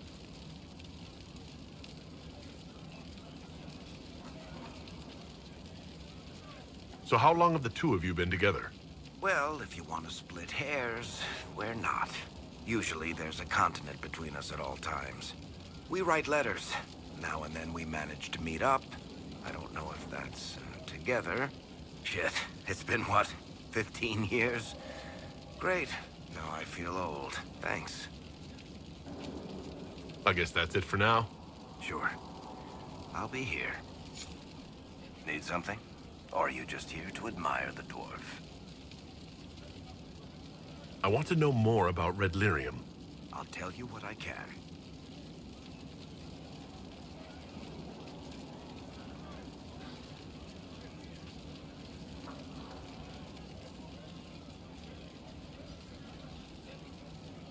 So how long have the two of you been together? Well, if you want to split hairs, we're not. Usually there's a continent between us at all times. We write letters. Now and then we manage to meet up. I don't know if that's together. Shit, it's been what, 15 years? Great. Now I feel old. Thanks. I guess that's it for now. Sure. I'll be here. Need something? Or are you just here to admire the dwarf? I want to know more about Red Lyrium. I'll tell you what I can.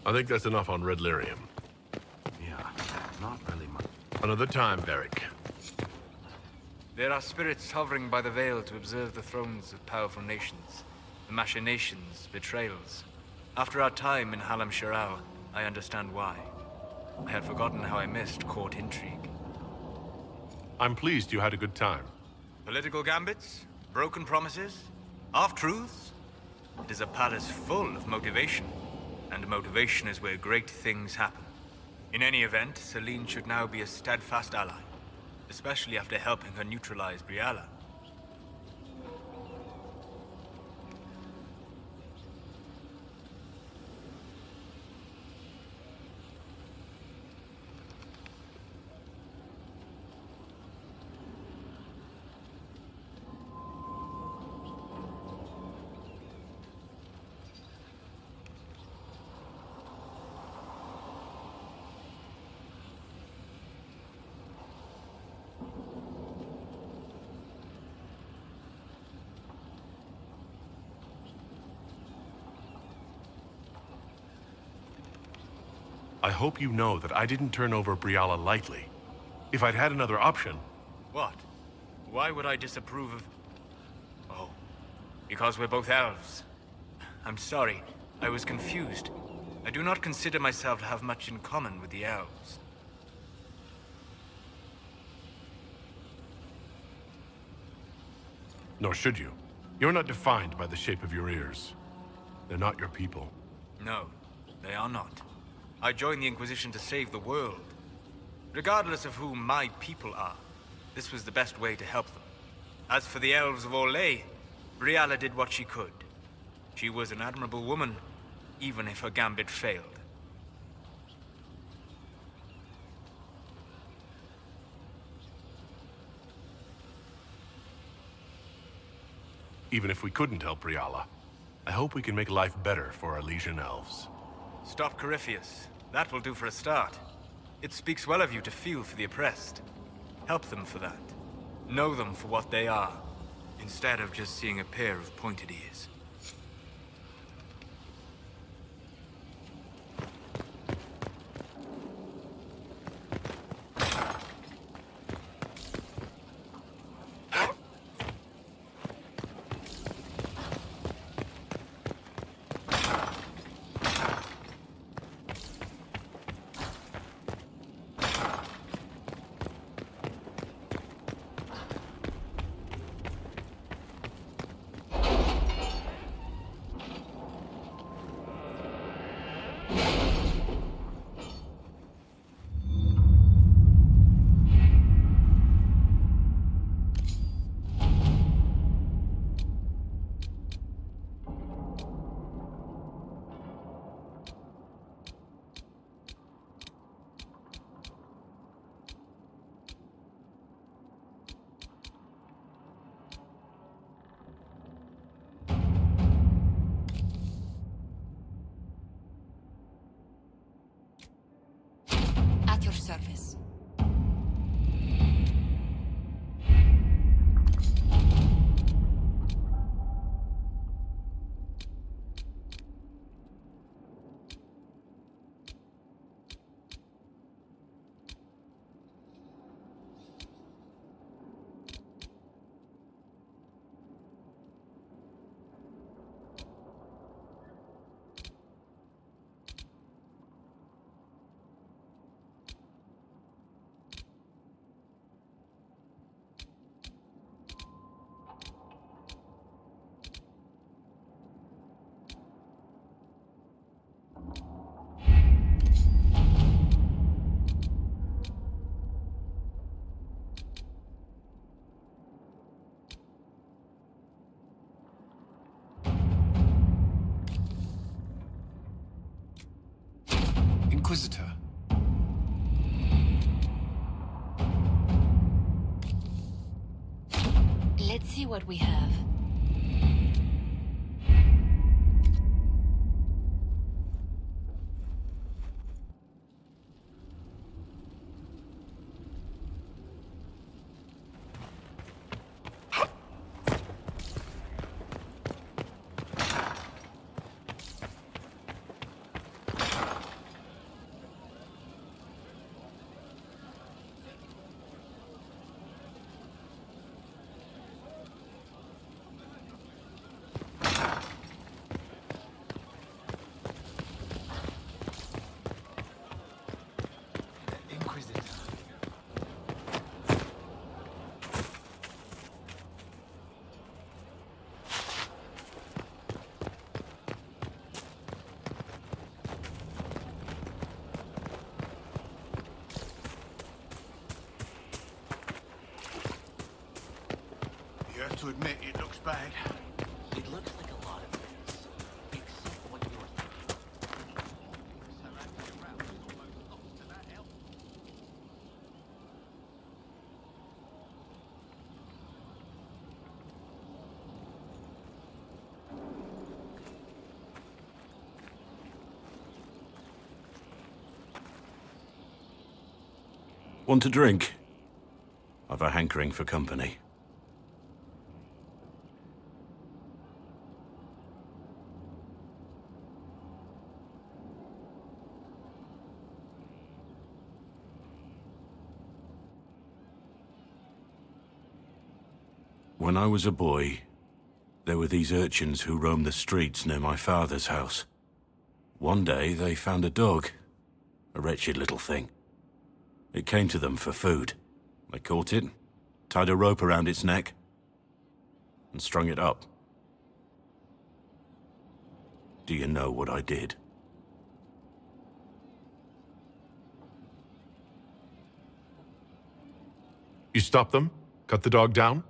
I think that's enough on Red Lyrium. Yeah, not really much. Another time, Varric. There are spirits hovering by the veil to observe the thrones of powerful nations, the machinations, betrayals. After our time in Halam Shiral, I understand why. I had forgotten how I missed court intrigue. I'm pleased you had a good time. Political gambits, broken promises, half-truths. It is a palace full of motivation, and motivation is where great things happen. In any event, Celine should now be a steadfast ally, especially after helping her neutralize Briala. I hope you know that I didn't turn over Briala lightly. If I'd had another option... What? Why would I disapprove of... Oh, because we're both elves. I'm sorry, I was confused. I do not consider myself to have much in common with the elves. Nor should you. You're not defined by the shape of your ears. They're not your people. No, they are not. I joined the Inquisition to save the world. Regardless of who my people are, this was the best way to help them. As for the elves of Orlais, Briala did what she could. She was an admirable woman, even if her gambit failed. Even if we couldn't help Briala, I hope we can make life better for our Legion elves. Stop Corypheus. That will do for a start. It speaks well of you to feel for the oppressed. Help them for that. Know them for what they are, instead of just seeing a pair of pointed ears. At your service. Inquisitor. Let's see what we have. You have to admit, it looks bad. It looks like a lot of things, except what you're thinking. Want a drink? I've a hankering for company. When I was a boy, there were these urchins who roamed the streets near my father's house. One day, they found a dog. A wretched little thing. It came to them for food. They caught it, tied a rope around its neck, and strung it up. Do you know what I did? You stopped them? Cut the dog down?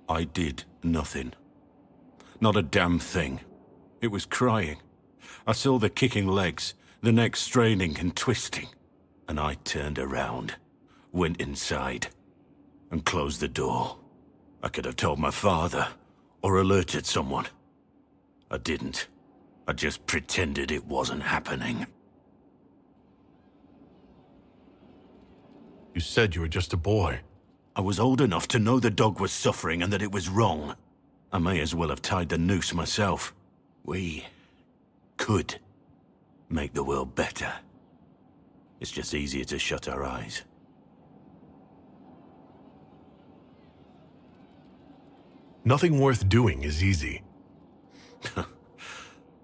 I did nothing. Not a damn thing. It was crying. I saw the kicking legs, the neck straining and twisting. And I turned around, went inside, and closed the door. I could have told my father, or alerted someone. I didn't. I just pretended it wasn't happening. You said you were just a boy. I was old enough to know the dog was suffering and that it was wrong. I may as well have tied the noose myself. We could make the world better. It's just easier to shut our eyes. Nothing worth doing is easy.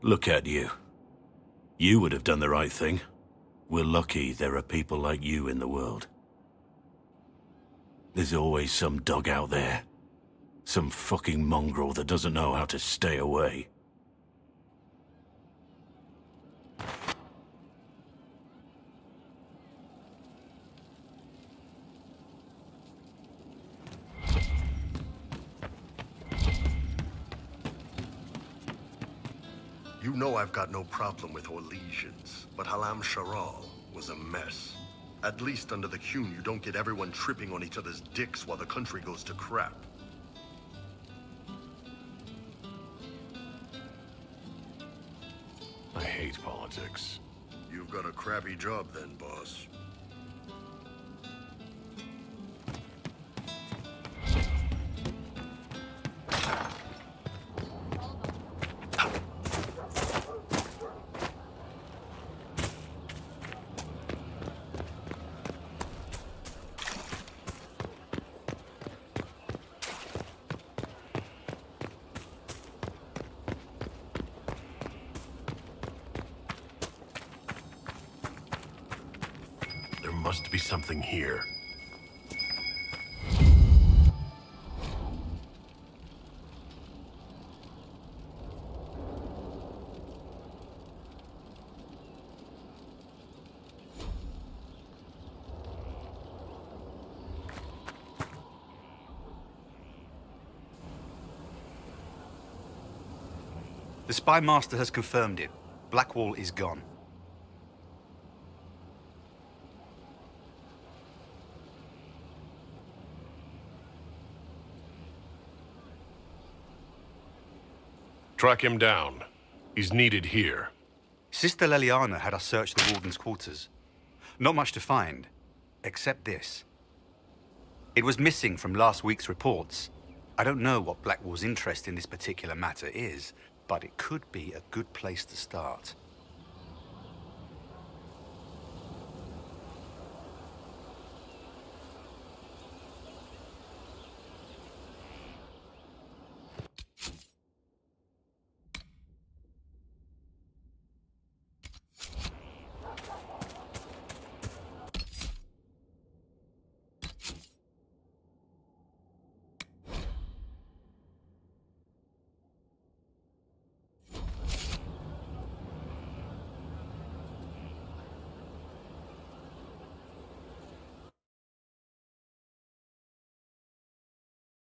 Look at you. You would have done the right thing. We're lucky there are people like you in the world. There's always some dog out there. Some fucking mongrel that doesn't know how to stay away. You know I've got no problem with Orlesians, but Halam Sharal was a mess. At least under the Qun, you don't get everyone tripping on each other's dicks while the country goes to crap. I hate politics. You've got a crappy job then, boss. There must be something here. The Spy Master has confirmed it. Blackwall is gone. Track him down. He's needed here. Sister Leliana had us search the Warden's quarters. Not much to find, except this. It was missing from last week's reports. I don't know what Blackwall's interest in this particular matter is, but it could be a good place to start.